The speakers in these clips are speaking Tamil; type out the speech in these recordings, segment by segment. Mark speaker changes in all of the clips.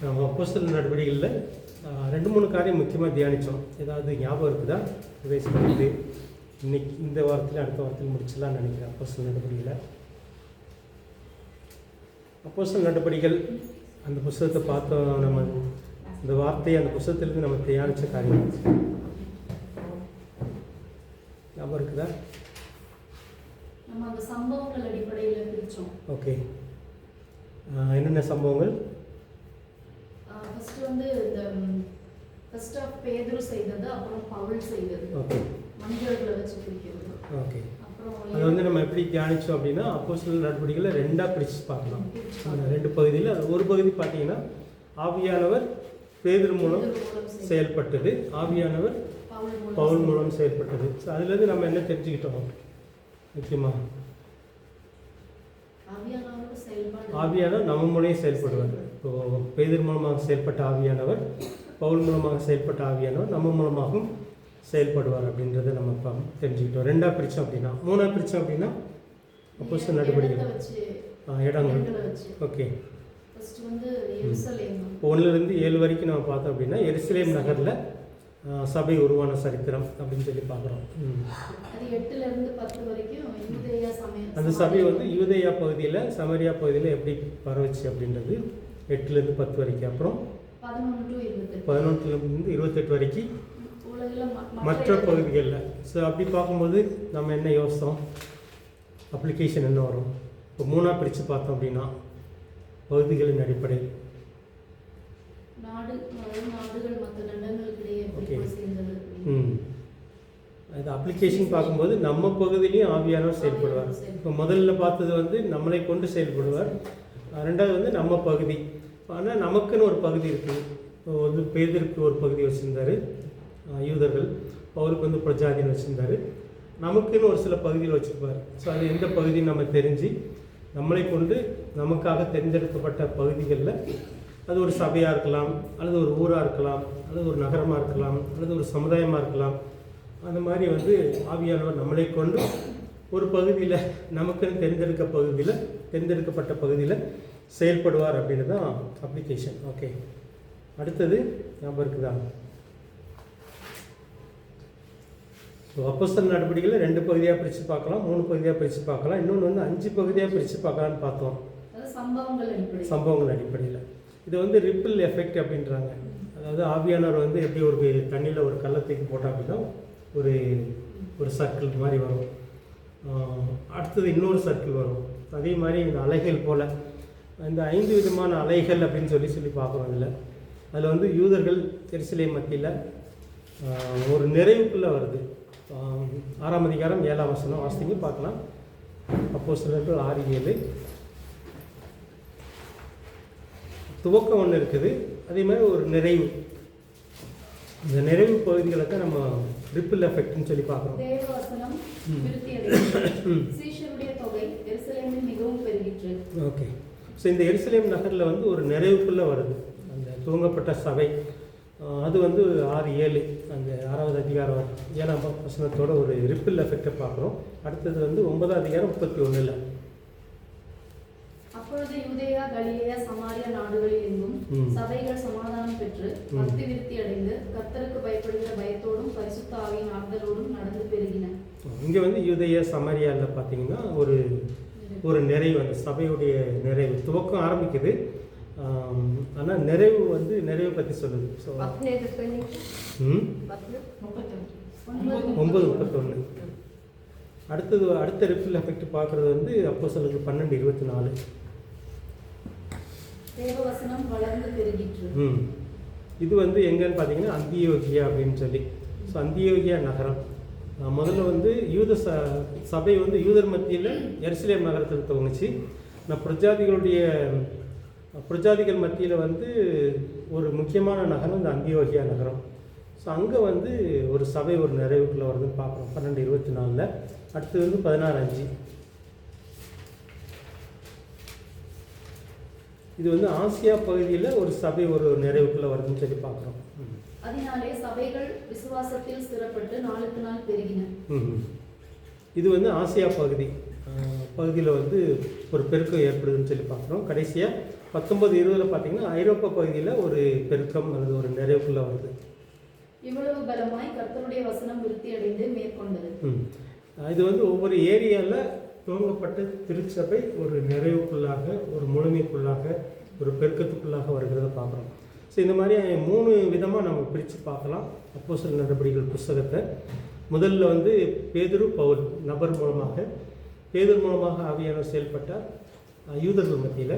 Speaker 1: நம்ம அப்போஸ்தலர் நடவடிக்கைகளில் 2-3 காரியம் முக்கியமாக தியானித்தோம். ஏதாவது ஞாபகம் இருக்குதா? ரிவைஸ் பண்ணிட்டு இன்னைக்கு இந்த வாரத்தில் அடுத்த வாரத்தில் முடிச்சலாம்னு நினைக்கிறேன். அப்போஸ்தலர் நடவடிக்கையில் அப்போஸ்தலர் நடவடிக்கைகள் அந்த புத்தகத்தை பார்த்தோம். நம்ம இந்த வார்த்தையை அந்த புத்தகத்திலிருந்து நம்ம தியானித்த காரியம் ஞாபகம் இருக்குதா?
Speaker 2: நம்ம அந்த சம்பவங்கள் அடிப்படையில் பிரித்தோம்.
Speaker 1: ஓகே, என்னென்ன சம்பவங்கள்?
Speaker 2: ஃபர்ஸ்ட் வந்து இந்த ஃபர்ஸ்ட் ஆஃப் பேதுரு செய்தது, அப்புறம் பவுல் செய்தது.
Speaker 1: ஓகே,
Speaker 2: மனிதர்களை வச்சு பிரிக்கிறது.
Speaker 1: ஓகே,
Speaker 2: அப்புறம்
Speaker 1: அது வந்து நம்ம எப்படி தியானித்தோம் அப்படின்னா, அப்போஸ்தலர் நடவடிக்கைகளை 2ஆக பிரித்து பார்க்கலாம். 2 பகுதியில் ஒரு பகுதி பார்த்தீங்கன்னா ஆவியானவர் பேதுரு மூலம் செயல்பட்டது, ஆவியானவர் பவுல் மூலம் செயல்பட்டது. ஸோ அதுலேருந்து நம்ம என்ன தெரிஞ்சுக்கிட்டோம்? முக்கியமாக ஆவியானவர் நம்ம மூலையும் செயல்படுவார். இப்போது பேதுரு மூலமாக செயல்பட்ட ஆவியானவர், பவுல் மூலமாக செயல்பட்ட ஆவியானவர் நம்ம மூலமாகவும் செயல்படுவார் அப்படின்றத நம்ம தெரிஞ்சுக்கிட்டோம். 2ஆக பிரித்தோம். அப்படின்னா 3ஆக பிரித்தோம் அப்படின்னா அப்போஸ்தலர் நடவடிக்கைகள் இடங்கள். ஓகே, 1லேருந்து 7 வரைக்கும் நம்ம பார்த்தோம் அப்படின்னா எருசலேம் நகரில் சபை உருவான சரித்திரம் அப்படின்னு சொல்லி பார்க்குறோம். அந்த சபை வந்து யூதேயா பகுதியில் சமரியா பகுதியில் எப்படி பரவச்சு அப்படின்றது 8லேருந்து 10 வரைக்கும். அப்புறம் 11லேருந்து 28 வரைக்கும் மற்ற பகுதிகளில். ஸோ அப்படி பார்க்கும்போது நம்ம என்ன யோசித்தோம்? அப்ளிகேஷன் என்ன வரும்? இப்போ 3ஆக பிரித்து பார்த்தோம் அப்படின்னா பகுதிகளின் அடிப்படை அது அப்ளிகேஷன் பார்க்கும்போது நம்ம பகுதியிலையும் ஆவியானவர் செயல்படுவார். இப்போ முதல்ல பார்த்தது வந்து நம்மளை கொண்டு செயல்படுவார். 2வது வந்து நம்ம பகுதி. ஆனால் நமக்குன்னு ஒரு பகுதி இருக்குது. இப்போ வந்து பேதருக்கு ஒரு பகுதி வச்சுருந்தார் யூதர்கள், பவுலுக்கு வந்து பிரஜாதின்னு வச்சுருந்தார். நமக்குன்னு ஒரு சில பகுதியில் வச்சுருப்பார். ஸோ அது எந்த பகுதின்னு நம்ம தெரிஞ்சு நம்மளை கொண்டு நமக்காக தேர்ந்தெடுக்கப்பட்ட பகுதிகளில் அது ஒரு சபையாக இருக்கலாம், அல்லது ஒரு ஊராக இருக்கலாம், அல்லது ஒரு நகரமாக இருக்கலாம், அல்லது ஒரு சமுதாயமாக இருக்கலாம். அந்த மாதிரி வந்து ஆவியானவர் நம்மளை கொண்டு ஒரு பகுதியில் நமக்குன்னு தேர்ந்தெடுக்கப்பட்ட பகுதியில் செயல்படுவார் அப்படின்னு தான் அப்ளிகேஷன். ஓகே, அடுத்தது ஞாபகம் இருக்குதா? ஸோ அப்போஸ்தலர் நடவடிக்கையில் 2 பகுதியாக பிரித்து பார்க்கலாம், 3 பகுதியாக பிரித்து பார்க்கலாம், இன்னொன்று வந்து 5 பகுதியாக பிரித்து பார்க்கலான்னு பார்த்தோம். சம்பவங்கள் அடிப்படையில் இது வந்து ரிப்பிள் எஃபெக்ட் அப்படின்றாங்க. அதாவது ஆவியானவர் வந்து எப்படி ஒரு தண்ணியில் ஒரு கள்ளத்துக்கு போட்டால் அப்படின்னா ஒரு சர்க்கிள் மாதிரி வரும். அடுத்தது இன்னொரு சர்க்கிள் வரும். அதே மாதிரி இந்த அலைகள் போல் இந்த 5 விதமான அலைகள் அப்படின்னு சொல்லி பார்க்குறோம். அதில் வந்து யூதர்கள் எருசலேம் மத்தியில் ஒரு நிறைவுக்குள்ளே வருது. 6ஆம் அதிகாரம் 7ஆம் வசனம் வாசிங்க பார்க்கலாம். அப்போஸ்தலர்கள் 6:7 துவக்கம் ஒன்று இருக்குது, அதே மாதிரி ஒரு நிறைவு. இந்த நிறைவு பகுதிகளை தான் நம்ம ரிப்பிள் எஃபெக்ட்னு சொல்லி பார்க்குறோம். ஓகே, ஸோ இந்த எருசலேம் நகரில் வந்து ஒரு நிறைவுக்குள்ளே வருது அந்த துவங்கப்பட்ட சபை. அது வந்து 6:7 அந்த 6வது அதிகாரம் 7ஆம் வசனத்தோட ஒரு ரிப்பிள் எஃபெக்டை பார்க்குறோம். அடுத்தது வந்து 9ஆம் அதிகாரம் 31.
Speaker 2: அப்பொழுது யூதேயா, கலிலேயா, சமாரியா நாடுகளில் எங்கும் சபைகள் சமாதானம் பெற்று பக்தி விருத்தி அடைந்து கர்த்தருக்கு பயப்படுகிற பயத்தோடும் பரிசுத்த ஆவியின் ஆறுதலோடும் நடந்து பெருகின. இங்கே
Speaker 1: வந்து யூதேயா சமாரியாவில் பார்த்தீங்கன்னா ஒரு நிறைவு, அந்த சபையுடைய நிறைவு துவக்கம் ஆரம்பிக்குது. ஆனால் நிறைவு வந்து நிறைவை பற்றி சொல்லுது. ஸோ 9:31. அடுத்த ரிப்பிள் எஃபெக்ட் பார்க்குறது வந்து அப்போஸ்தலர்கள் 12:24. இது வந்து எங்கன்னு பார்த்தீங்கன்னா அந்தியோகியா அப்படின்னு சொல்லி. ஸோ அந்தியோகியா நகரம் முதல்ல வந்து யூத சபை வந்து யூதர் மத்தியில் எருசலேம் நகரத்தில் துவங்குச்சு. பிரஜாதிகள் மத்தியில் வந்து ஒரு முக்கியமான நகரம் இந்த அந்தியோகியா நகரம். ஸோ அங்கே வந்து ஒரு சபை ஒரு நிறைவுக்குள்ளே வருதுன்னு பார்க்குறோம் 12:24. அடுத்தது வந்து 16:5. இது வந்து ஆசியா பகுதியில் ஒரு சபை ஒரு நிறைவுக்குள்ளே வருதுன்னு சொல்லி பார்க்குறோம்.
Speaker 2: அதனாலே சபைகள் விசுவாசத்தில் ஸ்திரப்பட்டு நாளுக்கு நாள் பெருகின.
Speaker 1: இது வந்து ஆசியா பகுதி. பகுதியில் வந்து ஒரு பெருக்கம் ஏற்படுதுன்னு சொல்லி பார்க்குறோம். கடைசியாக 19-20 பார்த்தீங்கன்னா ஐரோப்பா பகுதியில் ஒரு பெருக்கம் அல்லது ஒரு நிறைவுக்குள்ளே வருது.
Speaker 2: இவ்வளவு பலமாய் கர்த்தருடைய வசனம் விருத்தி அடைந்து மேற்கொண்டது.
Speaker 1: இது வந்து ஒவ்வொரு ஏரியாவில் துவங்கப்பட்ட திருச்சபை ஒரு நிறைவுக்குள்ளாக, ஒரு முழுமைக்குள்ளாக, ஒரு பெருக்கத்துக்குள்ளாக வருகிறத பார்க்குறோம். ஸோ இந்த மாதிரி 3 விதமாக நம்ம பிரித்து பார்க்கலாம் அப்போஸ்தலர் நடபடிகள் புஸ்தகத்தை. முதல்ல வந்து பேதுரு பவுல் நபர் மூலமாக, பேதுரு மூலமாக ஆவியானவர் செயல்பட்டார் யூதர்கள் மத்தியில்,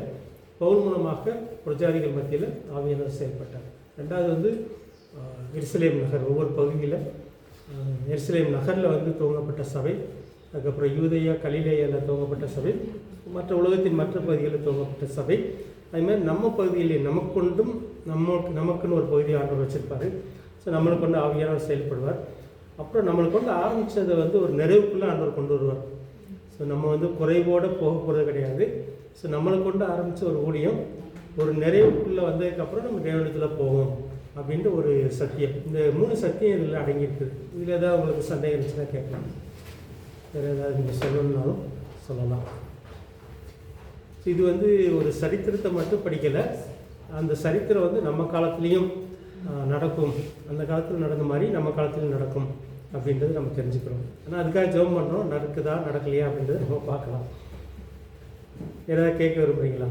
Speaker 1: பவுல் மூலமாக பிரஜாதிகள் மத்தியில் ஆவியானவர் செயல்பட்டார். ரெண்டாவது வந்து எருசலேம் நகர், ஒவ்வொரு பகுதியில் எருசலேம் நகரில் வந்து துவங்கப்பட்ட சபை, அதுக்கப்புறம் யூதேயா கலிலேயாவில் துவங்கப்பட்ட சபை, மற்ற உலகத்தின் மற்ற பகுதிகளில் துவங்கப்பட்ட சபை. அதுமாதிரி நம்ம பகுதியிலே நமக்கொண்டும் நமக்குன்னு ஒரு பகுதி ஆண்டவர் வச்சுருப்பார். ஸோ நம்மளை கொண்டு ஆவியானவர் செயல்படுவார். அப்புறம் நம்மளை கொண்டு ஆரம்பித்ததை வந்து ஒரு நிறைவுக்குள்ளே ஆண்டவர் கொண்டு வருவார். ஸோ நம்ம வந்து குறைவோடு போக போகிறது கிடையாது. ஸோ நம்மளை கொண்டு ஆரம்பித்த ஒரு ஊழியம் ஒரு நிறைவுக்குள்ளே வந்ததுக்கப்புறம் நம்ம தேவனத்தில் போவோம் அப்படின்ட்டு ஒரு சத்தியம். இந்த 3 சத்தியம் இதில் அடங்கியிருக்குது. இதில் ஏதாவது உங்களுக்கு சந்தேகம் இருந்துச்சுன்னா கேட்கலாம். வேறு ஏதாவது நீங்கள் சொல்லணுன்னாலும் சொல்லலாம். இது வந்து ஒரு சரித்திரத்தை மட்டும் படிக்கலை, அந்த சரித்திரம் வந்து நம்ம காலத்துலேயும் நடக்கும், அந்த காலத்தில் நடந்த மாதிரி நம்ம காலத்துலையும் நடக்கும் அப்படின்றது நம்ம தெரிஞ்சுக்கிறோம். ஆனால் அதுக்காக ஜெபம் பண்ணுறோம், நடக்குதா நடக்கலையா அப்படின்றத நம்ம பார்க்கலாம். ஏதாவது கேட்க விரும்புகிறீங்களா?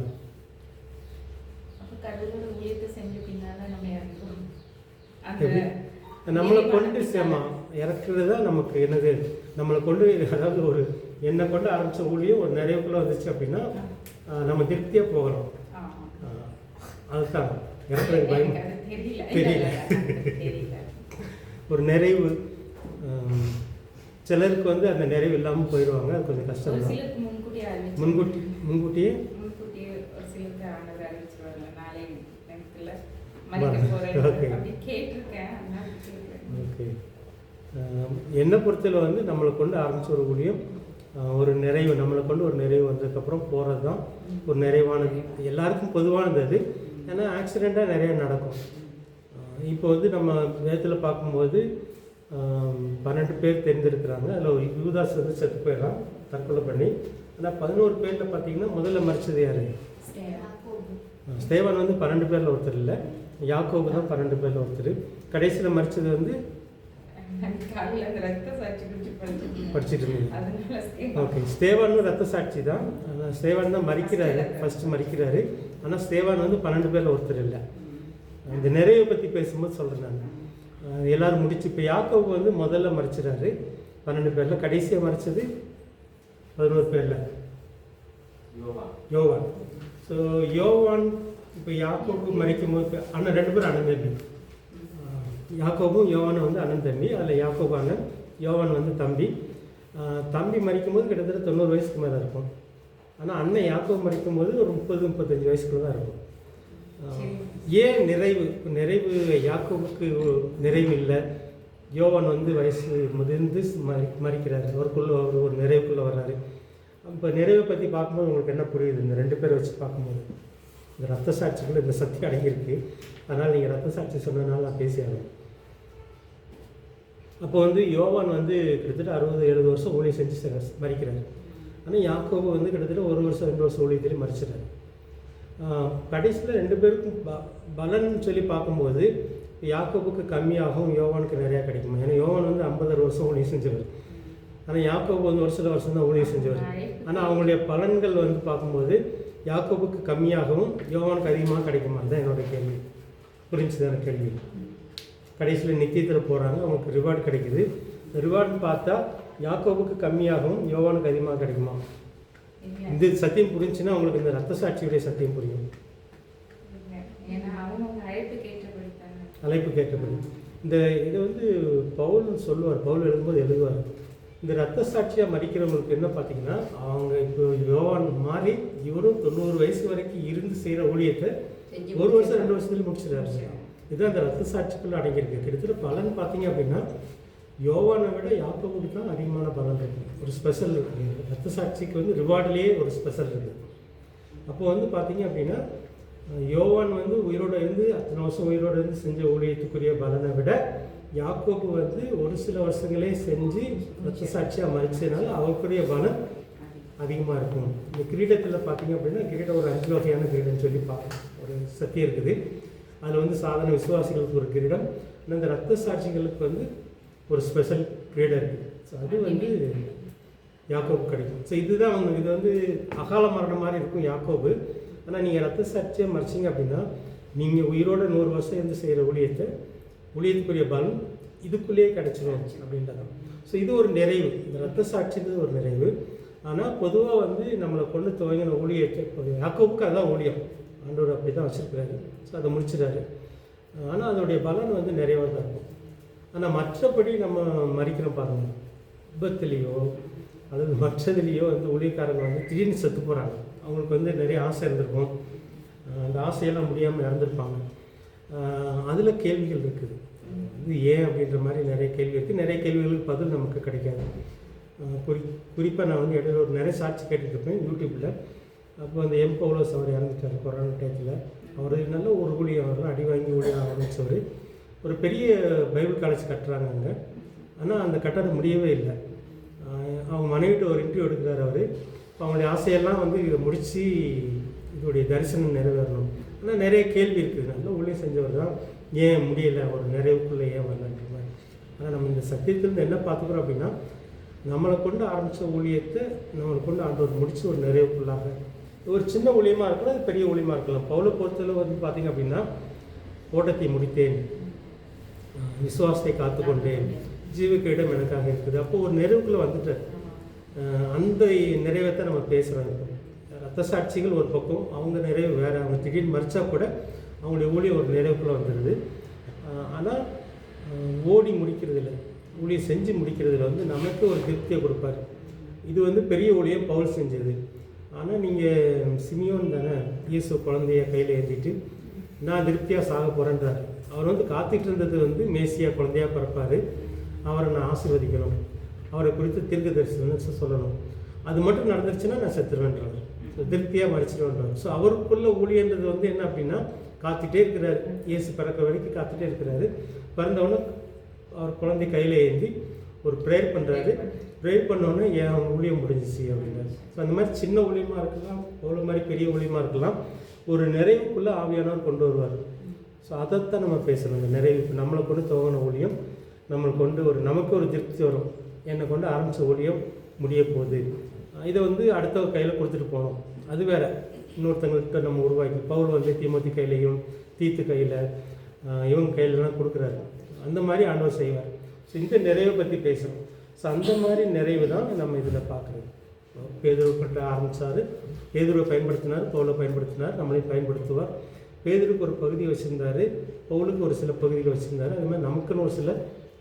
Speaker 1: நம்மளை கொண்டு இறக்குறது தான் நமக்கு என்னது, நம்மளை கொண்டு, அதாவது ஒரு என்னை கொண்டு ஆரம்பித்த ஊழியம் ஒரு நிறைவுக்குள்ளே வந்துச்சு அப்படின்னா நம்ம திருப்தியாக போகலாம். அதுதான் இறக்குறது பயம் தெரியல. ஒரு நிறைவு, சிலருக்கு வந்து அந்த நிறைவு இல்லாமல் போயிடுவாங்க, அது கொஞ்சம் கஷ்டம் தான். முன்கூட்டியே ஓகே. என்னை பொறுத்தல வந்து நம்மளை கொண்டு ஆரம்பித்த ஒரு ஊழியம் ஒரு நிறைவு, நம்மளை கொண்டு ஒரு நிறைவு வந்ததுக்கப்புறம் போகிறது தான் ஒரு நிறைவானது. எல்லாருக்கும் பொதுவானது அது. ஏன்னா ஆக்சிடெண்ட்டாக நிறையா நடக்கும். இப்போ வந்து நம்ம வேதத்தில் பார்க்கும்போது 12 பேர் தெரிஞ்சிருக்கிறாங்க. அதில் ஒரு யூதாஸ் வந்து செத்து போயிடலாம் தற்கொலை பண்ணி. ஆனால் 11 பேரில் பார்த்தீங்கன்னா முதல்ல மறிச்சது யார்? ஸ்தேவான் வந்து 12 பேரில் ஒருத்தர் இல்லை, யாக்கோபு தான் 12 பேரில் ஒருத்தர். கடைசியில் மறிச்சது வந்து படிச்சுட்டு இருந்தீங்க. ஓகே, ஸ்தேவானும் ரத்த சாட்சி தான். ஸ்தேவான் தான் மறிக்கிறாரு, ஃபஸ்ட்டு மறிக்கிறாரு. ஆனால் ஸ்தேவான் வந்து 12 பேரில் ஒருத்தர் இல்லை. இந்த நிறைவை பற்றி பேசும்போது சொல்கிறேன் நான். எல்லோரும் முடிச்சு, இப்போ யாக்கோபு வந்து முதல்ல மறிச்சிடாரு 12 பேரில், கடைசியாக மறிச்சது 11 பேரில் யோவான். ஸோ யோவான் இப்போ யாக்கோபு மறிக்கும் போது அண்ணன் 2 பேரும் அண்ணன் தம்பி. யாக்கோபும் யோவானும் வந்து அண்ணன் தம்பி. அதில் யாக்கோபு அண்ணன், யோவான் வந்து தம்பி. தம்பி மறிக்கும் போது கிட்டத்தட்ட 90 வயசுக்கு மேலே இருக்கும். ஆனால் அண்ணன் யாக்கோபு மறிக்கும் போது ஒரு 30-35 வயசுக்குள்ள தான் இருக்கும். ஏன் நிறைவு? நிறைவு யாக்கோபுக்கு நிறைவு இல்லை, யோவான் வந்து வயசு முதிர்ந்து மறிக்கிறாரு, அவருக்குள்ள ஒரு நிறைவுக்குள்ளே வர்றாரு. இப்போ நிறைவை பற்றி பார்க்கும்போது உங்களுக்கு என்ன புரியுது? இந்த 2 பேரை வச்சு பார்க்கும்போது இந்த ரத்த சாட்சிக்குள்ள இந்த சக்தி அடங்கியிருக்கு. அதனால் நீங்கள் ரத்த சாட்சி சொன்னதுனால நான் பேசியாகணும். அப்போ வந்து யோவான் வந்து கிட்டத்தட்ட 60-70 வருஷம் ஊழியம் செஞ்சு மறிக்கிறாரு. ஆனால் யாக்கோபு வந்து கிட்டத்தட்ட 1 வருஷம் 2 வருஷம் ஊழியத்திலே மறிச்சிட்டாரு. கடைசியில் 2 பேருக்கும் பலன்னு சொல்லி பார்க்கும்போது யாக்கோபுக்கு கம்மியாகவும் யோவானுக்கு நிறையா கிடைக்குமா? ஏன்னா யோவான் வந்து 50 வருஷம் ஊழியம் செஞ்சவர். ஆனால் யாக்கோபு வந்து வருஷம் தான் ஊழியம் செஞ்சவர். ஆனால் அவங்களுடைய பலன்கள் வந்து பார்க்கும்போது யாக்கோபுக்கு கம்மியாகவும் யோவானுக்கு அதிகமாக கிடைக்குமா? அதுதான் என்னோடய கேள்வி. புரிஞ்சுதான கேள்வி? கடைசியில் நித்தியத்தில் போகிறாங்க, அவங்களுக்கு ரிவார்டு கிடைக்குது. ரிவார்டுன்னு பார்த்தா யாக்கோபுக்கு கம்மியாகவும் யோவானுக்கு அதிகமாக கிடைக்குமா? இந்த சத்தியம் புரிஞ்சுன்னா உங்களுக்கு இந்த ரத்த சாட்சியுடைய சத்தியம் புரியும். அழைப்பு கேட்டபடி இந்த இதை வந்து பவுல் சொல்லுவார், பவுல் எழுதுவார். இந்த ரத்த சாட்சியாக மறிக்கிறவங்களுக்கு என்ன பார்த்தீங்கன்னா, அவங்க இப்போ யோவான் மாறி இவரும் 90 வயசு வரைக்கும் இருந்து செய்கிற ஊழியத்தை 1 வருஷம் 2 வருஷத்துல முடிச்சிடறாரு. இதுதான் அந்த ரத்த சாட்சிக்குள்ள அடங்கியிருக்கு. கிட்டத்தட்ட பலன் பார்த்தீங்க அப்படின்னா யோவானை விட யாக்கோபுக்கு தான் அதிகமான பலன் இருக்குது. ஒரு ஸ்பெஷல் இருக்குது ரத்த சாட்சிக்கு வந்து ரிவார்ட்லேயே ஒரு ஸ்பெஷல் இருக்குது. அப்போ வந்து பார்த்தீங்க அப்படின்னா யோவான் வந்து உயிரோடு இருந்து அத்தனை வருஷம் உயிரோடு இருந்து செஞ்ச ஊழியத்துக்குரிய பலனை விட யாக்கோபு வந்து ஒரு சில வருஷங்களே செஞ்சு ரத்த சாட்சியாக மறிச்சதுனால அவருக்குரிய பலன் அதிகமாக இருக்கும். இந்த கிரீடத்தில் பார்த்தீங்க அப்படின்னா கிரீடம் ஒரு 5 வகையான கிரீடம்னு சொல்லி பார்க்கணும். ஒரு சத்தியம் இருக்குது. அதில் வந்து சாதாரண விசுவாசிகளுக்கு ஒரு கிரீடம், இந்த ரத்த சாட்சிகளுக்கு வந்து ஒரு ஸ்பெஷல் கிரீடம் இருக்குது. ஸோ அது வந்து யாக்கோபு கிடைக்கும். ஸோ இதுதான் அவங்க இது வந்து அகால மரணம் மாதிரி இருக்கும் யாக்கோபு. ஆனால் நீங்கள் ரத்த சாட்சியாக மறைச்சிங்க அப்படின்னா நீங்கள் உயிரோட 100 வருஷம் இருந்து செய்கிற ஊழியத்துக்குரிய பலன் இதுக்குள்ளேயே கிடச்சிடும் அப்படின்றதான். ஸோ இது ஒரு நிறைவு, இந்த ரத்த சாட்சின்றது ஒரு நிறைவு. ஆனால் பொதுவாக வந்து நம்மளை கொண்டு துவங்கின ஊழியத்தை யாக்கோபுக்கு அதுதான் ஊழியம், ஆண்டவர் அப்படி தான் வச்சுருக்கிறாரு. ஸோ அதை முடிச்சிடாரு. ஆனால் அதோடைய பலன் வந்து நிறைவாக தான் இருக்கும். ஆனால் மற்றபடி நம்ம மறிக்கிறோம் பாருங்கள், விபத்துலேயோ அல்லது மற்றதுலேயோ வந்து ஊழியக்காரங்க வந்து திடீர்னு செத்து போகிறாங்க. அவங்களுக்கு வந்து நிறைய ஆசை இருந்திருக்கும், அந்த ஆசையெல்லாம் முடியாமல் இறந்துருப்பாங்க. அதில் கேள்விகள் இருக்குது, இது ஏன் அப்படின்ற மாதிரி நிறைய கேள்வி இருக்குது. நிறைய கேள்விகளுக்கு பதில் நமக்கு கிடைக்காது. குறிப்பாக நான் வந்து இடையில ஒரு நிறைய சாட்சி கேட்டுட்ருப்பேன் யூடியூப்பில். அப்போ அந்த பவுலோஸ் அவர் இறந்துட்டார் கொரோனா டயத்தில். அவர் நல்ல ஒரு ஊழியம், அவரெல்லாம் அடி வாங்கி ஊழியம் ஆரம்பித்தவர். ஒரு பெரிய பைபிள் காலேஜ் கட்டுறாங்க அங்கே. ஆனால் அந்த கட்டடம் முடியவே இல்லை. அவங்க மனைவிட்டு ஒரு இன்டர்வியூ எடுக்கிறார் அவர். அவங்களுடைய ஆசையெல்லாம் வந்து இதை முடித்து இதோடைய தரிசனம் நிறைவேறணும். ஆனால் நிறைய கேள்வி இருக்குது. நல்ல ஊழியம் செஞ்சவர் தான், ஏன் முடியலை, ஒரு நிறைவுக்குள்ளே ஏன் வரலன்ற மாதிரி. ஆனால் நம்ம இந்த சத்தியத்திலிருந்து என்ன பார்த்துக்கிறோம் அப்படின்னா, நம்மளை கொண்டு ஆரம்பித்த ஊழியத்தை நம்மளை கொண்டு ஆண்டவர் முடித்து ஒரு நிறைவுக்குள்ளாக, ஒரு சின்ன ஊழியமாக இருக்கலாம், அது பெரிய ஊழியமாக இருக்கலாம். பவுலை பொறுத்தளவு வந்து பார்த்திங்க அப்படின்னா, ஓட்டத்தை முடித்தேன், விசுவாசத்தை காத்துக்கொண்டேன், ஜீவுக்கு இடம் எனக்காக இருக்குது. அப்போது ஒரு நிறைவுக்குள்ளே வந்துட்டார். அந்த நிறைவேற்ற நம்ம பேசுகிறோம். இப்போ ரத்த சாட்சிகள் ஒரு பக்கம், அவங்க நிறைவு வேறு. அவங்க திடீர்னு மறிச்சா கூட அவங்களுடைய ஊழியம் ஒரு நிறைவுக்குள்ளே வந்துடுது. ஆனால் ஓடி முடிக்கிறதில்ல, ஊழியம் செஞ்சு முடிக்கிறதுல வந்து நமக்கு ஒரு திருப்தியை கொடுப்பார். இது வந்து பெரிய ஊழியம் பவுல் செஞ்சது. ஆனால் நீங்கள் சிமியோன் தானே, இயேசு குழந்தைய கையில் ஏற்றிட்டு நான் திருப்தியாக சாக போகிறேன்றார். அவர் வந்து காத்துட்டு இருந்தது வந்து மேசியா குழந்தையாக பிறப்பார், அவரை நான் ஆசீர்வதிக்கணும், அவரை குறித்து தீர்க்க தரிசனம் சொல்லணும், அது மட்டும் நடந்துருச்சுன்னா நான் செத்துருவேன்றாங்க. ஸோ திருப்தியாக மறிச்சிடுவேன்றாங்க. ஸோ அவருக்குள்ள ஊழியன்றது வந்து என்ன அப்படின்னா, காத்துட்டே இருக்கிறாரு, இயேசு பிறக்க வரைக்கும் காத்துட்டே இருக்கிறாரு. பிறந்தவொடனே அவர் குழந்தை கையில் ஏந்தி ஒரு ப்ரேயர் பண்ணுறாரு. ப்ரேயர் பண்ணோன்னே என் ஊழியம் முடிஞ்சிச்சு அப்படின்றாரு. ஸோ அந்த மாதிரி சின்ன ஊழியமாக இருக்கலாம், அவ்வளோ மாதிரி பெரிய ஊழியமாக இருக்கலாம், ஒரு நிறைவுக்குள்ளே ஆவியானவர் கொண்டு வருவார். ஸோ அதைத்தான் நம்ம பேசணும். இந்த நிறைவு நம்மளை கொண்டு துவங்கின ஊழியம் நம்மளை கொண்டு நமக்கு ஒரு திருப்தி வரும். என்னை கொண்டு ஆரம்பித்த ஊழியம் முடிய போகுது, இதை வந்து அடுத்த கையில் கொடுத்துட்டு போகணும். அது வேறு, இன்னொருத்தவங்கள்ட்ட நம்ம உருவாக்கி, பவுல் வந்து தீமோத்தி கையிலையும் தீத்து கையில் இவங்க கையிலலாம் கொடுக்குறாரு. அந்த மாதிரி ஆண்டவர் செய்வார். ஸோ இந்த நிறைவை பற்றி பேசணும். ஸோ அந்த மாதிரி நிறைவு தான் நம்ம இதில் பார்க்குறது. பேதுருவை பற்றி ஆரம்பித்தார், பேதுருவை பயன்படுத்தினார், பவுலை பயன்படுத்தினார், நம்மளையும் பயன்படுத்துவார். பேதுருக்கு ஒரு பகுதியை வச்சுருந்தார், பவுலுக்கு ஒரு சில பகுதியில் வச்சுருந்தார். அது மாதிரி நமக்குன்னு ஒரு சில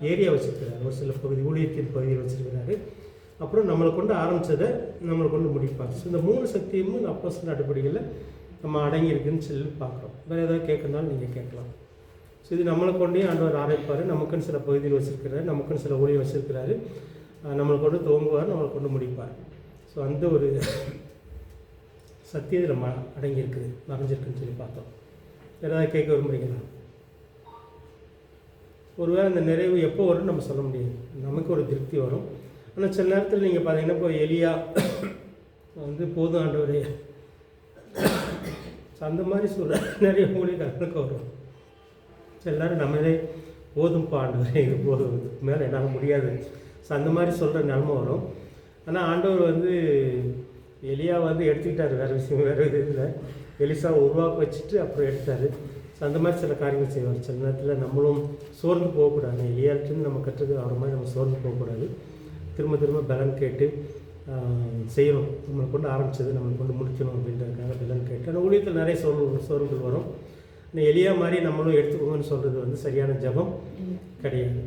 Speaker 1: ஏரியா வச்சுருக்கிறார், ஒரு சில பகுதி ஊழியத்தின் பகுதியில் வச்சுருக்கிறாரு. அப்புறம் நம்மளை கொண்டு ஆரம்பித்ததை நம்மளை கொண்டு முடிப்பார். ஸோ இந்த 3 சக்தியும் அப்போஸ்தலர் அடிப்படையில் நம்ம அடங்கியிருக்குன்னு சொல்லி பார்க்குறோம். வேறு ஏதாவது கேட்கணுனாலும் நீங்கள் கேட்கலாம். ஸோ இது நம்மளை கொண்டே ஆண்டவர் ஆரம்பிப்பார், நமக்குன்னு சில பகுதியில் வச்சுருக்கிறாரு, நமக்குன்னு சில ஊழியம் வச்சுருக்கிறாரு, நம்மளை கொண்டு துவங்குவார், நம்மளை கொண்டு முடிப்பார். ஸோ அந்த ஒரு சத்தியத்தில் நம்ம அடங்கியிருக்குது, மறைஞ்சிருக்குன்னு சொல்லி பார்த்தோம். ஏதாவது கேட்க விரும்புகிறீங்களா? ஒருவேளை அந்த நிறைவு எப்போ வரும்னு நம்ம சொல்ல முடியாது, நமக்கு ஒரு திருப்தி வரும். ஆனால் சில நேரத்தில் நீங்கள் பார்த்தீங்கன்னா, இப்போ எலியா வந்து போதும் ஆண்டவரே, அந்த மாதிரி சொல்கிற நிறைய ஊழியர்களுக்கு வரும். சில நேரம் நம்மளே போதும்ப்பா ஆண்டவரே, இது போதும், இதுக்கு மேலே என்னால் முடியாது, ஸோ அந்த மாதிரி சொல்கிற நிலமை வரும். ஆனால் ஆண்டவர் வந்து எலியா வந்து எடுத்துக்கிட்டார், வேறு விஷயம் வேறு இது இல்லை, எலிசாவை உருவாக்க வச்சுட்டு அப்புறம் எடுத்தார். ஸோ அந்த மாதிரி சில காரியங்கள் செய்வார். சில நேரத்தில் நம்மளும் சோர்ந்து போகக்கூடாது. எலியாட்டுன்னு நம்ம கற்றுக்கு அவர் மாதிரி நம்ம சோர்ந்து போகக்கூடாது. திரும்ப திரும்ப பலன் கேட்டு செய்யணும். நம்மளை கொண்டு ஆரம்பித்தது நம்மளை கொண்டு முடிக்கணும் அப்படின்றதுக்காக பலன் கேட்டு. ஆனால் ஊழியத்தில் நிறைய சோர்வுகள் வரும். ஆனால் எலியா மாதிரி நம்மளும் எடுத்துக்கோங்கன்னு சொல்கிறது வந்து சரியான ஜபம் கிடையாது.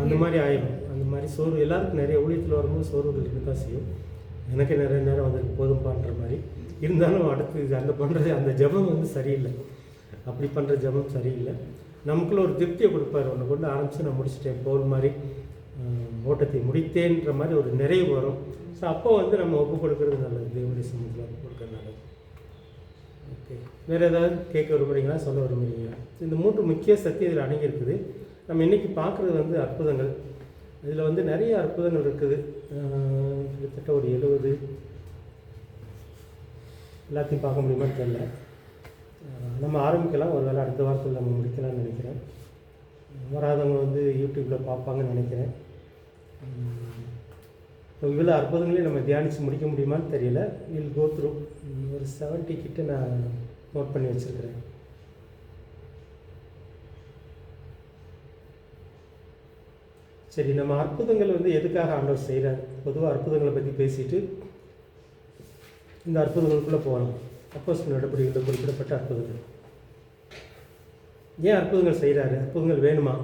Speaker 1: அந்த மாதிரி ஆயிடும். அந்த மாதிரி சோர்வு எல்லாருக்கும் நிறைய ஊழியத்தில் வரும்போது சோர்வுகள் இருக்கதான் செய்யும். எனக்கு நிறைய நேரம் வந்திருக்கு போதும் பண்ணுற மாதிரி இருந்தாலும் அடுத்து அந்த பண்ணுறது அந்த ஜபம் வந்து சரியில்லை. அப்படி பண்ணுற ஜபம் சரியில்லை. நமக்குள்ள ஒரு திருப்தியை கொடுப்பார். ஒன்று கொண்டு ஆரம்பித்து நான் முடிச்சிட்டேன், பவுல் மாதிரி ஓட்டத்தை முடித்தேன்ற மாதிரி ஒரு நிறைவு வரும். ஸோ அப்போ வந்து நம்ம ஒப்பு கொடுக்கறது நல்லது, தேவனுடைய சமூகத்தில் ஒப்பு கொடுக்கறது நல்லது. ஓகே, வேறு ஏதாவது கேட்க விரும்புகிறீங்களா, சொல்ல விரும்புகிறீங்களா? இந்த 3 முக்கிய சக்தி இதில் அடங்கியிருக்குது. நம்ம இன்றைக்கி பார்க்குறது வந்து அற்புதங்கள். இதில் வந்து நிறைய அற்புதங்கள் இருக்குது. கிட்டத்தட்ட ஒரு 70 எல்லாத்தையும் பார்க்க முடியுமான்னு தெரியல. நம்ம ஆரம்பிக்கலாம், ஒரு வேளை அடுத்த வாரத்தில் நம்ம முடிக்கலாம்னு நினைக்கிறேன். வராதவங்க வந்து யூடியூப்பில் பார்ப்பாங்கன்னு நினைக்கிறேன். இவ்வளோ அற்புதங்களையும் நம்ம தியானித்து முடிக்க முடியுமான்னு தெரியல. Will go through. ஒரு 70 கிட்ட நான் நோட் பண்ணி வச்சுருக்கிறேன். சரி, நம்ம அற்புதங்கள் வந்து எதுக்காக ஆண்டவர் செய்கிறார்? பொதுவாக அற்புதங்களை பற்றி பேசிட்டு இந்த அற்புதங்களுக்குள்ளே போகலாம். அப்போஸ்தலர் நடவடிக்கைகளில் குறிப்பிடப்பட்ட அற்புதங்கள். ஏன் அற்புதங்கள் செய்கிறாரு? அற்புதங்கள் வேணுமா,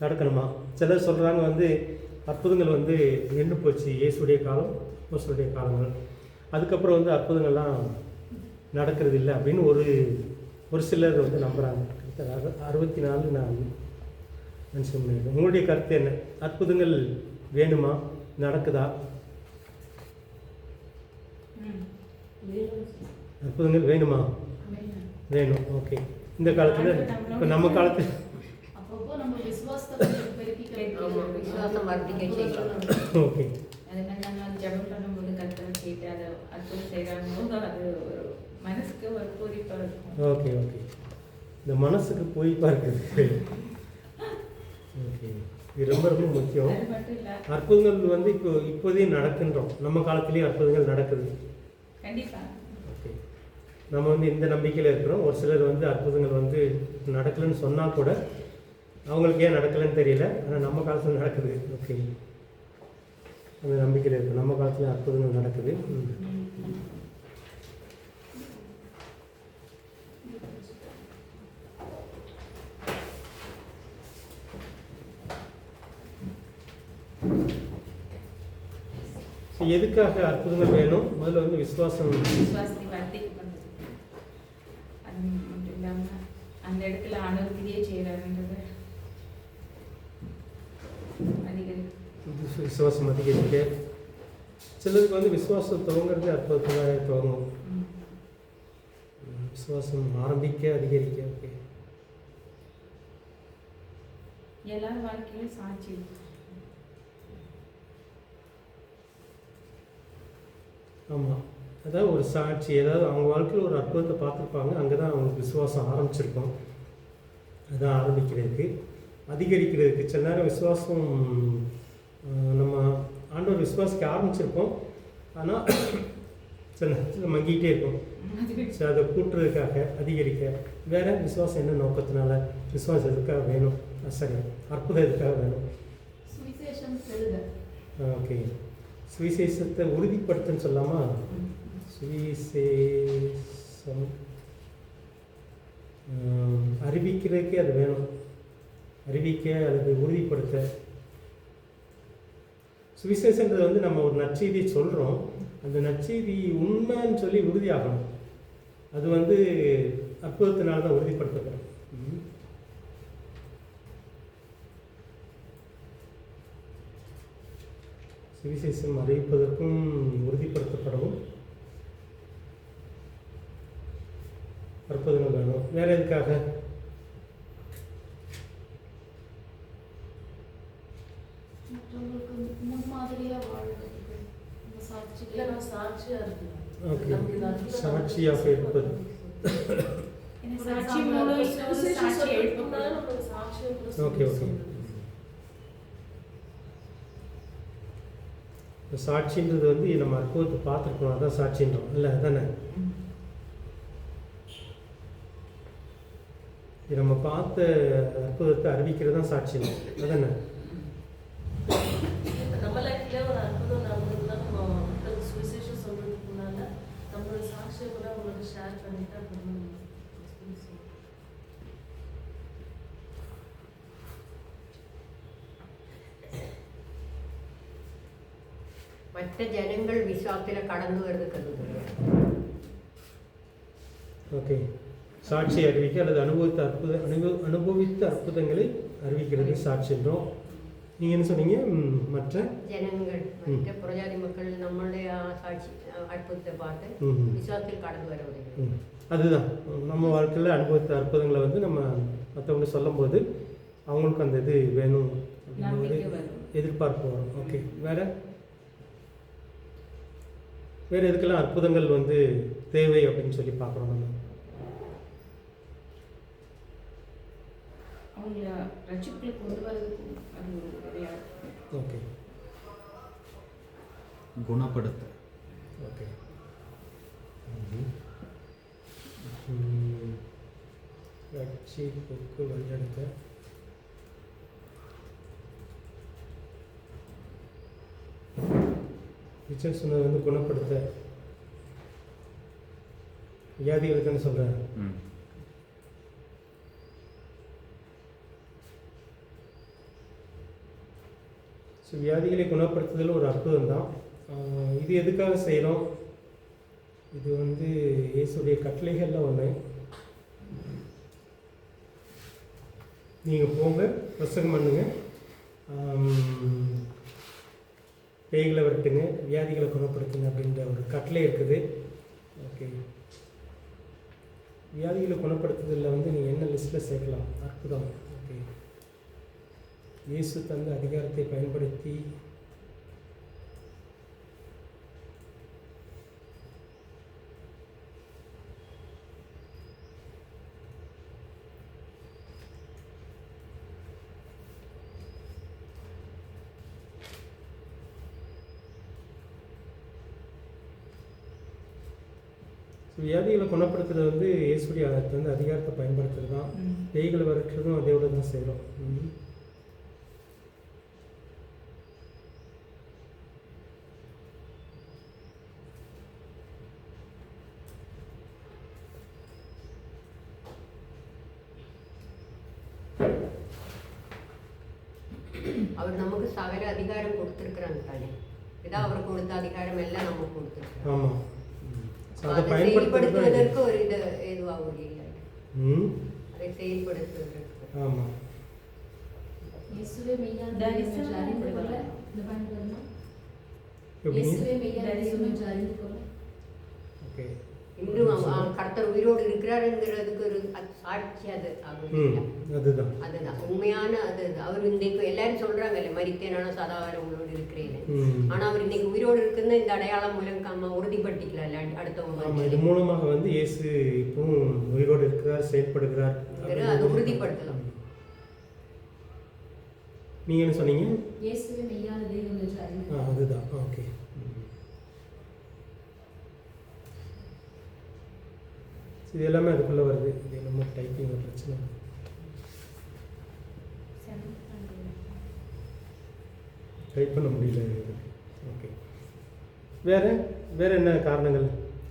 Speaker 1: நடக்கணுமா? சிலர் சொல்கிறாங்க வந்து அற்புதங்கள் வந்து நின்று போச்சு, இயேசுடைய காலம், அப்போஸ்தலருடைய காலங்கள், அதுக்கப்புறம் வந்து அற்புதங்கள்லாம் நடக்கிறது இல்லை அப்படின்னு ஒரு சிலர் வந்து நம்புகிறாங்க. 64 நான் மென்ஷன் பண்ணியிருக்கேன். உங்களுடைய கருத்து என்ன? அற்புதங்கள் வேணுமா, நடக்குதா? அற்புதங்கள் வேணுமா? வேணும். ஓகே. இந்த காலத்தில் இப்போ நம்ம காலத்தில் ஓகே ஓகே ஓகே இந்த மனசுக்கு போய் பார்க்குது. ஓகே, இது ரொம்ப ரொம்ப முக்கியம். அற்புதங்கள் வந்து இப்போதையும் நடக்குன்றோம். நம்ம காலத்துலேயும் அற்புதங்கள் நடக்குது. ஓகே, நம்ம வந்து இந்த நம்பிக்கையில் இருக்கிறோம். ஒரு சிலர் வந்து அற்புதங்கள் வந்து நடக்கலைன்னு சொன்னால் கூட அவங்களுக்கு ஏன் நடக்கலைன்னு தெரியல, ஆனால் நம்ம காலத்தில் நடக்குது. ஓகே, அந்த நம்பிக்கையில் இருக்குது. நம்ம காலத்தில் அற்புதங்கள் நடக்குது. எதுக்காக அற்புதங்கள் வேணும்? முதல்ல வந்து விசுவாசம்.
Speaker 3: அந்த இடத்துல ஆண்டவருக்கே செய்யறாருன்றது
Speaker 1: விசுவாசம் அதிகரிக்க. சிலருக்கு வந்து விசுவாசம் துவங்கிறது அற்புதமாக துவங்கும். விசுவாசம் ஆரம்பிக்க அதிகரிக்க. ஓகே,
Speaker 3: எல்லார் வாழ்க்கையிலும் சாட்சி.
Speaker 1: ஆமாம், அதாவது ஒரு சாட்சி, ஏதாவது அவங்க வாழ்க்கையில் ஒரு அற்புதத்தை பார்த்துருப்பாங்க, அங்கே தான் அவங்களுக்கு விசுவாசம் ஆரம்பிச்சிருக்கோம். அதுதான் ஆரம்பிக்கிறதுக்கு, அதிகரிக்கிறதுக்கு. சில நேரம் விசுவாசம் நம்ம ஆண்டவர் விசுவாசிக்க ஆரம்பிச்சிருப்போம், ஆனால் சில நேரத்தில் மங்கிக்கிட்டே இருக்கும். சரி, அதை கூட்டுறதுக்காக, அதிகரிக்க. வேறு விசுவாசம் என்ன நோக்கத்தினால? விசுவாசம் எதுக்காக வேணும்? சரி, அற்புதம் எதுக்காக வேணும்? ஓகே, சுவிசேஷத்தை உறுதிப்படுத்துன்னு சொல்லாமா? சுவிசேஷம் அறிவிக்கிறதுக்கே அது வேணும். அறிவிக்க அல்லது உறுதிப்படுத்த. சுவிசேஷன்றது வந்து நம்ம ஒரு நற்செய்தி சொல்கிறோம், அந்த நற்செய்தி உண்மைன்னு சொல்லி உறுதியாகணும். அது வந்து அற்புதத்தினால தான் உறுதிப்படுத்தப்படும். சுவிசேஷம் அறிவிப்பதற்கும் உறுதிப்படுத்தப்படவும் அற்புதங்கள் வேணும். வேற எதுக்காக? சாட்சியாக இருப்பது. ஓகே ஓகே, சாட்சின்றது வந்து நம்ம அற்புதத்தை பார்த்துருக்கோம், அதான் சாட்சின்றோம் இல்லை? அதானே, நம்ம பார்த்த அற்புதத்தை அறிவிக்கிறது தான் சாட்சி, அதானே?
Speaker 4: நம்ம லைஃப்ல ஒரு அற்புதம் நடந்ததுன்னா நம்ம மக்களுக்கு சுவிசேஷம் சொல்றதுக்கு முன்னால நம்மளோட சாட்சியை கூட அவங்களுக்கு ஷேர் பண்ணிட்டு அப்புறம்
Speaker 5: மற்ற ஜனங்கள் விசுவாசத்தில் கடந்து வருது.
Speaker 1: ஓகே, சாட்சி அறிவிக்க அல்லது அனுபவித்த அற்புதங்களை அறிவிக்கிறது சாட்சின்றோம். நீங்கள் என்ன சொன்னீங்க? மற்ற
Speaker 5: ஜனங்கள், மற்ற புறஜாதி மக்கள் நம்மளுடைய சாட்சி அற்புதத்தை பார்த்து விசுவாசத்தில் கடந்து வருவது.
Speaker 1: அதுதான் நம்ம வாழ்க்கையில் அனுபவித்த அற்புதங்களை வந்து நம்ம மற்றவங்க சொல்லும் போது அவங்களுக்கு அந்த இது வேணும், எதிர்பார்ப்பு வரும். ஓகே, வேறு எதுக்கெல்லாம் அற்புதங்கள் வந்து தேவை அப்படின்னு சொல்லி பார்க்குறோம் நம்ம?
Speaker 3: அவங்கள ரட்சிப்புல கொண்டு வரதுக்கு அது ஒரு உதவியா இருக்கு.
Speaker 1: ஓகே,
Speaker 6: குணப்படுத்த.
Speaker 1: ஓகே. ரட்சிப்புக்கு வழிநடத்த. ரிச்சர்ட் சொன்னது வந்து குணப்படுத்த, வியாதிகளுக்குன்னு சொல்கிறேன். ஸோ வியாதிகளை குணப்படுத்துதல் ஒரு அற்புதம் தான். இது எதுக்காக செய்கிறோம்? இது வந்து இயேசுடைய கட்டளைகளில் ஒன்று. நீங்கள் போங்க, பிரசங்கம் பண்ணுங்க, பேய்களை விரட்டுங்க, வியாதிகளை குணப்படுத்துங்க அப்படின்ற ஒரு கட்டளை இருக்குது. ஓகே, வியாதிகளை குணப்படுத்துதலில் வந்து நீங்கள் என்ன லிஸ்ட்டில் சேர்க்கலாம்? அற்புதம். ஓகே, இயேசு தந்த அதிகாரத்தை பயன்படுத்தி வியாதிகளை குணப்படுத்துறது வந்து இயேசுடைய வந்து அதிகாரத்தை பயன்படுத்துறது தான். பேய்களை விரட்டுறதும் அதோட தான் செய்கிறோம்.
Speaker 5: அவர் நமக்கு சகல அதிகாரம் கொடுத்துருக்குறாங்க தானே. இதான் அவர் கொடுத்த அதிகாரம் எல்லாம் நமக்கு கொடுத்துருக்காங்க.
Speaker 1: ஆமாம்,
Speaker 5: அதை செயல்படுத்துவதற்கு ஒரு இது எதுவாகும் இல்லை. அதை செயல்படுத்துவதற்கு.
Speaker 1: ஆமாம்,
Speaker 2: இயேசுவே மெய்யான தெய்வம் என்று அறிந்து கொள்ள இந்த பாயிண்ட் வரணும். இயேசுவே மெய்யான தெய்வம் என்று அறிந்து கொள்ள.
Speaker 1: ஓகே,
Speaker 5: இன்றும் கர்த்தர் உயிரோடு இருக்கிறாருங்கிறதுக்கு ஒரு சாட்சி அது
Speaker 1: அதுதான்
Speaker 5: அதுதான் உண்மையான அது. அவர் இன்னைக்கு எல்லாரும் சொல்றாங்கல்ல, மரித்தேனான சதாகாரம் உங்களோடு இருக்கிறேன்னு. ஆனா அவர் இன்னைக்கு உயிரோடு இருக்குன்னு இந்த அடையாளம் மூலம் நம்ம உறுதிப்படுத்திக்கலாம் அடுத்தவங்க.
Speaker 1: இது மூலமாக வந்து இயேசு இப்பவும் உயிரோடு இருக்கிறார், செயல்படுகிறார்,
Speaker 5: அது உறுதிப்படுத்தலாம்.
Speaker 1: நீங்க என்ன சொன்னீங்க?
Speaker 2: இயேசுவே மெய்யான தெய்வம் என்று அறிந்து.
Speaker 1: அதுதான். ஓகே, இது எல்லாமே அதுக்குள்ளே வருது. இது எல்லாமே டைப்பிங் பிரச்சனை, டைப் பண்ண முடியல. ஓகே, வேறு என்ன காரணங்கள்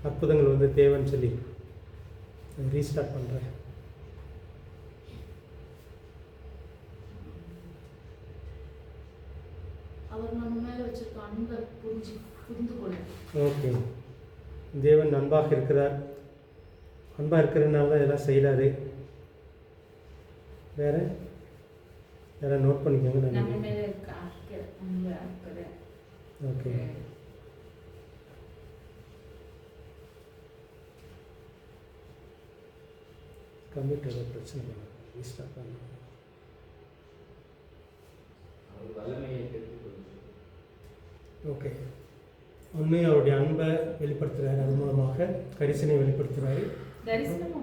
Speaker 1: அற்புதங்கள் வந்து தேவைன்னு சொல்லி ரீஸ்டார்ட் பண்ணுறேன்.
Speaker 2: அவர் நம்ம மேலே வச்சிருக்க அன்பை புரிந்து கொள்ள.
Speaker 1: ஓகே, தேவன் அன்பாக இருக்கிறார், அன்பாக இருக்கிறதுனால தான் இதெல்லாம் செய்கிறாரு. வேறு நோட் பண்ணிக்கோங்க.
Speaker 3: நம்ம மேலே இருக்க அக்கறை.
Speaker 1: ஓகே, கம்ப்யூட்டர் பிரச்சனை பண்ண ரீஸ்டார்ட் பண்ண. ஓகே, ஒன்று அவருடைய அன்பை வெளிப்படுத்துகிறாரு, அது மூலமாக கரிசனை வெளிப்படுத்துகிறாரு. தரிசனம்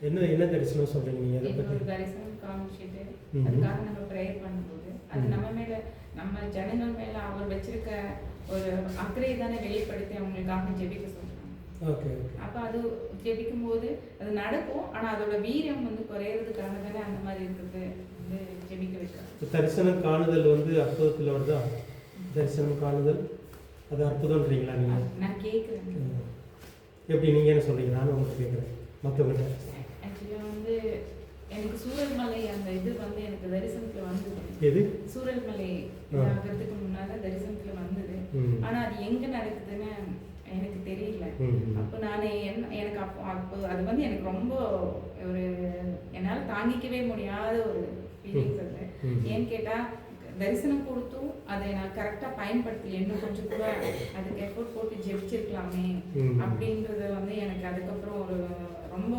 Speaker 1: என்ன தரிசனம் சொல்கிறீங்க நீங்கள்? அதை பற்றி
Speaker 3: தரிசனம் காமிச்சிட்டு அதுக்காக நம்ம ப்ரேயர் பண்ணும்போது அது நம்ம மேலே, நம்ம ஜனங்கள் மேலே அவர் வச்சிருக்க ஒரு அக்கறை தானே வெளிப்படுத்தி அவங்களுக்காக ஜெபிக்க சொல்கிறாங்க.
Speaker 1: ஓகே,
Speaker 3: அப்போ அது ஜெபிக்கும் போது அது நடக்கும். ஆனால் அதோட வீரியம் வந்து குறையிறதுக்காக தானே அந்த மாதிரி இருக்கிறது வந்து ஜெபிக்க வைக்கிறாங்க.
Speaker 1: தரிசனம் காணுதல் வந்து அற்புதத்தில் வருதா? தரிசனம் காணுதல் அது அற்புதம்ன்றீங்களா நீங்கள்?
Speaker 3: நான் கேட்குறேன்.
Speaker 1: எப்படி நீங்கள் என்ன சொல்கிறீங்க? நானும் உங்களுக்கு கேட்குறேன் மற்றவங்கள்ட்ட.
Speaker 3: ஆக்சுவலாக வந்து எனக்கு சூரல்மலை அந்த இது வந்து எனக்கு தரிசனத்தில் வந்தது.
Speaker 1: எது?
Speaker 3: சூரல்மலை ஆகிறதுக்கு முன்னால் தரிசனத்தில் வந்தது. ஆனால் அது எங்கே நடக்குதுன்னு எனக்கு தெரியல. அப்போ நான் எனக்கு அப்போ அது வந்து எனக்கு ரொம்ப ஒரு என்னால் தாங்கிக்கவே முடியாத ஒரு ஃபீலிங்ஸ் அது. ஏன்னு கேட்டால் தரிசனம் கொடுத்தும் அதை நான் கரெக்டாக பயன்படுத்தி இன்னும் கொஞ்சம் கூட அதுக்கு எஃபோர்ட் போட்டு ஜெபிச்சிருக்கலாமே அப்படின்றத வந்து எனக்கு அதுக்கப்புறம் ஒரு ரொம்ப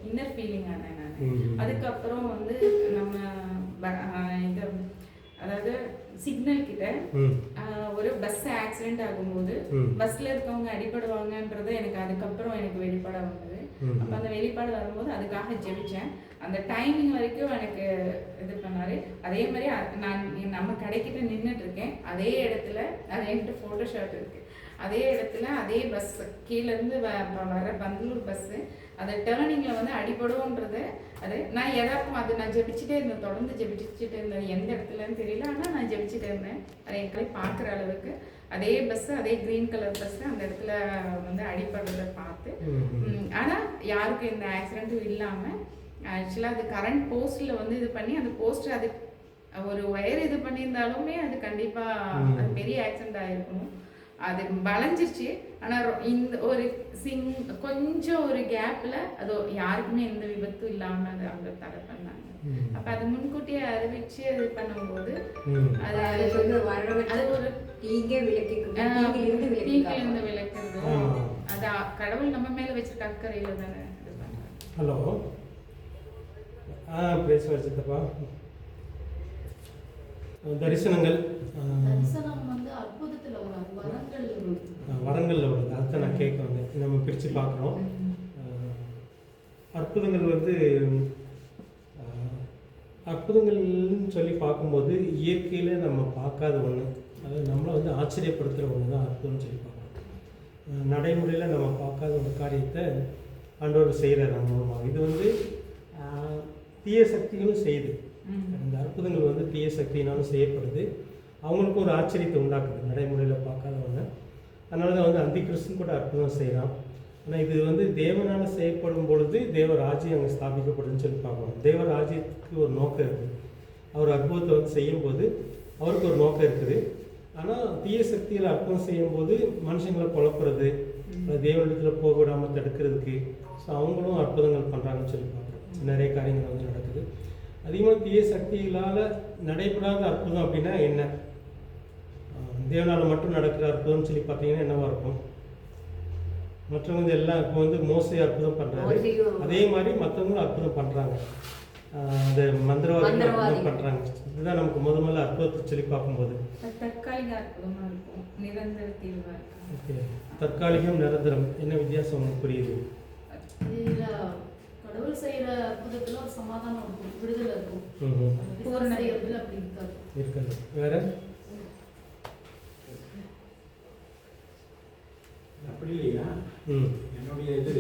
Speaker 3: இன்னர் ஃபீலிங் ஆனேன் நான். அதுக்கப்புறம் வந்து நம்ம இந்த அதாவது சிக்னல் கிட்ட ஒரு பஸ் ஆக்சிடென்ட் ஆகும்போது பஸ்ல இருக்கவங்க அடிபடுவாங்கன்றது எனக்கு அதுக்கப்புறம் எனக்கு வெளிப்பாடு வந்தது. அப்போ அந்த வெளிப்பாடு வரும்போது அதுக்காக ஜெபிச்சேன். அந்த டைமிங் வரைக்கும் எனக்கு இது பண்ணாரு. அதே மாதிரி நான் நம்ம கடைக்கிட்ட நின்றுட்டு இருக்கேன். அதே இடத்துல அது என்கிட்ட ஃபோட்டோஷாட் இருக்கு. அதே இடத்துல அதே பஸ் கீழேருந்து வர பந்தலூர் பஸ்ஸு அந்த டேர்னிங்கில் வந்து அடிபடுவோன்றது அது நான் எதாக்கும் அது நான் ஜெபிச்சுட்டே இருந்தேன். தொடர்ந்து ஜெபிச்சுட்டே இருந்தேன். எந்த இடத்துலன்னு தெரியல, ஆனால் நான் ஜெபிச்சுட்டே இருந்தேன். அதை எங்களை பார்க்குற அளவுக்கு அதே பஸ்ஸு அதே க்ரீன் கலர் பஸ்ஸு அந்த இடத்துல வந்து அடிபடுறதை பார்த்து, ஆனால் யாருக்கும் எந்த ஆக்சிடென்ட்டும் இல்லாமல் ஆக்சுவலாக அது கரண்ட் போஸ்ட்டில் வந்து இது பண்ணி அந்த போஸ்ட் அது ஒரு ஒயர் இது பண்ணியிருந்தாலுமே அது கண்டிப்பாக அது பெரிய ஆக்சிடென்ட் ஆகிருக்கணும். அது வளைஞ்சிருச்சு. ஆனால் இந்த ஒரு கொஞ்சம் ஒரு கேப்பில் அது யாருக்குமே எந்த விபத்தும் இல்லாமல் அது அவங்க தடை பண்ணாங்க. அப்போ அது முன்கூட்டியே அறிவிச்சு இது பண்ணும்போது அது ஒரு தீங்கிலிருந்து விளக்குறது. அது கடவுள் நம்ம மேலே வச்சிருக்க அக்கறையில் தானே இது பண்ணுறாங்க.
Speaker 1: ஹலோ, பேச வச்சுக்கப்பா. தரிசனம்
Speaker 2: வந்து அற்புதத்தில்
Speaker 1: வரங்களில் உள்ளது. அதுதான் நான் கேட்க வந்தேன். நம்ம பிரித்து பார்க்குறோம். அற்புதங்கள் வந்து அற்புதங்கள்னு சொல்லி பார்க்கும்போது இயற்கையில் நம்ம பார்க்காத ஒன்று, அதாவது நம்மளை வந்து ஆச்சரியப்படுத்துகிற ஒன்று தான் அற்புதம்னு சொல்லி பார்க்குறோம். நடைமுறையில் நம்ம பார்க்காத ஒரு காரியத்தை ஆண்டவர் செய்கிறார் நம்ம மூலமாக. இது வந்து தீய சக்திகளும் செய்யுது. இந்த அற்புதங்கள் வந்து தீய சக்தியினாலும் செய்யப்படுது. அவங்களுக்கும் ஒரு ஆச்சரியத்தை உண்டாக்குது நடைமுறையில் பார்க்காதவங்க. அதனால தான் வந்து அந்தி கிறிஸ்துன்னு கூட அற்புதம் செய்கிறான். ஆனால் இது வந்து தேவனால் செய்யப்படும் பொழுது தேவ ராஜ்யம் அங்கே ஸ்தாபிக்கப்படுதுன்னு சொல்லி பார்க்கணும். தேவ ராஜ்யத்துக்கு ஒரு நோக்கம் இருக்குது. அவர் அற்புதத்தை வந்து செய்யும்போது அவருக்கு ஒரு நோக்கம் இருக்குது. ஆனால் தீய சக்திகளை அற்புதம் செய்யும்போது மனுஷங்களை குழப்புறது, தேவனிடத்தில் போக விடாமல் தடுக்கிறதுக்கு, ஸோ அவங்களும் அற்புதங்கள் பண்ணுறாங்கன்னு சொல்லி பார்க்குறோம். நிறைய காரியங்கள் வந்து நடக்குது. அதிகமாக தீய சக்திகளால் நடைபெறாத அற்புதம் அப்படின்னா என்ன? தேவனால் மட்டும் நடக்கிற அற்புதம்னு சொல்லி பார்த்தீங்கன்னா என்னவா இருக்கும்? மற்றவங்க எல்லாம் இப்போ வந்து மோசை அற்புதம் பண்ணுறாரு, அதே மாதிரி மற்றவங்களும் அற்புதம் பண்ணுறாங்க. அந்த மந்திரவாதிகள் அற்புதம் பண்ணுறாங்க. இதுதான் நமக்கு முதல்ல அற்புதத்தை சொல்லி பார்க்கும்போது
Speaker 3: தற்காலிக அற்புதமாக இருக்கும், நிரந்தர தீர்வாக இருக்கும்.
Speaker 1: ஓகே, தற்காலிகம் நிரந்தரம் என்ன வித்தியாசம் உங்களுக்கு புரியுது?
Speaker 2: கடவுள் செய்யற அற்புதத்துல ஒரு சமாதானம் இருக்கும், விடுதலை இருக்கும். அப்படி
Speaker 1: இருக்காது. வேற
Speaker 6: அப்படி இல்லையா? என்னுடைய இது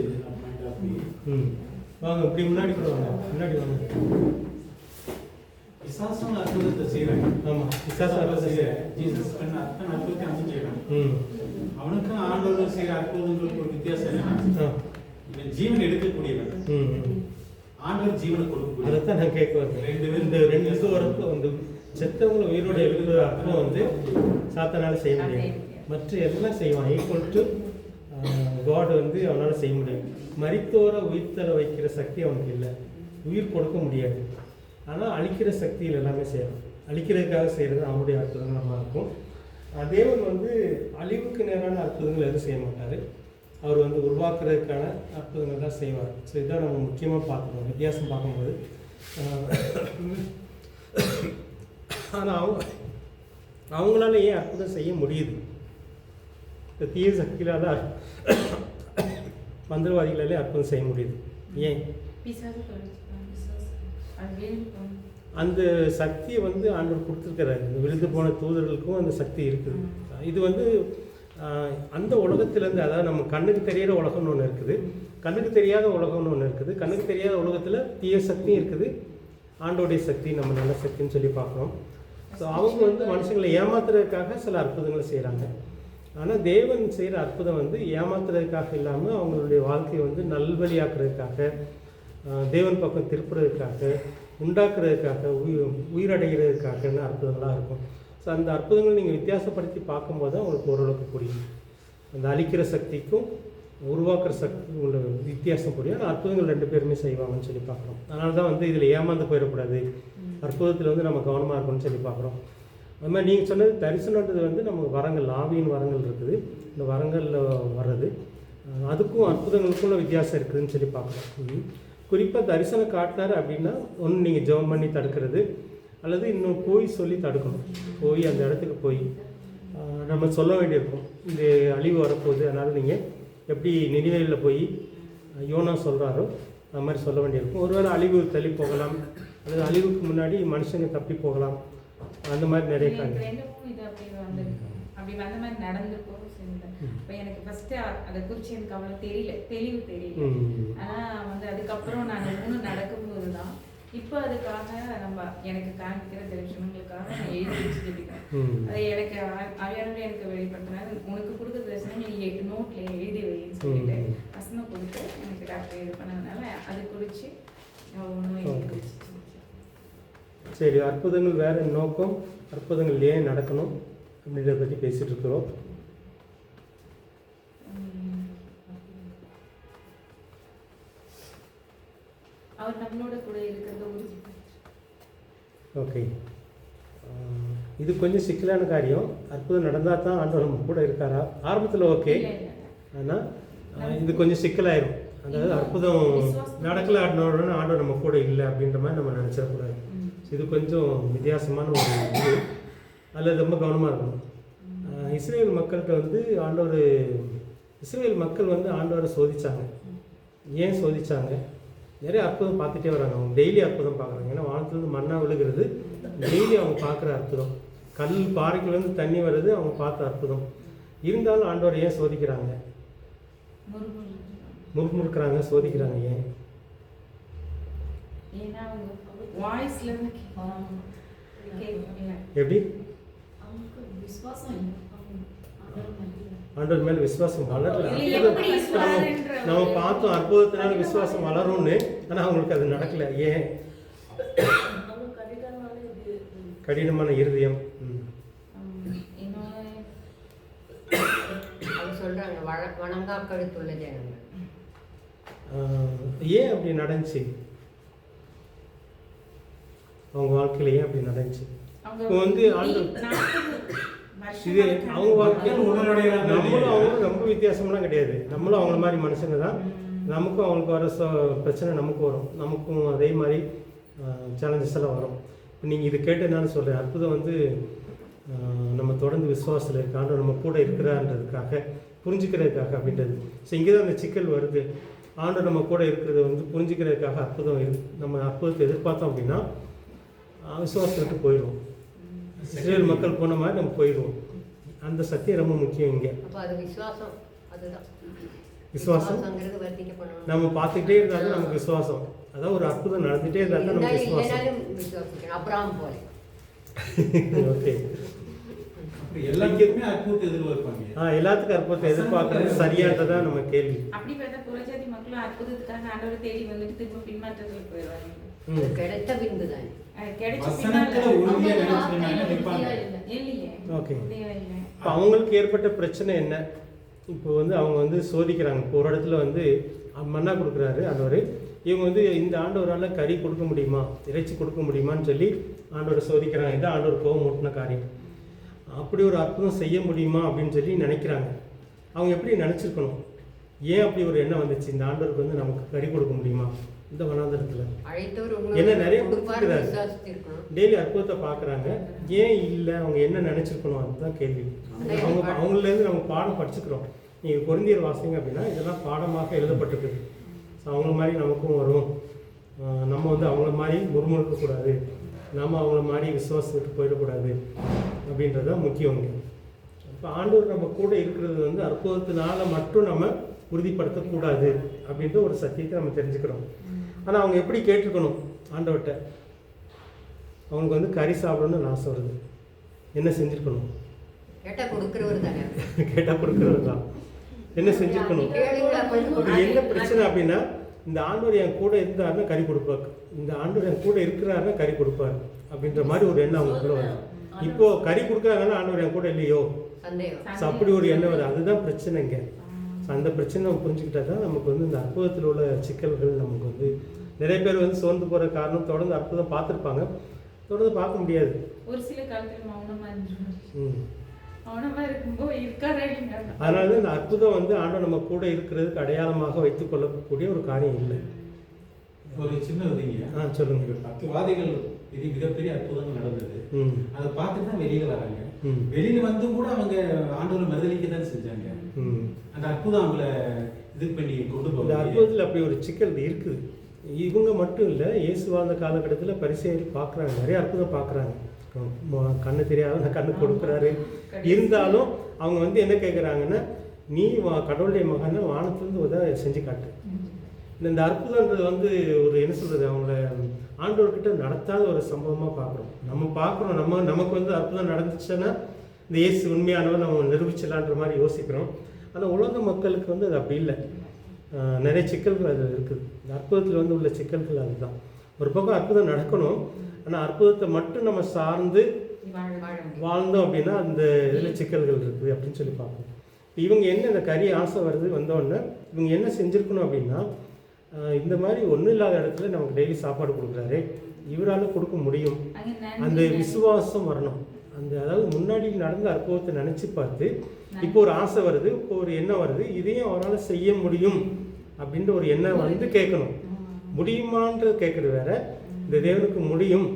Speaker 1: வாங்க, இப்படி முன்னாடி கூட வாங்க, முன்னாடி வாங்க.
Speaker 6: விசாசம் அற்புதத்தை செய்யறாங்க.
Speaker 1: ஆமா, விசாசம் அற்புதத்தை செய்யறாங்க.
Speaker 6: ஜீசஸ் பண்ண அத்தனை அற்புதத்தை அவன் செய்யறான். அவனுக்கும் ஆண்டவர் செய்யற அற்புதங்களுக்கு ஒரு வித்தியாசம் என்னன்னா, இவன் ஜீவன் எடுக்கக்கூடியவன், ஆண்டவர் ஜீவனை கொடுக்கக்கூடிய.
Speaker 1: அதைத்தான் நான் கேட்க வரேன். இந்த ரெண்டு வரப்பும் வந்து செத்தவங்களை உயிரோட எழுதுற அர்த்தம் வந்து சாத்தனால செய்ய முடியாது. மற்ற எல்லாம் செய்வான். ஈக்குவல் டு காட் வந்து அவனால் செய்ய முடியும். மரித்தோரை உயிர்த்தலை வைக்கிற சக்தி அவனுக்கு இல்லை, உயிர் கொடுக்க முடியாது. ஆனால் அழிக்கிற சக்தியில் எல்லாமே செய்யலாம். அழிக்கிறதுக்காக செய்கிறது அவனுடைய அற்புதங்களாக இருக்கும். தேவன் வந்து அழிவுக்கு நேரான அற்புதங்கள் எதுவும் செய்ய மாட்டார். அவர் வந்து உருவாக்குறதுக்கான அற்புதங்கள் தான் செய்வார். ஸோ இதுதான் நம்ம முக்கியமாக பார்க்கணும், வித்தியாசம் பார்க்கும்போது. ஆனால் அவங்களால ஏன் அற்புதம் செய்ய முடியுது? இந்த தீய சக்தியால் மந்திரவாதிகளாலே அற்புதம் செய்ய முடியுது. ஏன்? அந்த சக்தியை வந்து ஆண்டவர் கொடுத்துருக்கிறாரு. இந்த விழுந்து போன தூதர்களுக்கும் அந்த சக்தி இருக்குது. இது வந்து அந்த உலகத்திலேருந்து, அதாவது நம்ம கண்ணுக்கு தெரியாத உலகம்னு ஒன்று இருக்குது, கண்ணுக்கு தெரியாத உலகம்னு ஒன்று இருக்குது. கண்ணுக்கு தெரியாத உலகத்தில் தீய சக்தியும் இருக்குது, ஆண்டோடைய சக்தி நம்ம நல்ல சக்தின்னு சொல்லி பார்க்குறோம். ஸோ அவங்க வந்து மனுஷங்களை ஏமாத்துறதுக்காக சில அற்புதங்களை செய்கிறாங்க. ஆனால் தேவன் செய்கிற அற்புதம் வந்து ஏமாத்துறதுக்காக இல்லாமல் அவங்களுடைய வாழ்க்கையை வந்து நல்வழியாக்குறதுக்காக, தேவன் பக்கம் திருப்புறதுக்காக, உண்டாக்குறதுக்காக, உயிரடைகிறதுக்காகன்னு அற்புதங்களாக இருக்கும். ஸோ அந்த அற்புதங்கள் நீங்கள் வித்தியாசப்படுத்தி பார்க்கும்போது தான் உங்களுக்கு ஓரளவுக்கு புரியும். அந்த அழிக்கிற சக்திக்கும் உருவாக்குற சக்திக்கும் உள்ள வித்தியாசம் புரியும். ஆனால் அற்புதங்கள் ரெண்டு பேருமே செய்வாங்கன்னு சொல்லி பார்க்குறோம். அதனால தான் வந்து இதில் ஏமாந்து போயிடக்கூடாது, அற்புதத்தில் வந்து நம்ம கவனமாக இருக்கணும்னு சொல்லி பார்க்குறோம். அது மாதிரி நீங்கள் சொன்னது தரிசனன்றது வந்து நம்ம வரங்கள், ஆவியின் வரங்கள் இருக்குது. இந்த வரங்களில் வர்றது அதுக்கும் அற்புதங்களுக்குள்ள வித்தியாசம் இருக்குதுன்னு சொல்லி பார்க்குறோம். குறிப்பாக தரிசனம் காட்டினார் அப்படின்னா, ஒன்று நீங்கள் ஜெபம் பண்ணி தடுக்கிறது, அல்லது இன்னும் போய் சொல்லி தடுக்கணும். போய் அந்த இடத்துக்கு போய் நம்ம சொல்ல வேண்டியிருக்கும், இந்த அழிவு வரப்போகுது, அதனால் நீங்கள் எப்படி நினைவையில் போய் யோனா சொல்கிறாரோ அது மாதிரி சொல்ல வேண்டியிருக்கும். ஒருவேளை அழிவு தள்ளி போகலாம், அல்லது அழிவுக்கு முன்னாடி மனுஷங்க தப்பி போகலாம், அந்த மாதிரி நிறைய காரணம்.
Speaker 3: ரெண்டும் இது அப்படி வந்த மாதிரி நடந்திருக்கும். இப்போ எனக்கு ஃபர்ஸ்ட் அதை குறித்து எனக்கு அவ்வளோ தெளிவு தெரியல. ஆனால் வந்து அதுக்கப்புறம் நான் 3 நடக்கும்போது தான் இப்போ அதுக்காக நம்ம எனக்கு காண்பிக்கிற தரிசனங்களுக்காக நான் எழுதி வச்சுருக்கேன். அதை எனக்கு அவையானவர்கள் எனக்கு வெளிப்படுத்தினாங்க, உனக்கு கொடுக்குற தரிசனம் நீ நோட்டில் எழுதி வைன்னு சொல்லிட்டு வசனம் கொடுத்து எனக்கு டாக்டர் இது பண்ணதுனால அது குறித்து ஒன்றும் எழுதி வச்சு.
Speaker 1: சரி, அற்புதங்கள் வேறு நோக்கம், அற்புதங்கள் ஏன் நடக்கணும் அப்படின்றத பற்றி பேசிகிட்டு இருக்கிறோம்.
Speaker 3: அவர் நம்மளோட கூட இருக்கிறத உறுதி.
Speaker 1: ஓகே, இது கொஞ்சம் சிக்கலான காரியம். அற்புதம் நடந்தால் தான் ஆண்டவர் நம்ம கூட இருக்காரா? ஆரம்பத்தில் ஓகே, ஆனால் இது கொஞ்சம் சிக்கலாயிரும். அதாவது அற்புதம் நடக்கல ஆண்டவரோட ஆண்டவர் நம்ம கூட இல்லை அப்படின்ற மாதிரி நம்ம நினச்சிடக்கூடாது. இது கொஞ்சம் வித்தியாசமான ஒரு இது. அதில் ரொம்ப கவனமாக இருக்கணும். இஸ்ரேல் மக்கள்கிட்ட வந்து இஸ்ரேல் மக்கள் வந்து ஆண்டவரை சோதித்தாங்க. ஏன் சோதித்தாங்க? நிறைய அற்புதம் பார்த்துட்டே வராங்க. அவங்க டெய்லி அற்புதம் பார்க்குறாங்க. ஏன்னா வானத்துலேருந்து மண்ணா விழுகிறது டெய்லி அவங்க பார்க்குற அற்புதம். கல் பாறைக்குள்ளேருந்து தண்ணி வருது அவங்க பார்த்த அற்புதம். இருந்தாலும் ஆண்டவர் ஏன் சோதிக்கிறாங்க? முறுமுறுக்கிறாங்க, சோதிக்கிறாங்க. ஏன்? எப்படி? ஆண்டவர் மேல விசுவாசம் வளரல. நம்ம பார்த்தோம் அற்புதத்தினால விசுவாசம் வளரும்னு, ஆனா அவங்களுக்கு அது நடக்கல. ஏன்? கடினமான இருதயம்.
Speaker 5: சொல்றாங்க வணங்கா கழுத்துள்ள ஜனங்கள்.
Speaker 1: ஏன் அப்படி நடந்துச்சு? அவங்க வாழ்க்கையில ஏன் அப்படி நடந்துச்சு? இப்போ வந்து இது அவங்க வாழ்க்கையில் நம்மளும் அவங்களும் ரொம்ப வித்தியாசம்லாம் கிடையாது. நம்மளும் அவங்கள மாதிரி மனுஷங்க தான். நமக்கும் அவங்களுக்கு வர பிரச்சனை நமக்கு வரும். நமக்கும் அதே மாதிரி சேலஞ்சஸ் எல்லாம் வரும். இப்போ நீங்கள் இது கேட்டு நான் சொல்கிறேன், அற்புதம் வந்து நம்ம தொடர்ந்து விசுவாசத்தில் இருக்க ஆண்டவர் நம்ம கூட இருக்கிறான்றதுக்காக, புரிஞ்சுக்கிறதுக்காக அப்படின்றது. ஸோ இங்கே தான் அந்த சிக்கல் வருது. ஆண்டவர் நம்ம கூட இருக்கிறத வந்து புரிஞ்சுக்கிறதுக்காக அற்புதம் நம்ம அற்புதத்தை எதிர்பார்த்தோம் அப்படின்னா விசுவாசத்துக்கு போயிடுவோம். இஸ்ரேல் மக்கள் போன மாதிரி நம்ம போயிடுவோம். அந்த சத்தியம் ரொம்ப முக்கியம் இங்கே. விசுவாசம் நம்ம பார்த்துக்கிட்டே இருந்தாலும் நமக்கு விசுவாசம். அதாவது ஒரு அற்புதம் நடந்துகிட்டே இருந்தாலும் நமக்கு விசுவாசம். ஓகே,
Speaker 6: எல்லாத்துக்குமே அற்புதத்தை எதிர்பார்ப்பாங்க.
Speaker 1: எல்லாத்துக்கும் அற்புதத்தை எதிர்பார்க்கறது சரியானதான் நம்ம கேள்வி.
Speaker 3: அப்படி பார்த்தா புறஜாதி மக்களும் அற்புதத்துக்காக ஆண்டவரை தேடி வந்துட்டு திரும்ப பின்மாற்றத்தில் போயிடுவாங்க.
Speaker 5: கிடைத்த பின்புதான்
Speaker 1: அவங்களுக்கு ஏற்பட்ட பிரச்சனை என்ன? இப்போ வந்து அவங்க வந்து சோதிக்கிறாங்க. இப்போ ஒரு இடத்துல வந்து மன்னா கொடுக்குறாரு ஆண்டவர். இவங்க வந்து இந்த ஆண்டவரால் கறி கொடுக்க முடியுமா, இறைச்சி கொடுக்க முடியுமான்னு சொல்லி ஆண்டவரை சோதிக்கிறாங்க. இதான் ஆண்டவர் கோவம் மூட்டின காரியம். அப்படி ஒரு அற்புதம் செய்ய முடியுமா அப்படின்னு சொல்லி நினைக்கிறாங்க. அவங்க எப்படி நினச்சிருக்கணும்? ஏன் அப்படி ஒரு எண்ணம் வந்துச்சு? இந்த ஆண்டவருக்கு வந்து நமக்கு கறி கொடுக்க முடியுமா இந்த வனாந்தரத்தில்? ஏன்னா நிறைய கொடுத்துருக்கிறாரு, டெய்லி அற்புதத்தை பார்க்குறாங்க. ஏன் இல்லை? அவங்க என்ன நினச்சிருக்கணும்? அதுதான் கேள்வி. அவங்களேருந்து நம்ம பாடம் படிச்சுக்கிறோம். நீங்கள் கொரிந்தியர் வாசிங்க அப்படின்னா இதெல்லாம் பாடமாக எழுதப்பட்டிருக்குது. ஸோ அவங்கள மாதிரி நமக்கும் வரும். நம்ம வந்து அவங்கள மாதிரி முறுமுறுக்கக்கூடாது, நம்ம அவங்கள மாதிரி விசுவாசத்துக்கு போயிடக்கூடாது அப்படின்றதான் முக்கியம். இப்போ ஆண்டவர் நம்ம கூட இருக்கிறது வந்து அற்புதத்தினால மட்டும் நம்ம உறுதிப்படுத்தக்கூடாது அப்படின்ற ஒரு சத்தியத்தை நம்ம தெரிஞ்சுக்கிறோம். ஆனால் அவங்க எப்படி கேட்டிருக்கணும் ஆண்டவர்கிட்ட? அவங்களுக்கு வந்து கறி சாப்பிடணும்னு ஆசை வருது. என்ன செஞ்சுருக்கணும்? கேட்டால் கொடுக்குறவர் தான். என்ன செஞ்சுருக்கணும்? அப்படி என்ன பிரச்சனை அப்படின்னா, இந்த ஆண்டவர் என் கூட இருந்தாருன்னா கறி கொடுப்பார், இந்த ஆண்டவர் என் கூட இருக்கிறாருன்னா கறி கொடுப்பார் அப்படின்ற மாதிரி ஒரு எண்ணம் அவங்களுக்குள்ள வரும். இப்போ கறி கொடுக்குறாங்கன்னா ஆண்டவர் என் கூட இல்லையோ, அப்படி ஒரு எண்ணம் வருது. அதுதான் பிரச்சனைங்க. அந்த பிரச்சனை நம்ம புரிஞ்சுக்கிட்டா தான் நமக்கு வந்து இந்த அற்புதத்தில் உள்ள சிக்கல்கள் நமக்கு வந்து நிறைய பேர் வந்து சோர்ந்து போகிற காரணம், தொடர்ந்து அற்புதம் பார்த்துருப்பாங்க, தொடர்ந்து பார்க்க முடியாது.
Speaker 3: ஒரு சில காலத்தில்
Speaker 1: அதனால தான் இந்த அற்புதம் வந்து ஆண்டவர் நம்ம கூட இருக்கிறதுக்கு அடையாளமாக வைத்துக் கொள்ளக்கூடிய ஒரு காரியம் இல்லை.
Speaker 6: ஒரு சின்ன உதவிங்க.
Speaker 1: சொல்லுங்க.
Speaker 6: 10 வாதைகள் இது மிகப்பெரிய அற்புதங்கள் நடந்தது.
Speaker 1: ம்.
Speaker 6: அதை பார்த்துட்டு தான் வெளியில வராங்க.
Speaker 1: ம்.
Speaker 6: வெளியில வந்தும் கூட அவங்க ஆண்டவரை மறுதலிக்க தான் செஞ்சாங்க.
Speaker 1: ம்.
Speaker 6: அந்த அற்புதம் அவங்கள இது பண்ணி கொண்டு
Speaker 1: இந்த
Speaker 6: போகுது.
Speaker 1: அற்புதத்தில் அப்படி ஒரு சிக்கல் இருக்குது. இவங்க மட்டும் இல்லை, இயேசு வாழ்ந்த காலகட்டத்தில் பரிசேயர் பார்க்குறாங்க, நிறைய அற்புதம் பார்க்குறாங்க. கண்ணு தெரியாத கண்ணு கொடுக்குறாரு. இருந்தாலும் அவங்க வந்து என்ன கேட்குறாங்கன்னா, நீ கடவுளுடைய மகனை வானத்திலிருந்து உதவி செஞ்சு காட்டு. இந்த அற்புதன்றது வந்து ஒரு என்ன சொல்கிறது, அவங்கள ஆண்டவர்கிட்ட நடத்தாத ஒரு சம்பவமாக பார்க்குறோம். நம்ம பார்க்குறோம், நமக்கு வந்து அற்புதம் நடந்துச்சுன்னா இந்த இயேசு உண்மையானவர் நம்ம நிரூபிச்சிடலான்ற மாதிரி யோசிக்கிறோம். ஆனால் உலக மக்களுக்கு வந்து அது அப்படி இல்லை. நிறைய சிக்கல்கள் அது இருக்குது. இந்த அற்புதத்தில் வந்து உள்ள சிக்கல்கள் அதுதான். ஒரு பக்கம் அற்புதம் நடக்கணும், ஆனால் அற்புதத்தை மட்டும் நம்ம சார்ந்து வாழ்ந்தோம் அப்படின்னா அந்த இதில் சிக்கல்கள் இருக்குது அப்படின்னு சொல்லி பார்க்கணும். இவங்க என்ன இந்த கறி ஆசை வருது வந்தோடனே இவங்க என்ன செஞ்சுருக்கணும் அப்படின்னா, இந்த மாதிரி ஒன்றும் இல்லாத இடத்துல நமக்கு டெய்லி சாப்பாடு கொடுக்குறாரு, இவரால் கொடுக்க முடியும், அந்த விசுவாசம் வரணும். அதாவது முன்னாடி நடந்த அற்புதத்தை நினச்சி பார்த்து இப்போ ஒரு ஆசை வருது, இப்போ ஒரு எண்ணம் வருது, இதையும் அவரால் செய்ய முடியும் அப்படின்ற ஒரு எண்ணம் வந்து கேட்கணும். முடியுமான்றது கேட்குறது வேற, இந்த தேவனுக்கு முடியும்,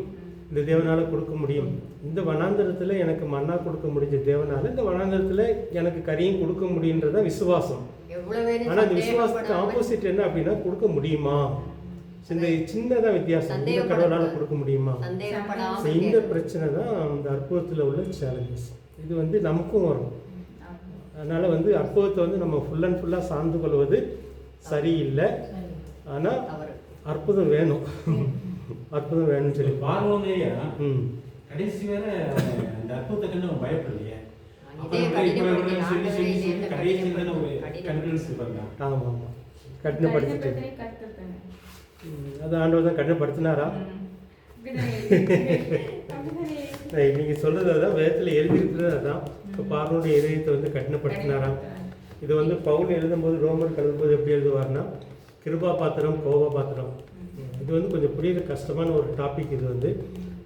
Speaker 1: இந்த தேவனால் கொடுக்க முடியும். இந்த வனாந்தரத்தில் எனக்கு மன்னா கொடுக்க முடிஞ்ச தேவனால் இந்த வனாந்தரத்தில் எனக்கு கறியும் கொடுக்க முடியுன்றதான் விசுவாசம். ஆனால் அந்த விசுவாசத்துக்கு ஆப்போசிட் என்ன அப்படின்னா, கொடுக்க முடியுமா, இந்த சின்னதாக வித்தியாசம். இந்த கடவுளால் கொடுக்க முடியுமா, இந்த பிரச்சனை தான் அந்த அற்புதத்தில் உள்ள சேலஞ்சஸ். இது வந்து நமக்கும் வரும். அதனால் வந்து அற்புதத்தை வந்து நம்ம ஃபுல் அண்ட் ஃபுல்லாக சார்ந்து கொள்வது சரியில்லை. ஆனால் அற்புதம் வேணும், அற்புதம் வேணும்னு சொல்லி
Speaker 6: பார்வோனேயா கடைசி வேற அந்த அற்புதத்தை கண்டு அவன் பயப்படலையே.
Speaker 1: ஆமாம், கடினப்படுத்திட்டு அது ஆண்டவர் தான் கடினப்படுத்தினாரா? நீங்கள் சொல்கிறது அதான், வேதத்தில் எழுதியிருக்கிறது அதான். இப்போ பார்வோனுடைய இதயத்தை வந்து கடினப்படுத்தினாராம். இது வந்து பவுல் எழுதும்போது ரோமர் கழுவும்போது எப்படி எழுதுவார்னா, கிருபா பாத்திரம் கோபா பாத்திரம். இது வந்து கொஞ்சம் புரியுற கஷ்டமான ஒரு டாபிக். இது வந்து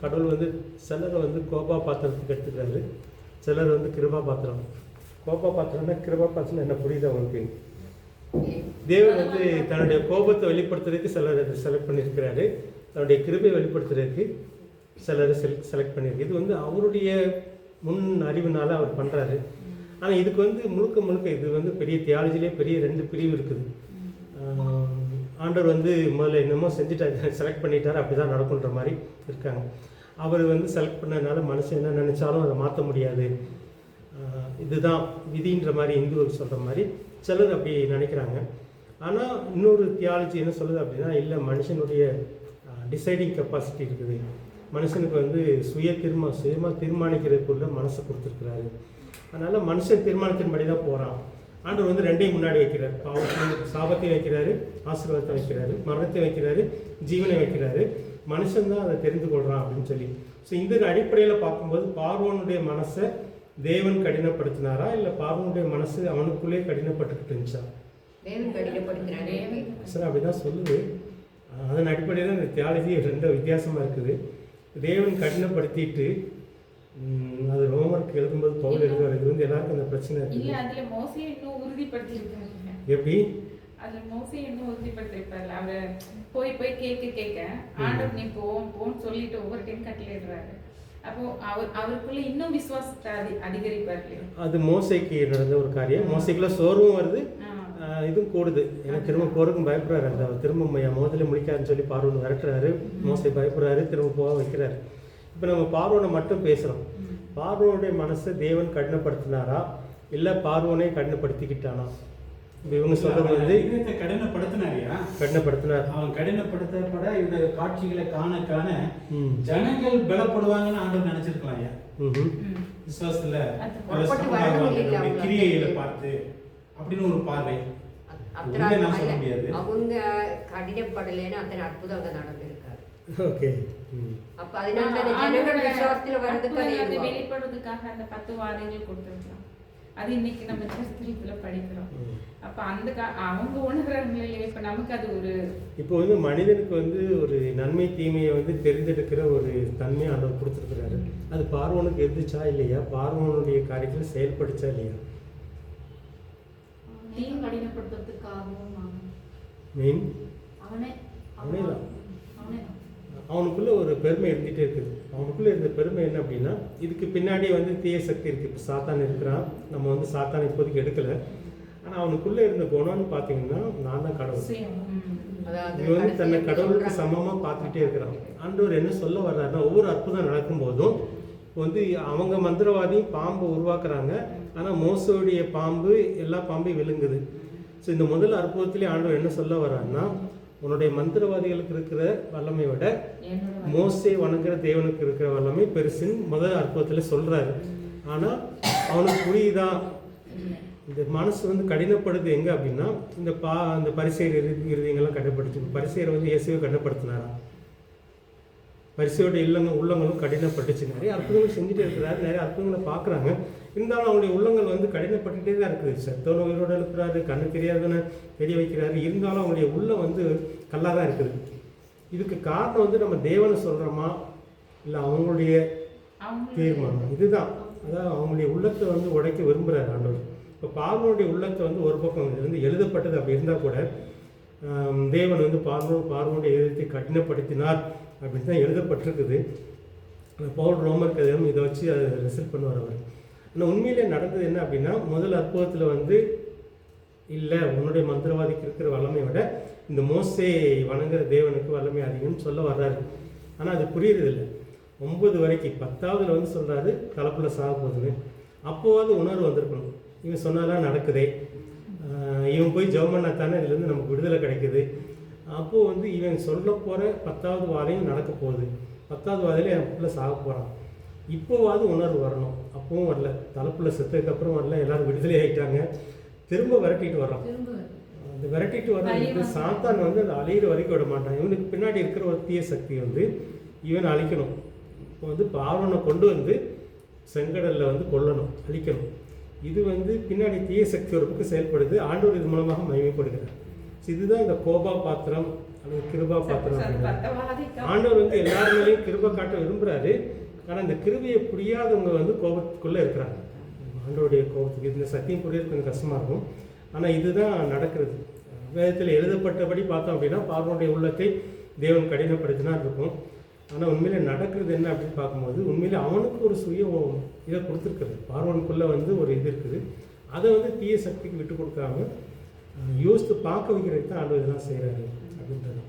Speaker 1: கடவுள் வந்து சிலரை வந்து கோபா பாத்திரத்துக்கு எடுத்துக்கிறாரு, சிலர் வந்து கிருபா பாத்திரம். கோபா பாத்திரம்னா கிருபா பாத்திரம் என்ன புரியுது அவங்களுக்கு? தேவன் வந்து தன்னுடைய கோபத்தை வெளிப்படுத்துறதுக்கு சிலர் அதை செலக்ட் பண்ணியிருக்கிறாரு, தன்னுடைய கிருபை வெளிப்படுத்துறதுக்கு சிலரை செலக்ட் பண்ணியிருக்கு. இது வந்து அவருடைய முன் அறிவுனால அவர் பண்ணுறாரு. ஆனால் இதுக்கு வந்து முழுக்க இது வந்து பெரிய தியாலஜிலே பெரிய 2 பிரிவு இருக்குது. ஆண்டவர் வந்து முதல்ல என்னமோ செஞ்சுட்டாரு, செலக்ட் பண்ணிட்டார், அப்படி தான் நடக்குன்ற மாதிரி இருக்காங்க. அவர் வந்து செலக்ட் பண்ணதுனால மனுஷன் என்ன நினச்சாலும் அதை மாற்ற முடியாது, இதுதான் விதின்ற மாதிரி இந்துக்கள் சொல்கிற மாதிரி சிலர் அப்படி நினைக்கிறாங்க. ஆனால் இன்னொரு தியாலஜி என்ன சொல்லுது அப்படின்னா, இல்லை, மனுஷனுடைய டிசைடிங் கெப்பாசிட்டி இருக்குது. மனுஷனுக்கு வந்து சுயமாக தீர்மானிக்கிறதுக்குள்ள மனசை கொடுத்துருக்குறாரு. அதனால் மனுஷன் தீர்மானத்தின்படி தான் போகிறான். ஆண்டவர் வந்து 2ஐயும் முன்னாடி வைக்கிறார். சாபத்தையும் வைக்கிறாரு, ஆசீர்வாதத்தை வைக்கிறாரு, மரணத்தை வைக்கிறாரு, ஜீவனை வைக்கிறாரு. மனுஷன் தான் அதை தெரிந்து கொள்கிறான் அப்படின்னு சொல்லி. ஸோ இந்த அடிப்படையில் பார்க்கும்போது பார்வோனுடைய மனசை தேவன் கடினப்படுத்தினாரா, இல்லை பார்வோனுடைய மனசு அவனுக்குள்ளே கடினப்பட்டுக்கிட்டு இருந்துச்சா? சார் அப்படிதான் சொல்லுது. அதன் அடிப்படையில் இந்த தியாலஜி 2 வித்தியாசமாக இருக்குது. தேவன் கடினப்படுத்திட்டு அது ரோமருக்கு எழுதும்போது பவுல் எழுதுவார். இது வந்து எல்லாருக்கும் அந்த பிரச்சனை
Speaker 3: இல்லை, அதில் மோசையை இன்னும் உறுதிப்படுத்தியிருக்காரு.
Speaker 1: எப்படி?
Speaker 3: அதில் மோசையை இன்னும் உறுதிப்படுத்தியிருப்பாரு. அவர் போய் கேட்க ஆண்டவர் நீ போன்னு சொல்லிட்டு ஒவ்வொரு டைம் கட்டளையிடுறாரு. அப்போ அவருக்குள்ள இன்னும் விசுவாசத்தை அதிகரிப்பாரு.
Speaker 1: அது மோசைக்கு நடந்த ஒரு காரியம். மோசைக்குள்ள சோர்வும் வருது, இதுவும் கூடுது. ஏன்னா திரும்ப போறதுக்கும் பயப்படுறாரு. அந்த திரும்ப மோதலை முடிக்காதுன்னு சொல்லி பார்வோனை விரட்டுறாரு. மோசை பயப்படுறாரு, திரும்ப போக வைக்கிறாரு. இப்போ நம்ம பார்வோனை மட்டும் பேசுகிறோம். பார்வோனுடைய மனசை தேவன் கடினப்படுத்தினாரா, இல்லை பார்வோனே கடினப்படுத்திக்கிட்டானா? இவங்க சொல்றது வந்து கடினப்படுத்தினார். அவன்
Speaker 6: கடினப்படுத்தப்பட இந்த காட்சிகளை காண ஜனங்கள் பலப்படுவாங்கன்னு ஆண்டவர் நினைச்சிருக்கலாம். விசுவாசத்துல கிரியைகளை பார்த்து அப்படின்னு ஒரு பார்வை சொல்ல முடியாது.
Speaker 5: அவங்க கடினப்படலைன்னு அத்தனை அற்புதம் அங்கே நடந்திருக்காரு.
Speaker 1: ஓகே.
Speaker 5: அப்ப அதனால ஜனங்கள் விசுவாசத்துல வரதுக்கு
Speaker 3: வெளிப்படுறதுக்காக அந்த 10 வாதைகள் கொடுத்துருக்கலாம். அது இன்னைக்கு நம்ம சரித்திரத்துல படிக்கிறோம். அப்ப அந்த அவங்க உணர்றாங்களே. இப்ப நமக்கு அது ஒரு
Speaker 1: இப்போ வந்து மனிதனுக்கு வந்து ஒரு நன்மை தீமையை வந்து தெரிந்தெடுக்கிற ஒரு தன்மையை ஆண்டவர் கொடுத்துருக்கிறாரு. அது பார்வோனுக்கு இருந்துச்சா இல்லையா, பார்வோனுடைய காரியத்தில் செயல்படுச்சா இல்லையா?
Speaker 2: கடினப்படுத்துறதுக்காகவும்
Speaker 1: மெயின்
Speaker 2: அவனே
Speaker 1: அவனே தான். அவனுக்குள்ளே ஒரு பெருமை இருந்துகிட்டே இருக்குது. அவனுக்குள்ளே இருந்த பெருமை என்ன அப்படின்னா, இதுக்கு பின்னாடி வந்து தீய சக்தி இருக்குது. இப்போ சாத்தான் இருக்கிறான், நம்ம வந்து சாத்தான் இப்போதைக்கு எடுக்கலை. ஆனால் அவனுக்குள்ளே இருந்த குணம்னு பார்த்தீங்கன்னா, நான் தான் கடவுள். இவன் வந்து தன்னை கடவுளுக்கு சமமாக பார்த்துக்கிட்டே இருக்கிறான். ஆண்டவர் என்ன சொல்ல வர்றாருன்னா, ஒவ்வொரு அற்புதம் நடக்கும்போதும் வந்து அவங்க மந்திரவாதியும் பாம்பு உருவாக்குறாங்க. ஆனால் மோசோடைய பாம்பு எல்லா பாம்பையும் விழுங்குது. ஸோ இந்த முதல் அற்புதத்திலே ஆண்டவர் என்ன சொல்ல வர்றாருன்னா, உன்னுடைய மந்திரவாதிகளுக்கு இருக்கிற வல்லமை விட மோசே வணங்குற தேவனுக்கு இருக்கிற வல்லமை பெருசுன்னு முதல் அற்புதத்தில் சொல்கிறாரு. ஆனால் அவனுக்கு புரியுதா? இந்த மனசு வந்து கடினப்படுது எங்கே அப்படின்னா, இந்த பரிசேயர் இறுதியங்கள்லாம் கடினப்படுத்து. பரிசேயரை வந்து இயேசுவை கடினப்படுத்தினாரா? பரிசையோட உள்ளங்களும் கடினப்பட்டுச்சு. நிறைய அற்புதங்கள் செஞ்சுட்டே இருக்கிறாரு, நிறைய அற்புதங்களை பார்க்குறாங்க. இருந்தாலும் அவங்களுடைய உள்ளங்கள் வந்து கடினப்பட்டுகிட்டே தான் இருக்குது. செத்தவனை உயிரோடு எழுப்புறாரு, கண்ணு தெரியாதவனை தெரிய வைக்கிறாரு. இருந்தாலும் அவங்களுடைய உள்ளம் வந்து கல்லாக தான் இருக்குது. இதுக்கு காரணம் வந்து நம்ம தேவனை சொல்கிறோமா இல்லை அவங்களுடைய தீர்மானம்? இதுதான். அதாவது அவங்களுடைய உள்ளத்தை வந்து உடைக்க விரும்புகிறார் ஆண்டவர். இப்போ பார்வனுடைய உள்ளத்தை வந்து ஒரு பக்கம் இருந்து எழுதப்பட்டது அப்படி இருந்தால் கூட, தேவன் வந்து பார்வனுடைய எழுத்தை கடினப்படுத்தினார் அப்படின்னு தான் எழுதப்பட்டிருக்குது. பவுல் ரோமர் கதையும் இதை வச்சு அதை ரிசல்ட் பண்ணுவார் அவர். ஆனால் உண்மையிலே நடந்தது என்ன அப்படின்னா, முதல் அற்புதத்தில் வந்து இல்லை, உன்னுடைய மந்திரவாதிக்கு இருக்கிற வல்லமை விட இந்த மோசே வணங்குற தேவனுக்கு வல்லமை அதிகம்னு சொல்ல வர்றாரு. ஆனால் அது புரியுறதில்லை. 9 வரைக்கும் 10ஆவதுல வந்து சொல்கிறாரு கலப்பில் சாக போகுதுன்னு. அப்போவாது உணர்வு வந்திருக்கணும். இவன் சொன்னாலாம் நடக்குதே, இவன் போய் ஜெபம்னா தானே இதுலேருந்து நமக்கு விடுதலை கிடைக்குது. அப்போது வந்து இவன் சொல்ல போகிற 10ஆவது வாதையும் நடக்க போகுது. 10ஆவது வாதையில் என் பிள்ளை சாக போகிறான். இப்போவாது உணர்வு வரணும். அப்பவும் வரல. தலைப்புள்ள செத்ததுக்கப்புறம் வரல. எல்லோரும் விடுதலை ஆகிட்டாங்க. திரும்ப விரட்டிட்டு வர்றான். அந்த விரட்டிட்டு வர்றது சாத்தான் வந்து அதை அழிகிற வரைக்கும் விட மாட்டான். இவனுக்கு பின்னாடி இருக்கிற ஒரு தீய சக்தி வந்து இவனை அழிக்கணும். இப்போ வந்து பார்வனை கொண்டு வந்து செங்கடலில் வந்து கொல்லணும், அழிக்கணும். இது வந்து பின்னாடி தீய சக்தி ஒரு பக்கம் செயல்படுது. ஆண்டவர் இது மூலமாக மகிமைப்படுகிறார். இதுதான் இந்த கோபா பாத்திரம் அல்லது கிருபா பாத்திரம். ஆண்டவர் வந்து எல்லாருமேலையும் கிருபை காட்ட விரும்புகிறாரு. ஆனால் இந்த கிருபையை புரியாதவங்க வந்து கோபத்துக்குள்ளே இருக்கிறாங்க. ஆண்டவருடைய கோபத்துக்கு இந்த சத்தியம் புரியுறது கொஞ்சம் கஷ்டமாக இருக்கும். ஆனால் இதுதான் நடக்கிறது. வேதத்தில் எழுதப்பட்டபடி பார்த்தோம் அப்படின்னா பார்வனுடைய உள்ளத்தை தேவன் கடினப்படுத்தினா இருக்கும். ஆனால் உண்மையிலே நடக்கிறது என்ன அப்படின்னு பார்க்கும்போது, உண்மையிலே அவனுக்கு ஒரு சுய இதை கொடுத்துருக்குறது. பார்வனுக்குள்ளே வந்து ஒரு இது இருக்குது. அதை வந்து தீய சக்திக்கு விட்டு கொடுக்காம யோசித்து பார்க்க வைக்கிறதுக்கு தான் ஆண்டவர் இதெல்லாம் செய்கிறாரு அப்படின்றது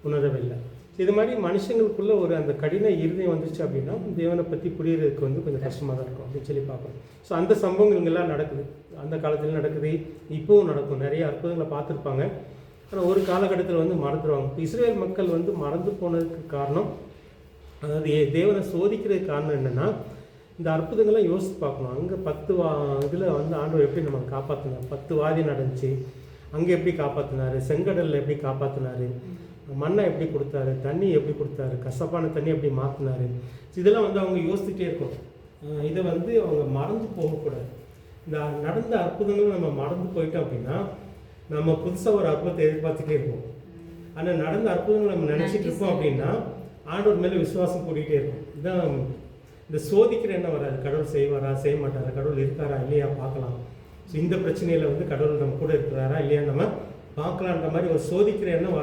Speaker 1: உணரவே இல்லை. இது மாதிரி மனுஷங்களுக்குள்ள ஒரு அந்த கடின இருதயம் வந்துச்சு அப்படின்னா தேவனை பற்றி புரியறதுக்கு வந்து கொஞ்சம் கஷ்டமாக தான் இருக்கும் அப்படின்னு சொல்லி பார்க்கணும். ஸோ அந்த சம்பவங்கள்லாம் நடக்குது, அந்த காலத்தில் நடக்குது, இப்போவும் நடக்கும். நிறைய அற்புதங்களை பார்த்துருப்பாங்க. ஆனால் ஒரு காலகட்டத்தில் வந்து மறந்துடுவாங்க. இப்போ இஸ்ரேல் மக்கள் வந்து மறந்து போனதுக்கு காரணம், அதாவது தேவனை சோதிக்கிறதுக்கு காரணம் என்னென்னா, இந்த அற்புதங்கள்லாம் யோசித்து பார்க்கணும். அங்கே 10 இதில் வந்து ஆண்டவர் எப்படி நம்ம காப்பாற்றினார், 10 வாதி நடந்துச்சு, அங்கே எப்படி காப்பாற்றினார், செங்கடலில் எப்படி காப்பாற்றினார், மண்ணை எப்படி கொடுத்தாரு, தண்ணி எப்படி கொடுத்தாரு, கசப்பான தண்ணி எப்படி மாற்றினார். இதெல்லாம் வந்து அவங்க யோசிச்சுட்டே இருக்கும். இதை வந்து அவங்க மறந்து போகக்கூடாது. இந்த நடந்த அற்புதங்களும் நம்ம மறந்து போயிட்டோம் அப்படின்னா நம்ம புதுசாக ஒரு அற்புதத்தை எதிர்பார்த்துட்டே இருப்போம். ஆனால் நடந்த அற்புதங்கள் நம்ம நினச்சிட்டு இருப்போம் அப்படின்னா ஆண்டவர் மேலே விசுவாசம் கூட்டிகிட்டே இருக்கும். இதுதான் இந்த சோதிக்கிற என்ன வராது. கடவுள் செய்வாரா, செய்ய மாட்டாரா, கடவுள் இருக்காரா இல்லையா பார்க்கலாம். ஸோ இந்த பிரச்சனையில் வந்து கடவுள் நம்ம கூட இருக்கிறாரா இல்லையா நம்ம பார்க்கலான்ற மாதிரி ஒரு சோதிக்கிற எண்ணம்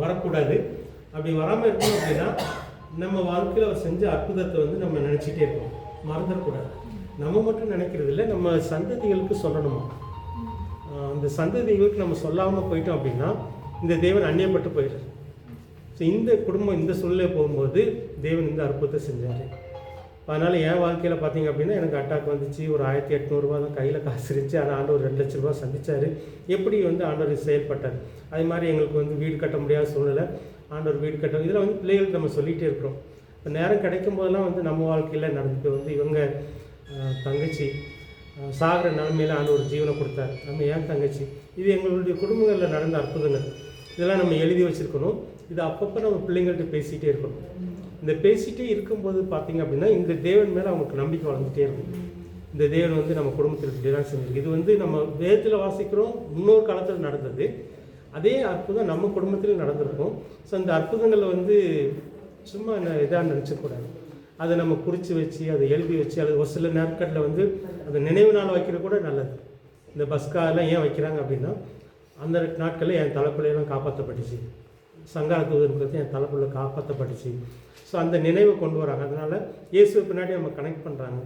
Speaker 1: வரக்கூடாது. அப்படி வராமல் இருக்கணும் அப்படின்னா நம்ம வாழ்க்கையில் அவர் செஞ்ச அற்புதத்தை வந்து நம்ம நினச்சிட்டே இருக்கோம், மறந்துடக்கூடாது. நம்ம மட்டும் நினைக்கிறது இல்லை, நம்ம சந்ததிகளுக்கு சொல்லணுமா. அந்த சந்ததிகளுக்கு நம்ம சொல்லாமல் போயிட்டோம் அப்படின்னா இந்த தேவன் அந்நியப்பட்டு போயிடுறார். ஸோ இந்த குடும்பம் இந்த சூழ்நிலை போகும்போது தேவன் இந்த அற்புதத்தை செஞ்சார். அதனால் என் வாழ்க்கையில் பார்த்தீங்க அப்படின்னா எனக்கு அட்டாக் வந்துச்சு. ஒரு 1800 ரூபா தான் கையில் காசு இருந்துச்சு. ஆனால் ஆண்டவர் 2 லட்ச ரூபா சந்தித்தார். எப்படி வந்து ஆண்டவர் செயல்பட்டார். அதே மாதிரி எங்களுக்கு வந்து வீடு கட்ட முடியாத சூழ்நிலை, ஆண்டவர் வீடு கட்ட. இதில் வந்து பிள்ளைகளுக்கு நம்ம சொல்லிகிட்டே இருக்கிறோம். இப்போ நேரம் கிடைக்கும் போதெல்லாம் வந்து நம்ம வாழ்க்கையில் நடந்துட்டு வந்து இவங்க தங்கச்சி சாகிற நிலைமையில் ஆண்டவர் ஜீவனை கொடுத்தார். நம்ம ஏன் தங்கச்சி, இது எங்களுடைய குடும்பங்களில் நடந்த அற்புதங்கள். இதெல்லாம் நம்ம எழுதி வச்சுருக்கணும். இது அப்பப்போ நம்ம பிள்ளைங்கள்ட்ட பேசிகிட்டே இருக்கணும். இந்த பேசிகிட்டே இருக்கும்போது பார்த்திங்க அப்படின்னா இந்த தேவன் மேலே அவங்களுக்கு நம்பிக்கை வளர்ந்துட்டே இருக்கும். இந்த தேவன் வந்து நம்ம குடும்பத்தில் இப்படி தான் செஞ்சிருக்கு. இது வந்து நம்ம வேதத்தில் வாசிக்கிறோம், முன்னோர் காலத்தில் நடந்தது. அதே அற்புதம் நம்ம குடும்பத்தில் நடந்திருக்கும். ஸோ அந்த அற்புதங்களை வந்து சும்மா இதாக நினச்சக்கூடாது. அதை நம்ம குறித்து வச்சு அதை எழுதி வச்சு அது ஒரு சில நாட்களில் வந்து அந்த நினைவு நாள் வைக்கிறது கூட நல்லது. இந்த பஸ்காலாம் ஏன் வைக்கிறாங்க அப்படின்னா அந்த நாட்களில் என் தலைப்பிள்ளையெல்லாம் காப்பாற்றப்பட்டுச்சு. சங்கார தூதனுக்கு என் தலைப்புள்ள காப்பாற்றப்பட்டுச்சு. ஸோ அந்த நினைவை கொண்டு வராங்க. அதனால் இயேசுவை பின்னாடி நம்ம கனெக்ட் பண்ணுறாங்க.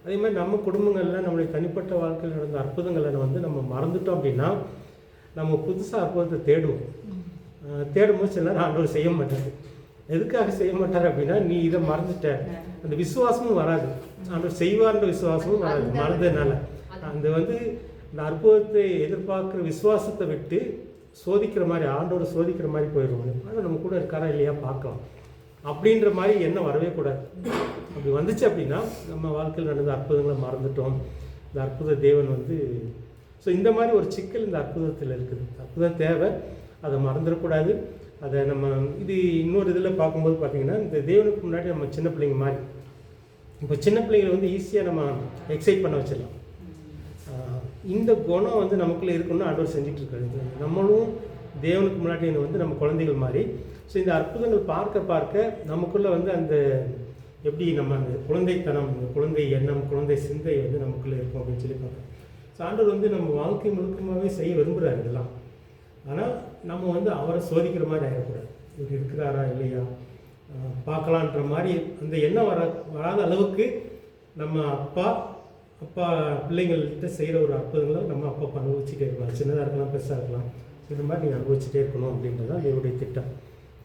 Speaker 1: அதே மாதிரி நம்ம குடும்பங்களில் நம்மளுடைய தனிப்பட்ட வாழ்க்கையில் நடந்த அற்புதங்களை வந்து நம்ம மறந்துட்டோம் அப்படின்னா நம்ம புதுசாக அற்புதத்தை தேடுவோம். தேடும்போது சில நேரம் ஆண்டவர் செய்ய மாட்டார். எதுக்காக செய்ய மாட்டார் அப்படின்னா நீ இதை மறந்துட்ட, அந்த விசுவாசமும் வராது. ஆண்டவர் செய்வார்ன்ற விசுவாசமும் வராது, மறந்ததுனால. அந்த வந்து இந்த அற்புதத்தை எதிர்பார்க்குற விசுவாசத்தை விட்டு சோதிக்கிற மாதிரி, ஆண்டவர் சோதிக்கிற மாதிரி போயிடுவோம். ஆனால் நம்ம கூட இருக்காரா இல்லையா பார்க்கலாம் அப்படின்ற மாதிரி எண்ணம் வரவே கூடாது. அப்படி வந்துச்சு அப்படின்னா நம்ம வாழ்க்கையில் நடந்த அற்புதங்களை மறந்துட்டோம். இந்த அற்புத தேவன் வந்து ஸோ இந்த மாதிரி ஒரு சிக்கல் இந்த அற்புதத்தில் இருக்குது. அற்புதம் தேவை, அதை மறந்துடக்கூடாது. அதை நம்ம இது இன்னொரு இதில் பார்க்கும்போது பார்த்திங்கன்னா இந்த தேவனுக்கு முன்னாடி நம்ம சின்ன பிள்ளைங்க மாதிரி, இப்போ சின்ன பிள்ளைங்களை வந்து ஈஸியாக நம்ம எக்ஸைட் பண்ண வச்சிடலாம். இந்த குணம் வந்து நமக்குள்ளே இருக்கணும்னு ஆண்டவர் செஞ்சிட்ருக்காரு. நம்மளும் தேவனுக்கு முன்னாடி வந்து நம்ம குழந்தைகள் மாதிரி. ஸோ இந்த அற்புதங்கள் பார்க்க பார்க்க நமக்குள்ளே வந்து அந்த எப்படி நம்ம அந்த குழந்தைத்தனம், குழந்தை எண்ணம், குழந்தை சிந்தை வந்து நமக்குள்ளே இருக்கும் அப்படின்னு சொல்லி பார்க்குறோம். ஸோ ஆண்டவர் வந்து நம்ம வாழ்க்கை முழுக்கமாகவே செய்ய விரும்புகிறார் இதெல்லாம். ஆனால் நம்ம வந்து அவரை சோதிக்கிற மாதிரி ஆகிடக்கூடாது. இவர் இருக்கிறாரா இல்லையா பார்க்கலான்ற மாதிரி அந்த எண்ணம் வராத அளவுக்கு நம்ம அப்பா பிள்ளைங்கள்கிட்ட செய்கிற ஒரு அற்புதங்களை நம்ம அப்பா அனுபவிச்சுட்டே இருக்கலாம். சின்னதாக இருக்கலாம், பெருசாக இருக்கலாம். இது மாதிரி நீங்கள் அனுபவிச்சுட்டே இருக்கணும் அப்படின்றது தான் தேவனுடைய திட்டம்.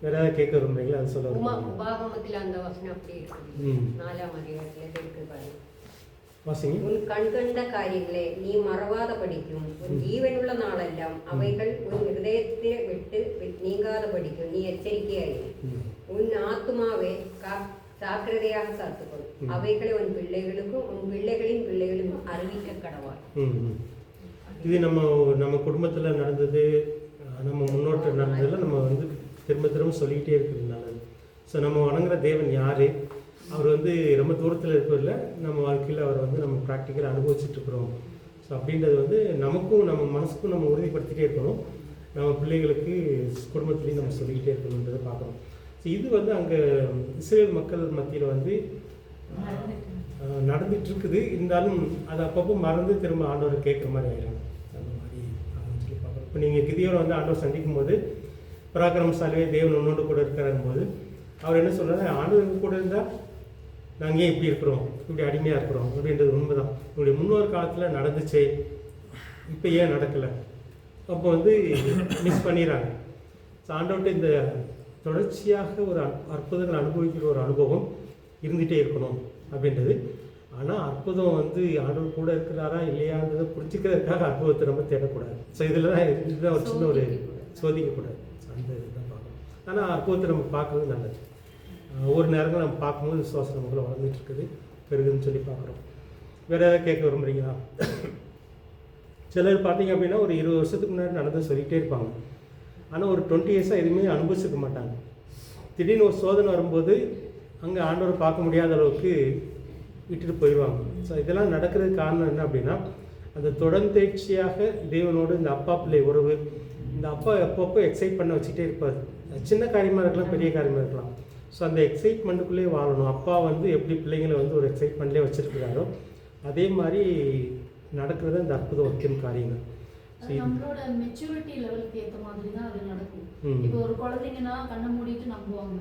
Speaker 1: வேற ஏதாவது கேட்க விரும்புறீங்களா? அது சொல்ல
Speaker 5: உபாகமத்தில் அந்த வசனம் அப்படி இருக்கு. 4ஆம் அதிகாரத்தில் இருக்கு பாருங்க.
Speaker 1: வாசிங்க.
Speaker 5: உன் கண்கண்ட காரியங்களை நீ மறவாத படிக்கும், உன் ஜீவனுள்ள நாளெல்லாம் அவைகள் உன் ஹிருதயத்தை விட்டு நீங்காத படிக்கும். நீ எச்சரிக்கையாயிரு. உன் ஆத்துமாவை ஜாக்கிரதையாக காத்துக்கொள். அவைகளை உன் பிள்ளைகளுக்கும் உன் பிள்ளைகளின் பிள்ளைகளுக்கும் அறிவிக்க கடவார்.
Speaker 1: இது நம்ம குடும்பத்தில் நடந்தது, நம்ம முன்னோட்ட நடந்ததில் நம்ம வந்து திரும்ப சொல்லிக்கிட்டே இருக்கிறது நல்லது. ஸோ நம்ம வணங்குற தேவன் யார், அவர் வந்து ரொம்ப தூரத்தில் இருக்கிறதில்ல, நம்ம வாழ்க்கையில் அவர் வந்து நம்ம ப்ராக்டிக்கலாக அனுபவிச்சுட்ருக்குறோம். ஸோ அப்படின்றது வந்து நமக்கும் நம்ம மனசுக்கும் நம்ம உறுதிப்படுத்திகிட்டே இருக்கணும். நம்ம பிள்ளைகளுக்கு குடும்பத்துலேயும் நம்ம சொல்லிக்கிட்டே இருக்கணுன்றதை பார்க்கணும். ஸோ இது வந்து அங்கே இஸ்ரேல் மக்கள் மத்தியில் வந்து நடந்துகிட்ருக்குது. இருந்தாலும் அது அப்பப்போ மறந்து திரும்ப ஆண்டவரை கேட்குற மாதிரி ஆகிடும். அந்த மாதிரி சொல்லி பார்க்குறோம். இப்போ நீங்கள் கிதியோரை வந்து ஆண்டவர் சந்திக்கும் போது பராக்கிரமசாலியே தேவன் உன்னோடு கூட இருக்கிறாரும் போது அவர் என்ன சொல்கிறாரு, ஆண்டவர் கூட இருந்தால் நாங்கள் ஏன் இப்படி இருக்கிறோம், இப்படி அடிமையாக இருக்கிறோம் அப்படின்றது உண்மைதான். உங்களுடைய முன்னோர் காலத்தில் நடந்துச்சே, இப்போ ஏன் நடக்கலை, அப்போ வந்து மிஸ் பண்ணிடுறாங்க. ஸோ ஆண்டவர்கிட்ட இந்த தொடர்ச்சியாக ஒரு அற்புதங்கள் அனுபவிக்கிற ஒரு அனுபவம் இருந்துகிட்டே இருக்கணும் அப்படின்றது. ஆனால் அற்புதம் வந்து ஆண்டவர் கூட இருக்கிறாரா இல்லையான்றதை புரிஞ்சுக்கிறதுக்காக அற்புதத்தை நம்ம தேடக்கூடாது. ஸோ இதுதான் ஒரு சின்ன ஒரு சோதிக்கக்கூடாது. அந்த இதுதான் பார்க்கணும். ஆனால் அற்புதத்தை நம்ம பார்க்குறது நல்லது. ஒவ்வொரு நேரங்கள் நம்ம பார்க்கும்போது விசுவாசம் நமக்குள்ள வளர்ந்துட்டு இருக்குது, பெருகுதுன்னு சொல்லி பார்க்குறோம். வேறு ஏதாவது கேட்க விரும்புகிறீங்களா? சிலர் பார்த்தீங்க அப்படின்னா ஒரு 20 வருஷத்துக்கு முன்னாடி நடந்து சொல்லிகிட்டே இருப்பாங்க. ஆனால் ஒரு 20 இயர்ஸாக எதுவுமே அனுபவிச்சிருக்க மாட்டாங்க. திடீர்னு ஒரு சோதனை வரும்போது அங்கே ஆண்டவரை பார்க்க முடியாத அளவுக்கு விட்டுட்டு போயிடுவாங்க. ஸோ இதெல்லாம் நடக்கிறதுக்கு காரணம் என்ன அப்படின்னா, அந்த தொடர்ந்தேர்ச்சியாக தேவனோடு இந்த அப்பா பிள்ளை உறவு, இந்த அப்பா எப்பப்போ எக்ஸைட் பண்ண வச்சுட்டே இருப்பார். சின்ன காரியமாக இருக்கலாம், பெரிய காரியமாக இருக்கலாம். ஸோ அந்த எக்ஸைட்மெண்ட்டுக்குள்ளேயே வாழணும். அப்பா வந்து எப்படி பிள்ளைங்களை வந்து ஒரு எக்ஸைட்மெண்ட்லேயே வச்சுருக்கிறாரோ அதே மாதிரி நடக்கிறது அந்த அற்புதம் ஒர்க்கின் காரியங்கள்.
Speaker 2: நம்மளோட மெச்சூரிட்டி லெவலுக்கு ஏற்ற மாதிரி தான் அது நடக்கும். இப்போ ஒரு குழந்தைங்கன்னா கண்ணை மூடிட்டு நம்புவாங்க,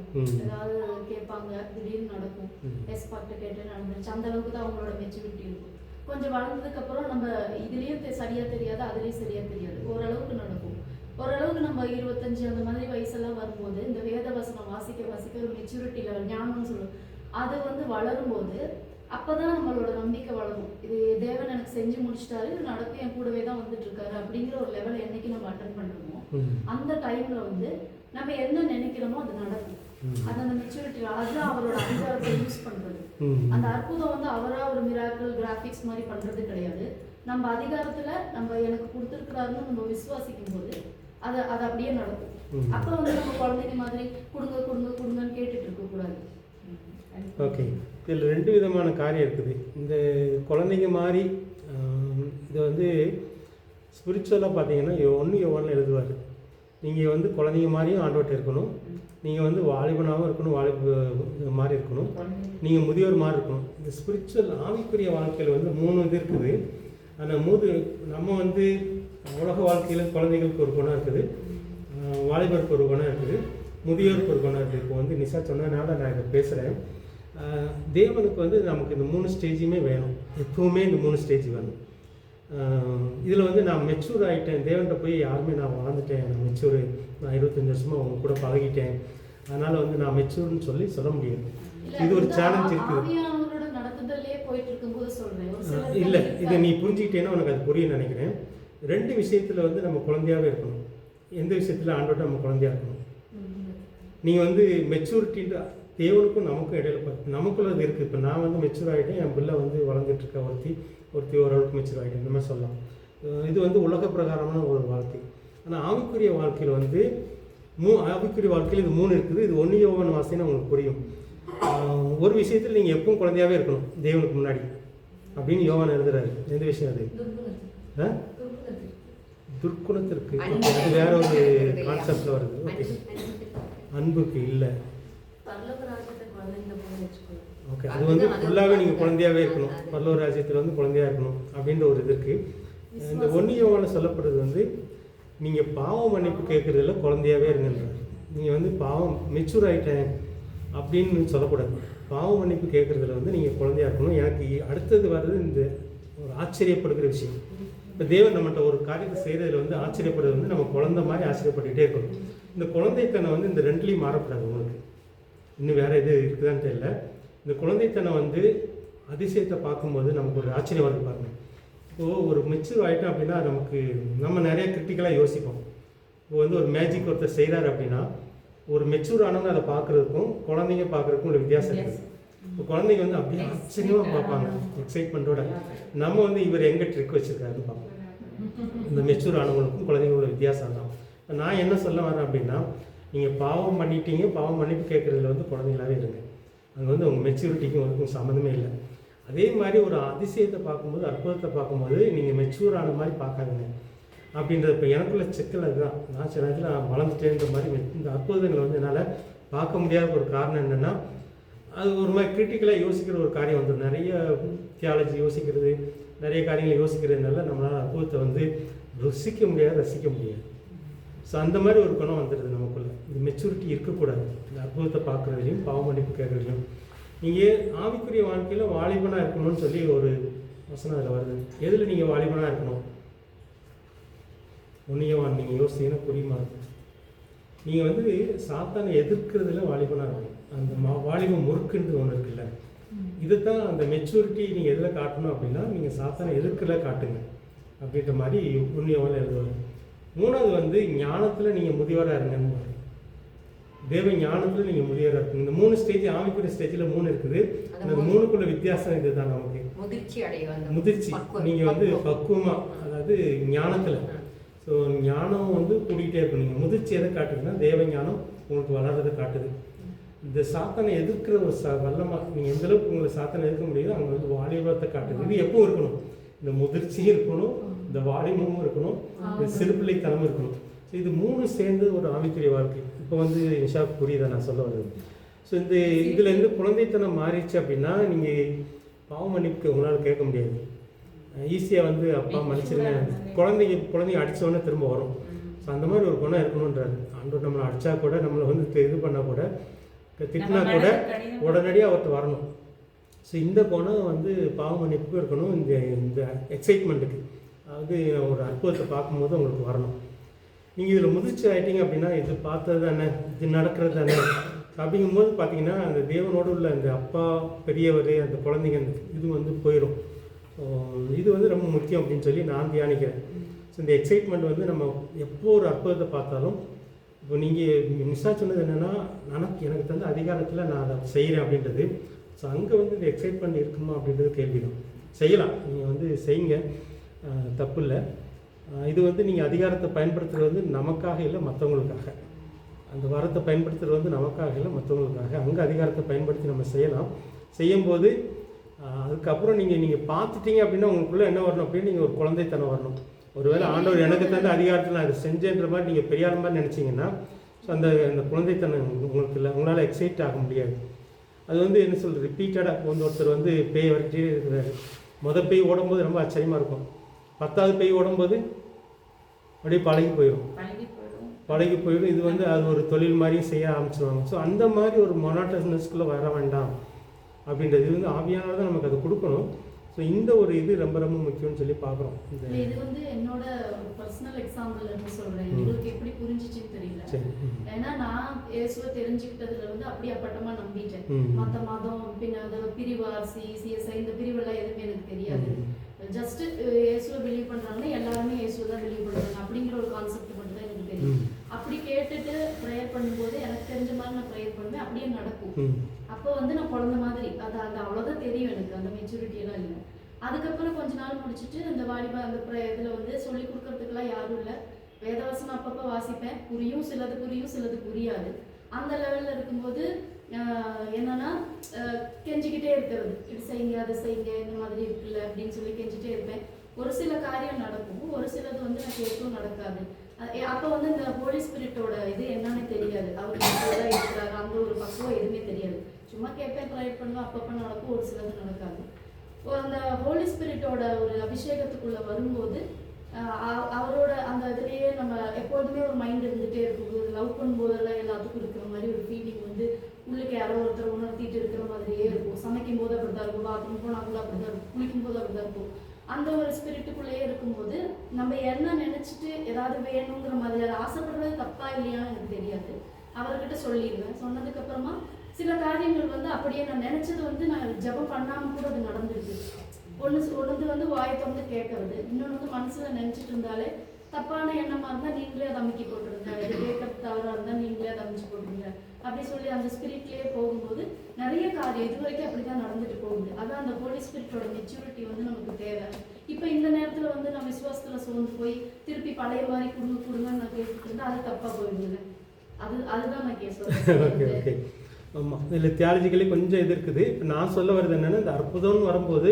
Speaker 2: ஏதாவது கேட்பாங்க, திடீர்னு நடக்கும். எஸ் பாட்டு கேட்டு நடந்துருச்சு, அந்த அளவுக்கு தான் அவங்களோட மெச்சூரிட்டி இருக்கும். கொஞ்சம் வளர்ந்ததுக்கு அப்புறம் நம்ம இதுலேயும் சரியா தெரியாது, அதுலேயும் சரியா தெரியாது, ஓரளவுக்கு நடக்கும். ஓரளவுக்கு நம்ம 25 அந்த மாதிரி வயசெல்லாம் வரும்போது இந்த வேத வசனம் வாசிக்க ஒரு மெச்சூரிட்டி லெவல், ஞானம்னு சொல்லுவோம், அது வந்து வளரும்போது அப்போதான் நம்மளோட நம்பிக்கை வளரும். இது தேவன் எனக்கு செஞ்சு முடிச்சிட்டாரு, இது நடக்கும், என் கூடவே தான் வந்துட்டு இருக்காரு அப்படிங்கிற ஒரு லெவல் என்னைக்கு நம்ம அட்டன் பண்ணுறோமோ அந்த டைம்ல வந்து நம்ம என்ன நினைக்கிறோமோ அது நடக்கும். அது அந்த மெச்சூரிட்டி, அதுதான் அவரோட அதிகாரத்தை யூஸ் பண்றது. அந்த அற்புதம் வந்து அவரா ஒரு மிராக்கிள் கிராஃபிக்ஸ் மாதிரி பண்றது கிடையாது. நம்ம அதிகாரத்துல நம்ம எனக்கு கொடுத்துருக்கிறாருன்னு நம்ம விசுவாசிக்கும் போது அது அப்படியே நடக்கும். அப்போ வந்து நம்ம குழந்தைங்க மாதிரி கொடுங்கன்னு கேட்டுட்டு இருக்க கூடாது.
Speaker 1: ஓகே, இதில் 2 விதமான காரியம் இருக்குது. இந்த குழந்தைங்க மாதிரி இதை வந்து ஸ்பிரிச்சுவலாக பார்த்தீங்கன்னா 1 யோவானில் எழுதுவார், நீங்கள் வந்து குழந்தைங்க மாதிரியும் ஆண்டவர்கிட்ட இருக்கணும், நீங்கள் வந்து வாலிபனாகவும் இருக்கணும், வாலிப மாதிரி இருக்கணும், நீங்கள் முதியோர் மாதிரி இருக்கணும். இந்த ஸ்பிரிச்சுவல் ஆவிக்குரிய வாழ்க்கையில் வந்து 3 இது இருக்குது. ஆனால் நம்ம வந்து உலக வாழ்க்கையில் குழந்தைகளுக்கு ஒரு குணம் இருக்குது, வாலிபருக்கு ஒரு குணம் இருக்குது, முதியோருக்கு ஒரு குணம் இருக்குது. இப்போ வந்து நிஷா சொன்னதுனால நான் இதை பேசுகிறேன். தேவனுக்கு வந்து நமக்கு இந்த 3 ஸ்டேஜுமே வேணும். எப்பவுமே இந்த 3 ஸ்டேஜ் வேணும். இதில் வந்து நான் மெச்சூர் ஆகிட்டேன், தேவன்கிட்ட போய் யாருமே நான் வாழ்ந்துட்டேன், நான் மெச்சூர், நான் 25 வருஷமாக அவங்க கூட பழகிட்டேன், அதனால் வந்து நான் மெச்சூர்னு சொல்ல முடியாது. இது ஒரு சேலஞ்ச் இருக்குது.
Speaker 2: ஆவியானவரோட நடத்துதலே போயிட்டு இருக்கும்போது சொல்றேன். ஒரு சிலர்
Speaker 1: இல்லை, இதை நீ புரிஞ்சுக்கிட்டேன்னா உனக்கு அது புரியும்னு நினைக்கிறேன். 2 விஷயத்தில் வந்து நம்ம குழந்தையாகவே இருக்கணும். எந்த விஷயத்தில் ஆண்டோட்ட நம்ம குழந்தையாக இருக்கணும். நீங்கள் வந்து மெச்சூரிட்டின்ற தேவனுக்கும் நமக்கும் இடையில நமக்குள்ள அது இருக்குது. இப்போ நான் வந்து மெச்சூர் ஆகிட்டேன், என் பிள்ளை வந்து வளர்ந்துட்டுருக்க ஒருத்தி ஓரளவுக்கு மெச்சூர் ஆகிட்டேன், இந்த மாதிரி சொல்லலாம். இது வந்து உலக பிரகாரமான ஒரு வாழ்க்கை. ஆனால் ஆவிக்குரிய வாழ்க்கையில் வந்து ஆவிக்குரிய வாழ்க்கையில் இது 3 இருக்குது. இது 1 யோவான் வாசினா உங்களுக்கு புரியும். ஒரு விஷயத்தில் நீங்கள் எப்பவும் குழந்தையாகவே இருக்கணும் தேவனுக்கு முன்னாடி அப்படின்னு யோவான் எழுதுறாரு. எந்த விஷயம் அது? துர்க்குணத்திற்கு. அது வேற ஒரு கான்செப்டில் வருது. ஓகே, அன்புக்கு இல்லை. ஓகே, அது வந்து ஃபுல்லாகவே நீங்கள் குழந்தையாகவே இருக்கணும், பரலோக ராஜ்யத்தில் வந்து குழந்தையாக இருக்கணும் அப்படின்ற ஒரு இது இருக்குது. இந்த 1 யோவானில் சொல்லப்படுறது வந்து நீங்கள் பாவம் மன்னிப்பு கேட்குறதுல குழந்தையாகவே இருங்கன்றார். நீங்கள் வந்து பாவம் மெச்சூர் ஆகிட்டேன் அப்படின்னு சொல்லக்கூடாது. பாவம் மன்னிப்பு கேட்குறதுல வந்து நீங்கள் குழந்தையாக இருக்கணும். எனக்கு அடுத்தது வர்றது இந்த ஒரு ஆச்சரியப்படுகிற விஷயம். இப்போ தேவன் நம்மகிட்ட ஒரு காரியத்தை செய்கிறதுல வந்து ஆச்சரியப்படுறது வந்து நம்ம குழந்தை மாதிரி ஆச்சரியப்பட்டுகிட்டே இருக்கணும். இந்த குழந்தைத்தனம் வந்து இந்த 2லேயும் மாறக்கூடாது. உங்களுக்கு இன்னும் வேறு இது இருக்குதான்னு தெரியல. இந்த குழந்தைத்தனம் வந்து அதிசயத்தை பார்க்கும்போது நமக்கு ஒரு ஆச்சரியம் வருது பாருங்கள். இப்போது ஒரு மெச்சூர் ஆகிட்டோம் அப்படின்னா நம்ம நிறைய கிரிட்டிக்கலாக யோசிப்போம். இப்போ வந்து ஒரு மேஜிக் ஒருத்தர் செய்கிறாரு அப்படின்னா ஒரு மெச்சூர் ஆனவங்க அதை பார்க்குறதுக்கும் குழந்தைங்க பார்க்குறதுக்கும் ஒரு வித்தியாசம் இருக்குது. இப்போ குழந்தைங்க வந்து அப்படியே ஆச்சரியமாக பார்ப்பாங்க, எக்ஸைட்மெண்ட்டோட. நம்ம வந்து இவர் எங்கே ட்ரிக் வச்சுருக்காருன்னு பார்ப்போம். இந்த மெச்சூர் ஆனவங்களுக்கும் குழந்தைங்களோட வித்தியாசம் தான். இப்போ நான் என்ன சொல்ல வரேன் அப்படின்னா, நீங்கள் பாவம் பண்ணிட்டீங்க, பாவம் மன்னிப்பு கேட்குறதுல வந்து குழந்தைங்களாவே இருங்க. அங்கே வந்து உங்கள் மெச்சூரிட்டிக்கும் அதுக்கும் சம்மந்தமே இல்லை. அதே மாதிரி ஒரு அதிசயத்தை பார்க்கும்போது, அற்புதத்தை பார்க்கும்போது நீங்கள் மெச்சூர் ஆன மாதிரி பார்க்காதுங்க அப்படின்றது. இப்போ எனக்குள்ள சிக்கல் அதுதான். நான் சில நேரத்தில் வளர்ந்துட்டேன்ற மாதிரி இந்த அற்புதங்களை வந்து என்னால் பார்க்க முடியாத ஒரு காரணம் என்னென்னா, அது ஒரு மாதிரி கிரிட்டிக்கலாக யோசிக்கிற ஒரு காரியம் வந்துடும். நிறைய தியாலஜி யோசிக்கிறது, நிறைய காரியங்களை யோசிக்கிறதுனால நம்மளால் அற்புதத்தை வந்து ருசிக்க முடியாது, ரசிக்க முடியாது. ஸோ அந்த மாதிரி ஒரு குணம் வந்துடுது நமக்குள்ள. இந்த மெச்சூரிட்டி இருக்கக்கூடாது. இந்த அற்புதத்தை பார்க்குறதுலையும் பாவம் மன்னிப்பு கேட்குறதுலையும். நீங்கள் ஆவிக்குரிய வாழ்க்கையில் வாலிபனாக இருக்கணும்னு சொல்லி ஒரு வசனம் அதில் வருது. எதில் நீங்கள் வாலிபனாக இருக்கணும்? 1 யோவான் நீங்கள் யோசித்தீங்கன்னா புரியுமா இருக்கும். நீங்கள் வந்து சாத்தானை எதிர்க்கிறதுல வாலிபனாக இருக்கணும். அந்த வாலிப முறுக்குன்றது ஒன்று இருக்குல்ல, இதுதான் அந்த மெச்சூரிட்டி. நீங்கள் எதில் காட்டணும் அப்படின்னா, நீங்கள் சாத்தானை எதிர்க்கல காட்டுங்க அப்படின்ற மாதிரி 1 யோவானில் எழுதுவாங்க. 3வது வந்து ஞானத்தில் நீங்கள் முதியவராக இருங்கன்னு. தேவ ஞானத்தில் நீங்கள் முதியவராக இருக்குங்க. இந்த 3 ஸ்டேஜ், ஆவிக்குரிய ஸ்டேஜில் 3 இருக்குது. அந்த 3க்குள்ள வித்தியாசம் இதுதான் நமக்கு. முதிர்ச்சி நீங்கள் வந்து பக்குவமாக, அதாவது ஞானத்தில். ஸோ ஞானம் வந்து கூட்டிகிட்டே இருக்கும். நீங்கள் முதிர்ச்சி எதை காட்டுதுன்னா தேவ ஞானம் உங்களுக்கு வளர்றதை காட்டுது. இந்த சாத்தனை எதிர்க்கிற ஒரு வல்லமாக நீங்கள் எந்தளவுக்கு உங்களை சாத்தனை எதிர்க்க முடியுதோ அங்கே வந்து வாலிபத்தை காட்டுது. இது எப்பவும் இருக்கணும். இந்த முதிர்ச்சியும் இருக்கணும், இந்த வாலிபமும் இருக்கணும், இந்த சிறுபிள்ளைத்தனமும் இருக்கணும். ஸோ இது 3 சேர்ந்து ஒரு ஆவிக்குரிய வாழ்க்கை. இப்போ வந்து நிஷா புரியுதா நான் சொல்ல வருது? ஸோ இந்த இதுலேருந்து குழந்தைத்தனம் மாறிடுச்சு அப்படின்னா நீங்கள் பாவ மன்னிப்பு உங்களால் கேட்க முடியாது. ஈஸியாக வந்து அப்பா மன்னிச்சிருங்க, குழந்தைங்க அடித்தோடனே திரும்ப வரும். ஸோ அந்த மாதிரி ஒரு குணம் இருக்கணுன்றாரு ஆண்டவர். நம்மளை அடித்தா கூட, நம்மளை வந்து இது பண்ணால் கூட, திட்டினா கூட உடனடியாக அவர்கிட்ட வரணும். ஸோ இந்த குணம் வந்து பாவ மன்னிப்புக்கும் இருக்கணும், இந்த எக்ஸைட்மெண்ட்டுக்கு, அதாவது ஒரு அற்புதத்தை பார்க்கும்போது உங்களுக்கு வரணும். நீங்கள் இதில் முதிர்ச்சி ஆகிட்டீங்க அப்படின்னா, இது பார்த்தது தானே, இது நடக்கிறது தானே அப்படிங்கும்போது பார்த்தீங்கன்னா, அந்த தேவனோடு உள்ள அந்த அப்பா பெரியவர், அந்த குழந்தைங்க, இது வந்து போயிடும். இது வந்து ரொம்ப முக்கியம் அப்படின்னு சொல்லி நான் தியானிக்கிறேன். ஸோ இந்த எக்ஸைட்மெண்ட் வந்து நம்ம எப்போ ஒரு அற்புதத்தை பார்த்தாலும், இப்போ நீங்கள் மிஸ்ஸாக சொன்னது என்னென்னா, எனக்கு தந்த அதிகாரத்தில் நான் அதை செய்கிறேன் அப்படின்றது. ஸோ அங்கே வந்து இந்த எக்ஸைட்மெண்ட் இருக்குமா அப்படின்றது கேள்வி தான். செய்யலாம், நீங்கள் வந்து செய்யுங்க, தப்பு இல்லை. இது வந்து நீங்கள் அதிகாரத்தை பயன்படுத்துகிறது வந்து நமக்காக இல்லை, மற்றவங்களுக்காக. அந்த வரத்தை பயன்படுத்துகிறது வந்து நமக்காக இல்லை, மற்றவங்களுக்காக. அங்கே அதிகாரத்தை பயன்படுத்தி நம்ம செய்யலாம். செய்யும்போது அதுக்கப்புறம் நீங்கள் பார்த்துட்டீங்க அப்படின்னா உங்களுக்குள்ளே என்ன வரணும் அப்படின்னு, நீங்கள் ஒரு குழந்தைத்தனம் வரணும். ஒருவேளை ஆண்டவர் எனக்கு தந்த அதிகாரத்தில் நான் அதை செஞ்சேன்ற மாதிரி நீங்கள் பெரிய ஆள் மாதிரி நினச்சிங்கன்னா, ஸோ அந்த குழந்தைத்தனம் உங்களுக்கு இல்லை, உங்களால் எக்ஸைட் ஆக முடியாது. அது வந்து என்ன சொல்கிறது, ரிப்பீட்டடாக வந்து ஒருத்தர் வந்து பேய் வரைட்டே இருக்கிறாரு. பேய் ஓடும்போது ரொம்ப ஆச்சரியமாக இருக்கும். 10வது பேய் ஓடும்போது அப்படியே பழகி போயிடும். பழகி போயிடும். இது வந்து அது ஒரு தொழில் மாதிரியும் செய்ய ஆரம்பிச்சிருவாங்க. ஸோ அந்த மாதிரி ஒரு மொனாட்டஸ்னஸ்குள்ளே வர வேண்டாம் அப்படின்றது இது வந்து ஆவியானவர் தான் நமக்கு அதை கொடுக்கணும். ஸோ இந்த ஒரு இது ரொம்ப ரொம்ப முக்கியம்னு சொல்லி பார்க்குறோம்.
Speaker 2: இது வந்து என்னோட பர்சனல் எக்ஸாம்பிள் இருந்து சொல்றேன், உங்களுக்கு எப்படி புரிஞ்சிச்சுன்னு தெரியல. ஏன்னா நான் இயேசுவை தெரிஞ்சுக்கிட்டதுல வந்து அப்படியே அப்பட்டமா நம்பிட்டேன். மற்ற மதம் பின்ன பிரிவாசி சிஎஸ்ஐ இந்த பிரிவெல்லாம் எதுவுமே எனக்கு தெரியாது. ஜஸ்ட் இயேசுவை பிலீவ் பண்றாங்கன்னா எல்லாருமே இயேசுவை தான் பிலீவ் பண்றாங்க அப்படிங்கிற ஒரு கான்செப்ட் மட்டும் தான் எனக்கு தெரியும். அப்படி கேட்டுட்டு ப்ரேயர் பண்ணும்போது எனக்கு தெரிஞ்ச மாதிரி நான் ப்ரேயர் பண்ணுவேன், அப்படியே நடக்கும். அப்போ வந்து நான் குழந்தை மாதிரி அது அது அவ்வளோதான் தெரியும் எனக்கு, அந்த மெச்சூரிட்டி எல்லாம் இல்லை. அதுக்கப்புறம் கொஞ்ச நாள் முடிச்சுட்டு அந்த வாலிபா அந்த இதில் வந்து சொல்லி கொடுக்கறதுக்கெல்லாம் யாரும் இல்லை. வேதவசனம் அப்பப்போ வாசிப்பேன், புரியும் சிலது புரியும் சிலது புரியாது. அந்த லெவலில் இருக்கும்போது என்னன்னா கெஞ்சிக்கிட்டே இருக்கிறது, இது செய்யுங்க அதை செய்யுங்க இந்த மாதிரி இருக்குல்ல அப்படின்னு சொல்லி கெஞ்சிட்டே இருப்பேன். ஒரு சில காரியம் நடக்கும், ஒரு சிலது வந்து நான் கேட்கும் நடக்காது. அப்போ வந்து இந்த ஹோலி ஸ்பிரிட்டோட இது என்னன்னு தெரியாது, அவர் இருக்கிறாரு அந்த ஒரு பக்குவம் எதுவுமே தெரியாது. சும்மா கேட்பேன், ப்ரேயர் பண்ணுவேன், அப்பப்போ நடக்கும், ஒரு சிலது நடக்காது. அந்த ஹோலி ஸ்பிரிட்டோட ஒரு அபிஷேகத்துக்குள்ள வரும்போது அவரோட அந்த இதுலேயே நம்ம எப்போதுமே ஒரு மைண்ட் இருந்துகிட்டே இருக்கும். லவ் பண்ணும்போதெல்லாம் எல்லாத்துக்கும் இருக்கிற மாதிரி ஒரு ஃபீலிங் வந்து உள்ளுக்கு யாரோ ஒருத்தர் உணர்த்திட்டு இருக்கிற மாதிரியே இருக்கும். சமைக்கும் போது அப்படி தான் இருக்கும், பாத்ரூம் போனாங்களும் அப்படி தான் இருக்கும், குளிக்கும் போது அப்படி தான் இருக்கும். அந்த ஒரு ஸ்பிரிட்டுக்குள்ளேயே இருக்கும்போது நம்ம என்ன நினச்சிட்டு ஏதாவது வேணுங்கிற மாதிரி அதை ஆசைப்படுறது தப்பா இல்லையான்னு எனக்கு தெரியாது. அவர்கிட்ட சொல்லிடுவேன். சொன்னதுக்கப்புறமா சில காரியங்கள் வந்து அப்படியே நான் நினச்சது வந்து நான் ஜெபம் பண்ணாமல் கூட அது நடந்துருக்கு. ஒன்று வந்து வாயை திறந்து கேட்கறது, இன்னொன்று வந்து மனசில் நினச்சிட்டு இருந்தாலே தப்பான எண்ணமாக இருந்தால் நீங்களே அதை அமைக்கி போட்டுருங்க, இது கேட்கறது தவறாக இருந்தால் நீங்களே அதை அமைச்சு போட்டுருங்க அப்படி சொல்லி அந்த ஸ்பிரிட்லேயே போகும்போது நிறைய காரியம் இது வரைக்கும் அப்படி தான் நடந்துட்டு போகுது. அதான் அந்த ஹோலி ஸ்பிரிட்டோட மெச்சூரிட்டி வந்து நமக்கு தேவை. இப்போ இந்த நேரத்தில் வந்து நான் விசுவாசத்தில் சோர்ந்து போய் திருப்பி பழைய மாதிரி கொடுங்கன்னு நான் கேட்டுட்டு இருந்தால் அது தப்பாக போயிடுங்க. அதுதான் நான் கேட்குறேன்.
Speaker 1: ஓகே ஓகே ஆமாம், இதில் தியாலஜிக்கலி கொஞ்சம் இது இருக்குது. இப்போ நான் சொல்ல வர்றது என்னென்னா, இந்த அற்புதம்னு வரும்போது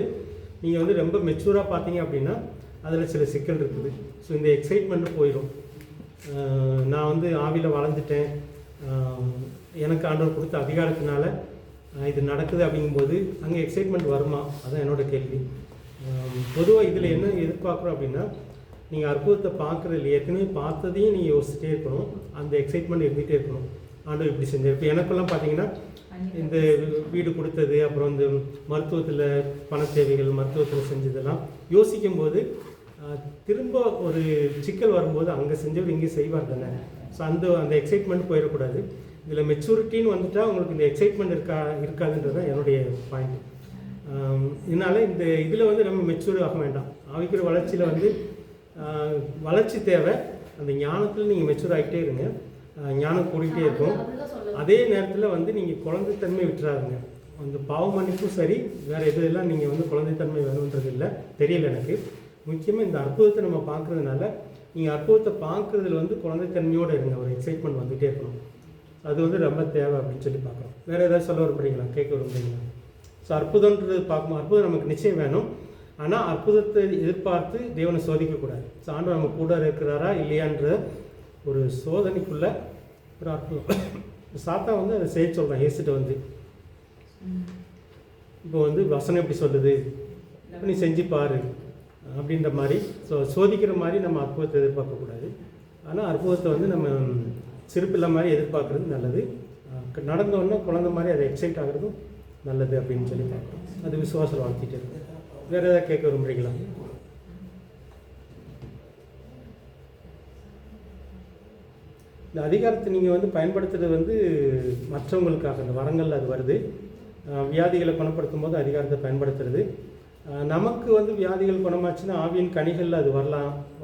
Speaker 1: நீங்கள் வந்து ரொம்ப மெச்சூராக பார்த்தீங்க அப்படின்னா அதில் சில சிக்கல் இருக்குது. ஸோ இந்த எக்ஸைட்மெண்ட்டு போயிடும். நான் வந்து ஆவியில் வளர்ந்துட்டேன், எனக்கு ஆண்டவர் கொடுத்த அதிகாரத்தினால இது நடக்குது அப்படிங்கும்போது அங்கே எக்ஸைட்மெண்ட் வருமா? அதுதான் என்னோடய கேள்வி. பொதுவாக இதில் என்ன எதிர்பார்க்குறோம் அப்படின்னா, நீங்கள் அற்புதத்தை பார்க்குறது இல்லை, ஏற்கனவே பார்த்ததையும் நீங்கள் யோசிச்சுட்டே இருக்கணும், அந்த எக்ஸைட்மெண்ட் இருந்துகிட்டே இருக்கணும். ஆண்டவர் இப்படி செஞ்சார். இப்போ எனக்கெல்லாம் பார்த்தீங்கன்னா இந்த வீடு கொடுத்தது, அப்புறம் இந்த மருத்துவத்தில் பண தேவைகள், மருத்துவத்தில் செஞ்சதெல்லாம் யோசிக்கும் போது திரும்ப ஒரு சிக்கல் வரும்போது அங்கே செஞ்சவர் இங்கே செய்வார் தானே. ஸோ அந்த எக்ஸைட்மெண்ட் போயிடக்கூடாது. இதில் மெச்சூரிட்டின்னு வந்துட்டால் உங்களுக்கு இந்த எக்ஸைட்மெண்ட் இருக்காதுன்றது தான் என்னுடைய பாயிண்ட். இதனால் இந்த இதில் வந்து நம்ம மெச்சூர் ஆக வேண்டாம். ஆவிக்கிற வளர்ச்சியில் வந்து வளர்ச்சி தேவை. அந்த ஞானத்தில் நீங்கள் மெச்சூர் ஆகிட்டே இருங்க, ஞானம் கூடிக்கிட்டே இருக்கும். அதே நேரத்தில் வந்து நீங்கள் குழந்தைத்தன்மை விட்டுறாருங்க. அந்த பாவ மன்னிப்பும் சரி, வேறு எதுலாம் நீங்கள் வந்து குழந்தைத்தன்மை வேணுன்றது இல்லை, தெரியல எனக்கு. முக்கியமாக இந்த அற்புதத்தை நம்ம பார்க்குறதுனால நீங்கள் அற்புதத்தை பார்க்குறதுல வந்து குழந்தைத்தன்மையோடு இருங்க, ஒரு எக்ஸைட்மெண்ட் வந்துகிட்டே இருக்கணும். அது வந்து ரொம்ப தேவை அப்படின்னு சொல்லி பார்க்குறோம். வேறு ஏதாவது சொல்ல விரும்புகிறீங்களா, கேட்க விரும்புகிறீங்களா? ஸோ அற்புதன்றது பார்க்கும்போது அற்புதம் நமக்கு நிச்சயம் வேணும். ஆனால் அற்புதத்தை எதிர்பார்த்து தேவனை சோதிக்கக்கூடாது. ஸோ ஆண்டவர் நம்ம கூட இருக்கிறாரா இல்லையான்ற ஒரு சோதனைக்குள்ளே ஒரு அற்புதம். சாத்தா வந்து அதை செய்ய சொல்கிறான் ஏசுகிட்ட வந்து, இப்போ வந்து வசனம் எப்படி சொல்லுது, நீ செஞ்சு பாரு அப்படின்ற மாதிரி. ஸோ சோதிக்கிற மாதிரி நம்ம அற்புதத்தை எதிர்பார்க்கக்கூடாது. ஆனால் அற்புதத்தை வந்து நம்ம சிறுப்பில்லை மாதிரி எதிர்பார்க்குறது நல்லது. நடந்தோடனே குழந்தை மாதிரி அதை எக்ஸைட் ஆகிறதும் நல்லது அப்படின்னு சொல்லி பார்க்குறோம். அது விசுவாசம் வாழ்த்திட்டு இருக்கு. வேறு ஏதாவது கேட்க விரும்புகிறீங்களா? இந்த அதிகாரத்தை நீங்கள் வந்து பயன்படுத்துகிறது வந்து மற்றவங்களுக்காக, இந்த வரங்கள் அது வருது. வியாதிகளை குணப்படுத்தும் போது அதிகாரத்தை பயன்படுத்துறது. நமக்கு வந்து வியாதிகள் குணமாச்சுன்னா ஆவியின் கனிகள் அது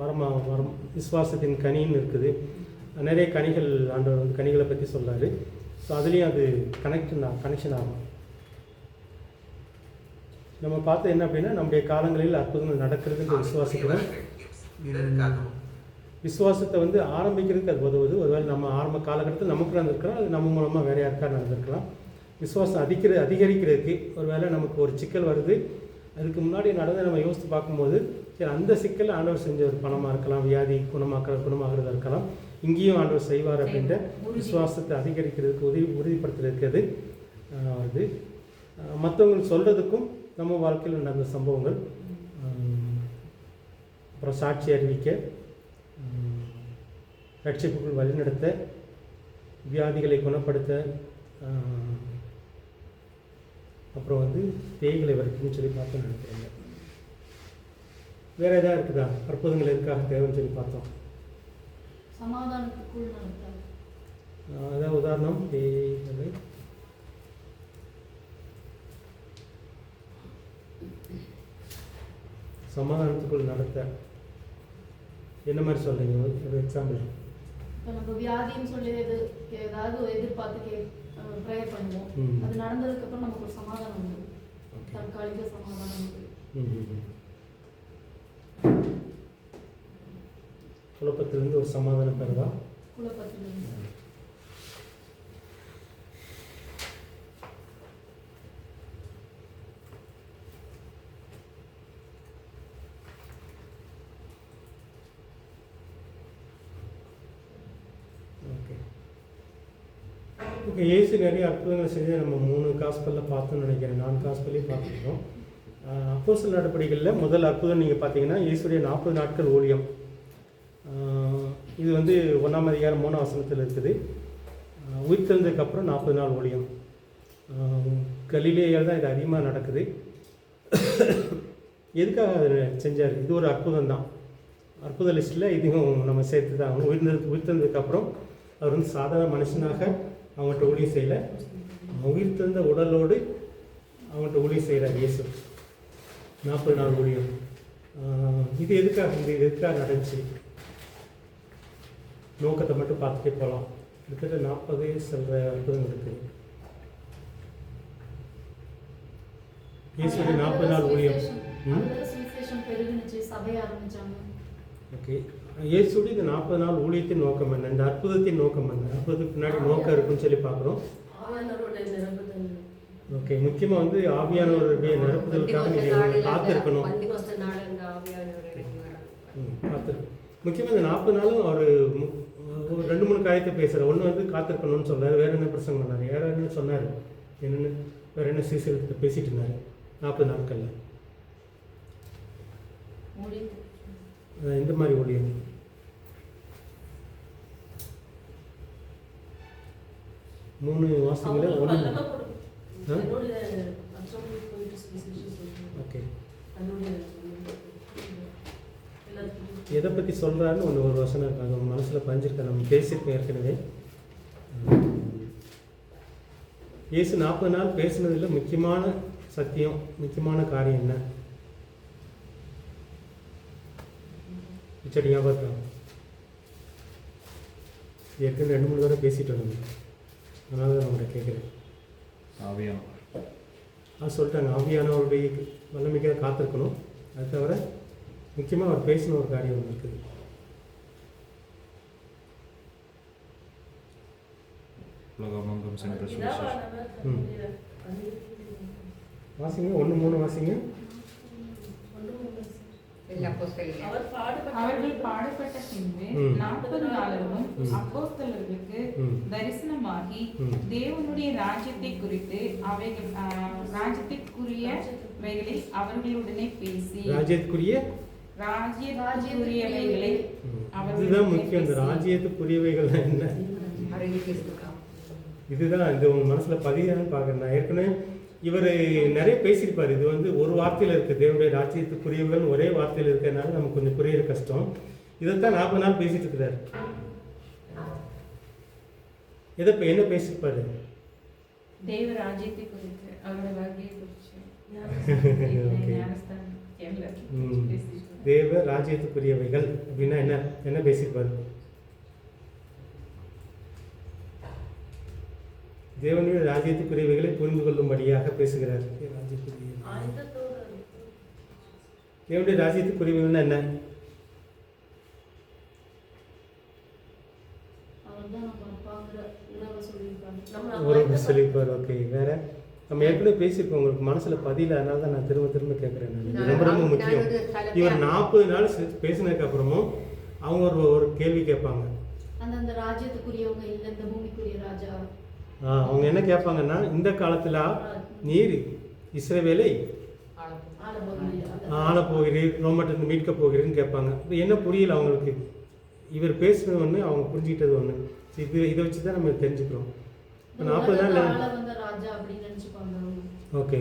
Speaker 1: வரும். விசுவாசத்தின் கனின்னு இருக்குது, நிறைய கனிகள் ஆண்டவர் வந்து கனிகளை பற்றி சொல்கிறாரு. ஸோ அதுலேயும் அது கனெக்ஷன் ஆகும். நம்ம பார்த்து என்ன அப்படின்னா, நம்முடைய காலங்களில் அற்புதங்கள் நடக்கிறதுன்னு விசுவாசிக்கிறோம். விசுவாசத்தை வந்து ஆரம்பிக்கிறதுக்கு அது உதவுது. ஒருவேளை நம்ம ஆரம்ப காலகட்டத்தில் நமக்கு நடந்திருக்கலாம், அது நம்ம மூலமாக வேறு யாருக்கா நடந்திருக்கலாம். விசுவாசம் அதிகரிக்கிறதுக்கு ஒருவேளை நமக்கு ஒரு சிக்கல் வருது, அதுக்கு முன்னாடி நடந்து நம்ம யோசித்து பார்க்கும்போது சரி அந்த சிக்கல் ஆண்டவர் செஞ்ச ஒரு பணமாக இருக்கலாம், வியாதி குணமாகிறதா இருக்கலாம், இங்கேயும் ஆண்டவர் செய்வார் அப்படின்ற விசுவாசத்தை அதிகரிக்கிறதுக்கு உறுதிப்படுத்துறதுக்கு அது வருது. மற்றவங்களுக்கு சொல்கிறதுக்கும் நம்ம வாழ்க்கையில் நடந்த சம்பவங்கள், அப்புறம் சாட்சி அறிவிக்க, ரட்சிப்புக்குள் வழிநடத்த, வியாதிகளை குணப்படுத்த, அப்புறம் வந்து பேய்களை வரைக்கும்னு சொல்லி பார்த்து நினைக்கிறாங்க. வேறு எதாவது இருக்குதா? அற்புதங்கள் எதுக்காக தேவைன்னு சொல்லி பார்த்தோம்.
Speaker 2: சமாதானத்துக்குள் நடத்தாது.
Speaker 1: அதான் உதாரணம் பேய்களை சமாதானத்துக்குள் நடத்த என்ன மாதிரி சொல்றீங்க? ஒரு எக்ஸாம்பிள்.
Speaker 2: இப்போ நம்ம வியாதின்னு சொல்லி ஏதாவது எதிர்பார்த்து ப்ரேயர் பண்ணுவோம். அது நடந்ததுக்கப்புறம் நமக்கு ஒரு சமாதானம் உண்டு, தற்காலிக சமாதானம் உண்டு.
Speaker 1: குழப்பத்திலிருந்து ஒரு சமாதானம் பெறுவா.
Speaker 2: குழப்பத்திலிருந்து
Speaker 1: ஓகே. இயேசு நிறைய அற்புதங்களை செஞ்சு நம்ம 3 காஸ்பலில் பார்த்தோம்னு நினைக்கிறேன். 4 காஸ்பல்லையும் பார்த்துருக்கோம். அப்போஸ்தலர் நடவடிக்கைகளில் முதல் அற்புதம் நீங்கள் பார்த்தீங்கன்னா இயேசுடைய 40 நாட்கள் ஊழியம். இது வந்து 1ஆம் அதிகாரம் 3ஆம் வசனத்தில் இருக்குது. உயிர்த்தெழுந்ததுக்கப்புறம் 40 நாள் ஊழியம். கலிலேயால் தான் இது அதிகமாக நடக்குது. எதுக்காக அதை செஞ்சார்? இது ஒரு அற்புதம் தான். அற்புத லிஸ்ட்டில் இதுவும் நம்ம சேர்த்து தான் ஆகணும். உயிர்த்தெழுந்ததுக்கப்புறம் அவர் வந்து சாதாரண மனுஷனாக அவங்கள்ட்ட ஊழியம் செய்யலை, உயிர்த்தெழுந்த உடலோடு அவங்கள்ட்ட ஊழியம் செய்கிறார் இயேசு. 40 நாள் ஊழியம். இது எதுக்காக நடந்துச்சு? நோக்கத்தை மட்டும் பார்த்துட்டே போகலாம். கிட்டத்தட்ட 40 சொல்கிற அற்புதங்கள் இருக்குது. இயேசுடைய 40 நாள் ஊழியம்.
Speaker 2: சுவிசேஷம் பெருகுனுச்சு, சபை ஆரம்பிச்சாங்க.
Speaker 1: ஓகே. இயேசுடைய இந்த 40 நாள் ஊழியத்தின் நோக்கம் என்ன? இந்த அற்புதத்தின் நோக்கம் என்ன? அற்புதத்துக்கு பின்னாடி நோக்கம் இருக்குன்னு சொல்லி பார்க்குறோம். ஓகே. முக்கியமாக வந்து ஆவியானவருடைய நிரப்புதலுக்காக நீங்கள் காத்திருக்கணும். முக்கியமாக இந்த 40 நாளும் அவர் ஒரு 2-3 காரியத்தை பேசுகிறார். ஒன்று வந்து காத்திருக்கணும்னு சொன்னார். வேறு என்ன பிரசங்கம் பண்ணார்? வேறு என்ன சொன்னார்? என்னென்னு வேறு என்ன சீசனத்தை பேசிகிட்டு இருந்தார் 40 நாட்களில்? இந்த மாதிரி ஊழியம் 3 வாசிங்கள 1. ஓகே. எதை பற்றி சொல்கிறாருன்னு ஒரு வசனம் இருக்காங்க உங்கள் மனசில் பதிஞ்சிருக்க. நம்ம பேசியிருக்கோம் ஏற்கனவே. இயேசு 40 நாள் பேசுனதில் முக்கியமான சத்தியம், முக்கியமான காரியம் என்ன? சரி, ஞாபகம் ஏற்கனவே 2-3 தடவை பேசிட்டு வந்தோம். அதனால தான் அவங்கள்ட்ட கேட்குறேன். அது சொல்லிட்டாங்க, ஆவியானவருடைய வல்லமைக்காக காத்திருக்கணும். அது தவிர முக்கியமாக அவர் பேசின ஒரு காரியம் ஒன்று இருக்குது. வாசிங்க 1:3 வாசிங்க.
Speaker 3: அவர்கள் பாடுபட்ட பின்பு 40 நாளும் அப்போஸ்தலர்களுக்கு தரிசனமாகி தேவனுடைய ராஜ்யத்தை குறித்து அவைகள் ராஜ்யத்திற்குரியவைகளை அவர்களுடனே பேசி ராஜ்யத்திற்குரியவைகளை
Speaker 1: இதுதான் முக்கியம். இந்த ராஜ்யத்துக்குரியவைகள் என்ன? இதுதான் இது உங்க மனசுல பதியான்னு பார்க்குறேன். நான் ஏற்கனவே இவர் நிறைய பேசியிருப்பார். இது வந்து ஒரு வார்த்தையில் இருக்குது. தேவனுடைய ராஜ்யத்துக்குரியவர்கள் ஒரே வார்த்தையில் இருக்கிறதுனால நமக்கு கொஞ்சம் புரியுற கஷ்டம். இதைத்தான் 40 நாள் பேசிட்டு இருக்கிறார். இதை இப்போ என்ன பேசியிருப்பாரு?
Speaker 3: தேவ ராஜ்யத்தை குறித்து, அவருடைய வாழ்க்கையை குறித்து,
Speaker 1: தேவ ராஜ்யத்துக்குரியவைகள் அப்படின்னா என்ன பேசியிருப்பாரு? தேவனுடைய ராஜ்யத்துக்குரியவைகளை புரிந்து கொள்ளும்படியாக பேசுகிறார். தேவனுடைய ராஜ்யத்துக்குரியவைகள்னா என்ன? உறவு சொல்லியிருப்பார். ஓகே. வேற நம்ம ஏற்கனவே பேசியிருக்கோம். உங்களுக்கு மனசுல பதில, அதனால தான் நான் திரும்ப கேட்குறேன். ரொம்ப ரொம்ப முக்கியம். இவர் 40 நாள் பேசினதுக்கு அப்புறமும் அவங்க ஒரு கேள்வி கேட்பாங்க.
Speaker 2: அந்த ராஜ்யத்துக்குரியவங்க இல்லை, இந்த பூமிக்குரிய ராஜா.
Speaker 1: அவங்க என்ன கேட்பாங்கன்னா, இந்த காலத்துல நீர் இஸ்ரவேலை ஆள போகிறீர், ரோமட்டிலிருந்து மீட்க போகிறீர்னு கேட்பாங்க. என்ன புரியல அவங்களுக்கு? இவர் பேசுனது ஒன்று, அவங்க புரிஞ்சுக்கிட்டது ஒன்று. இதை வச்சு தான் நம்ம தெரிஞ்சுக்கிறோம். 40 நாள்
Speaker 2: வந்து ராஜா அப்படின்னு நினைச்சுப்பாங்க.
Speaker 1: ஓகே,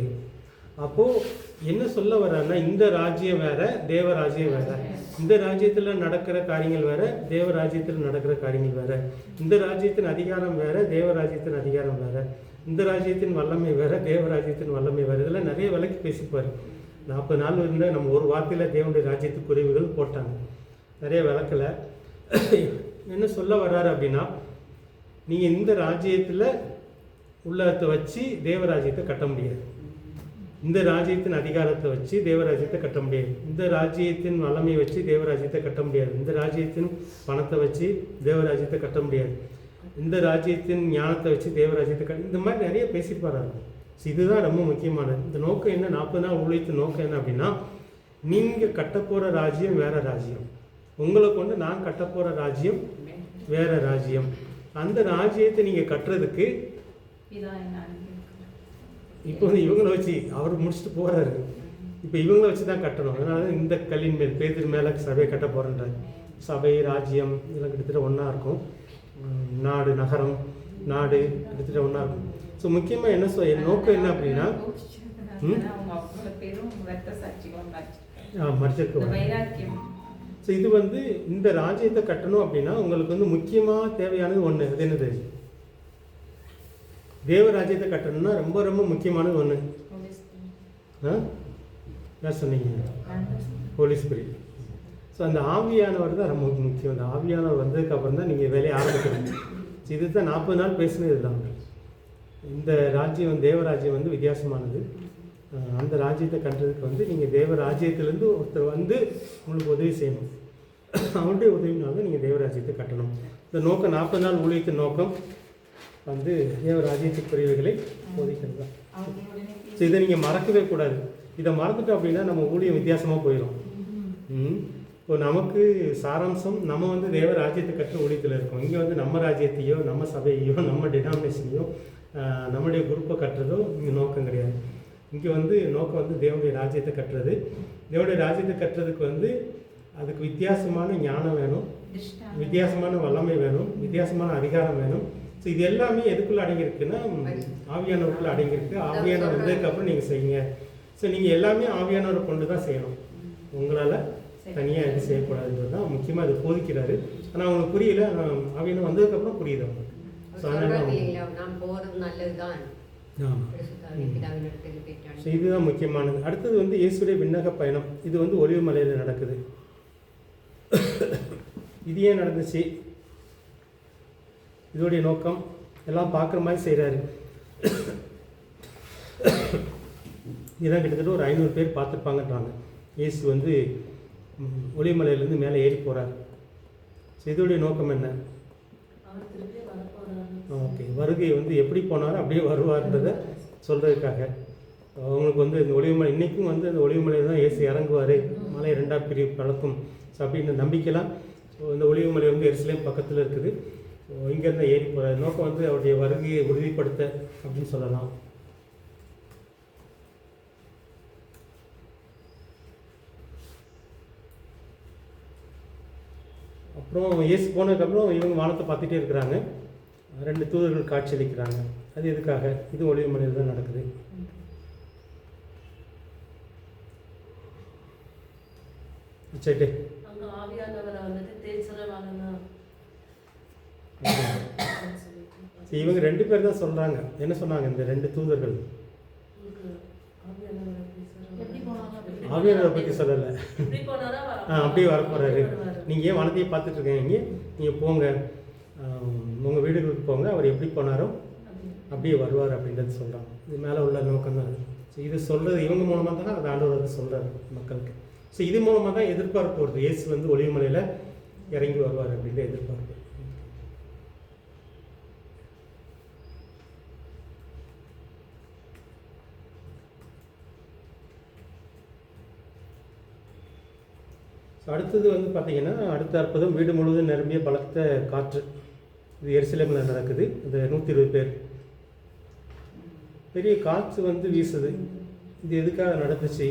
Speaker 1: அப்போது என்ன சொல்ல வர்றாருன்னா, இந்த ராஜ்யம் வேற, தேவராஜ்யம் வேற. இந்த ராஜ்யத்தில் நடக்கிற காரியங்கள் வேற, தேவராஜ்யத்தில் நடக்கிற காரியங்கள் வேற. இந்த ராஜ்யத்தின் அதிகாரம் வேற, தேவராஜ்யத்தின் அதிகாரம் வேற. இந்த ராஜ்யத்தின் வல்லமை வேற, தேவராஜ்யத்தின் வல்லமை வேற. இதெல்லாம் நிறைய விலைக்கு பேசிப்பார். 40 நாள் இருந்தால் நம்ம ஒரு வார்த்தையில் தேவனுடைய ராஜ்யத்து குறைவுகள் போட்டாங்க, நிறைய விளக்கலை. என்ன சொல்ல வர்றாரு அப்படின்னா, நீங்கள் இந்த ராஜ்யத்தில் உள்ளத்தை வச்சு தேவராஜ்யத்தை கட்ட முடியாது. இந்த ராஜ்யத்தின் அதிகாரத்தை வச்சு தேவராஜ்யத்தை கட்ட முடியாது. இந்த ராஜ்யத்தின் வல்லமையை வச்சு தேவராஜ்யத்தை கட்ட முடியாது. இந்த ராஜ்யத்தின் பணத்தை வச்சு தேவராஜ்யத்தை கட்ட முடியாது. இந்த ராஜ்யத்தின் ஞானத்தை வச்சு தேவராஜ்யத்தை இந்த மாதிரி நிறைய பேசிப்பாரு. இதுதான் ரொம்ப முக்கியமானது. இந்த நோக்கம் என்ன, 40 நாள் ஊழியத்தின் நோக்கம் என்ன அப்படின்னா, நீங்கள் கட்டப்போகிற ராஜ்யம் வேற ராஜ்யம், உங்களை கொண்டு நான் கட்டப்போகிற ராஜ்யம் வேற ராஜ்யம். அந்த ராஜ்யத்தை நீங்கள் கட்டுறதுக்கு இப்போ வந்து இவங்களை வச்சு அவர் முடிச்சுட்டு போகிறாரு. இப்போ இவங்களை வச்சு தான் கட்டணும். அதனால இந்த கல்லின் மேல், பேதுரு மேலே சபையை கட்ட போகிறேன்றார். சபை, ராஜ்யம் இதெல்லாம் கிட்டத்தட்ட ஒன்றா இருக்கும். நாடு, நகரம், நாடு கிட்டத்தட்ட ஒன்றா இருக்கும். ஸோ முக்கியமாக என்ன நோக்கம் என்ன அப்படின்னா, மறிச்சிருக்க. ஸோ இது வந்து இந்த ராஜ்யத்தை கட்டணும் அப்படின்னா உங்களுக்கு வந்து முக்கியமாக தேவையானது ஒன்று. அது என்னது? தேவராஜ்யத்தை கட்டணும்னா ரொம்ப ரொம்ப முக்கியமானது ஒன்று. என்ன சொன்னீங்க? ஹோலி ஸ்பிரிட். ஸோ அந்த ஆவியானவர் தான் ரொம்ப முக்கியம். அந்த ஆவியானவர் வந்ததுக்கு அப்புறம் தான் நீங்கள் வேலையை ஆரம்பிக்கணும். இது தான் 40 நாள் பேசுனது தான். இந்த ராஜ்யம், தேவராஜ்யம் வந்து வித்தியாசமானது. அந்த ராஜ்யத்தை கட்டுறதுக்கு வந்து நீங்கள் தேவராஜ்யத்திலேருந்து ஒருத்தர் வந்து உங்களுக்கு உதவி செய்யணும். அவருடைய உதவினால நீங்கள் தேவராஜ்யத்தை கட்டணும். இந்த நோக்கம், 40 நாள் ஊழியத்தின் நோக்கம் வந்து தேவராஜ்யத்துக்கு பிரிவுகளை போதிக்கிறது தான். ஸோ இதை நீங்கள் மறக்கவே கூடாது. இதை மறந்துட்டோம் அப்படின்னா நம்ம ஊழியம் வித்தியாசமாக போயிடும். இப்போ நமக்கு சாராம்சம், நம்ம வந்து தேவராஜ்யத்தை கட்டுற ஊழியத்தில் இருக்கோம். இங்கே வந்து நம்ம ராஜ்யத்தையோ, நம்ம சபையோ, நம்ம டினாமினேஷனையோ, நம்முடைய குரூப்பை கட்டுறதோ இங்கே நோக்கம் கிடையாது. இங்கே வந்து நோக்கம் வந்து தேவனுடைய ராஜ்யத்தை கட்டுறது. தேவனுடைய ராஜ்யத்தை கட்டுறதுக்கு வந்து அதுக்கு வித்தியாசமான ஞானம் வேணும், வித்தியாசமான வல்லமை வேணும், வித்தியாசமான அதிகாரம் வேணும். ஸோ இது எல்லாமே எதுக்குள்ளே அடங்கியிருக்குன்னா ஆவியானவருக்குள்ளே அடங்கியிருக்கு. ஆவியானவர் வந்ததுக்கப்புறம் நீங்கள் செய்யுங்க. ஸோ நீங்கள் எல்லாமே ஆவியானவரை கொண்டு தான் செய்யணும். உங்களால் தனியாக எது செய்யக்கூடாதுன்றது தான் முக்கியமாக அது போதிக்கிறாரு. ஆனால் அவங்களுக்கு புரியல. ஆவியானவர் வந்ததுக்கப்புறம் புரியுது அவங்களுக்கு. ஸோ இதுதான் முக்கியமானது. அடுத்தது வந்து இயேசுடைய விண்ணக பயணம். இது வந்து ஒலிவு மலையில் நடக்குது. இது ஏன் நடந்துச்சு, இதோடைய நோக்கம் எல்லாம் பார்க்குற மாதிரி செய்கிறாரு. இதான் கிட்டத்தட்ட ஒரு 500 பேர் பார்த்துருப்பாங்கன்றாங்க. இயேசு வந்து ஒலிமலையிலேருந்து மேலே ஏறி போகிறார். ஸோ இதோடைய நோக்கம் என்ன? ஓகே, வருகை வந்து எப்படி போனாலும் அப்படியே வருவார்ன்றதை சொல்கிறதுக்காக அவங்களுக்கு வந்து இந்த ஒளிவுமலை, இன்றைக்கும் வந்து அந்த ஒளிவுமலையில் தான் இயேசு இறங்குவார், மலை 2ஆக பிரிவு பழக்கும். ஸோ அப்படின்னு நம்பிக்கைலாம். ஸோ இந்த ஒளிவுமலை வந்து எருசலேம் பக்கத்தில் இருக்குது. ஸோ இங்கேருந்து ஏறி போகிறார். நோக்கம் வந்து அவருடைய வருகையை உறுதிப்படுத்த அப்படின்னு சொல்லலாம். அப்புறம் இயேசு போனதுக்கப்புறம் இவங்க வானத்தை பார்த்துட்டே இருக்கிறாங்க. 2 தூதர்கள் காட்சி அளிக்கிறாங்க. அது எதுக்காக? இது ஒளிவு மலையில் தான் நடக்குது. சரி, இவங்க 2 பேர் தான் சொல்கிறாங்க. என்ன சொன்னாங்க இந்த 2 தூதர்கள்? ஆவியானவரை பற்றி சொல்லலை. அப்படியே வரப்போகிறாரு. நீங்கள் ஏன் வானத்தையே பார்த்துட்டு இருக்கீங்க, நீங்கள் போங்க, உங்கள் வீடுகளுக்கு போங்க, அவர் எப்படி போனாரோ அப்படியே வருவார் அப்படின்றது சொல்கிறாங்க. இது மேலே உள்ள நோக்கம் தான் அது. ஸோ இது சொல்கிறது இவங்க மூலமாக தானே அது ஆண்டவர் வந்து சொல்கிறார் மக்களுக்கு. ஸோ இது மூலமாக தான் எதிர்பார்ப்பு வருது. இயேசு வந்து ஒளிவுமலையில் இறங்கி வருவார் அப்படின்ற எதிர்பார்ப்பு. அடுத்தது வந்து பார்த்திங்கன்னா, அடுத்த அற்புதம் வீடு முழுவதும் நிரம்பிய பலத்த காற்று. இது எருசலேமில் நடக்குது. இந்த 120 பேர், பெரிய காற்று வந்து வீசுது. இது எதுக்காக நடந்துச்சு?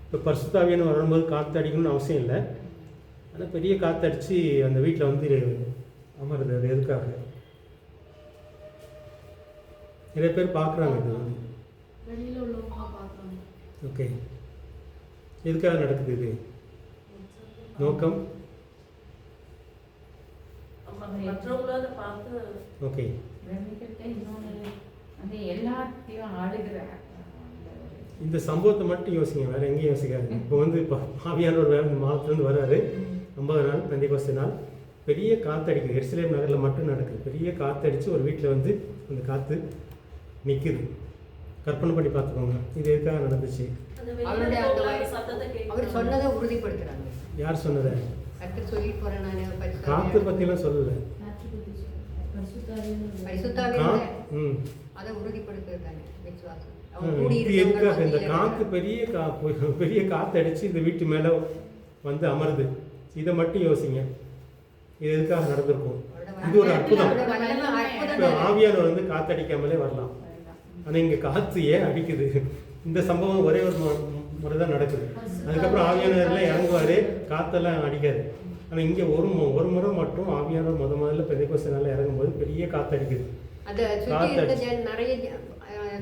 Speaker 1: இப்போ பரிசுத்த ஆவியானவர் வரும்போது காற்று அடிக்கணும்னு அவசியம் இல்லை. ஆனால் பெரிய காற்றடிச்சு அந்த வீட்டில் வந்து அமருது. அது எதுக்காக? நிறைய பேர் பார்க்குறாங்க இது வந்து.
Speaker 2: வெளியில உள்ளவங்க பார்க்குறாங்க.
Speaker 1: ஓகே, எதுக்காக நடக்குது இது? நோக்கம்?
Speaker 4: மற்றவங்களும் அதை பார்த்து
Speaker 1: ஓகே,
Speaker 3: பிரமிக்கிறதுக்கு இன்னொன்று அந்த எல்லாத்தையும் ஆளுகிற
Speaker 1: இந்த சம்பவத்தை மட்டும் யோசிங்க, வேறு எங்கேயும் யோசிக்காது. இப்போ வந்து இப்போ ஆவியானவர் வேறு மாதத்துலேருந்து வர்றாரு. 50 நாள் பெந்தைக்கோஸ்து நாள். பெரிய காற்றடிக்குது. எருசலேம் நகரில் மட்டும் நடக்குது. பெரிய காற்றடிச்சு ஒரு வீட்டில் வந்து அந்த காற்று நிற்குது. கற்பனை பண்ணி பார்த்துக்கோங்க, இது எதுக்காக நடந்துச்சு?
Speaker 4: அந்த
Speaker 5: அவருடைய
Speaker 4: வெளியில
Speaker 5: அந்த
Speaker 4: போகலாம் சத்தத்தை
Speaker 5: அவர்
Speaker 4: கேட்கணும்.
Speaker 5: சொன்னதை உறுதிப்படுத்துறாங்க.
Speaker 1: யார் சொன்னதை?
Speaker 5: கர்த்தர் சொல்லி போறேன் நான்
Speaker 1: காற்று பற்றிலாம் சொல்லலை.
Speaker 5: பரிசுத்தாவியானவர்
Speaker 1: ம்
Speaker 5: அதை உறுதிப்படுத்துறாங்க விசுவாசம்.
Speaker 1: ம்,
Speaker 5: அவங்க கூடி
Speaker 1: இது எதுக்காக? இந்த
Speaker 5: இருக்கிறவங்க
Speaker 1: காற்று பெரிய காற்று அடிச்சு இந்த வீட்டு மேலே வந்து அமருது. இதை மட்டும் யோசிங்க, இது எதுக்காக நடந்திருக்கும்? இது ஒரு அற்புதம்.
Speaker 5: அவரோட வல்லமை அற்புதம்
Speaker 1: இப்போ
Speaker 5: தானே.
Speaker 1: ஆவியானவர் வந்து காற்றடிக்காமலே வரலாம். ஆனால் இங்கே காற்று ஏன் அடிக்குது? இந்த சம்பவம் ஒரே ஒரு முறை தான் நடக்குது. அதுக்கப்புறம் ஆவியானவர்லாம் இறங்குவார், காற்றெல்லாம் அடிக்காது. ஆனால் இங்கே ஒரு முறை மட்டும் ஆவியானவர் முதல்ல பெந்தைக்கோஸ்து நாளில் இறங்கும்போது பெரிய காற்று அடிக்குது.
Speaker 5: அந்த சுற்றி இருந்த நிறைய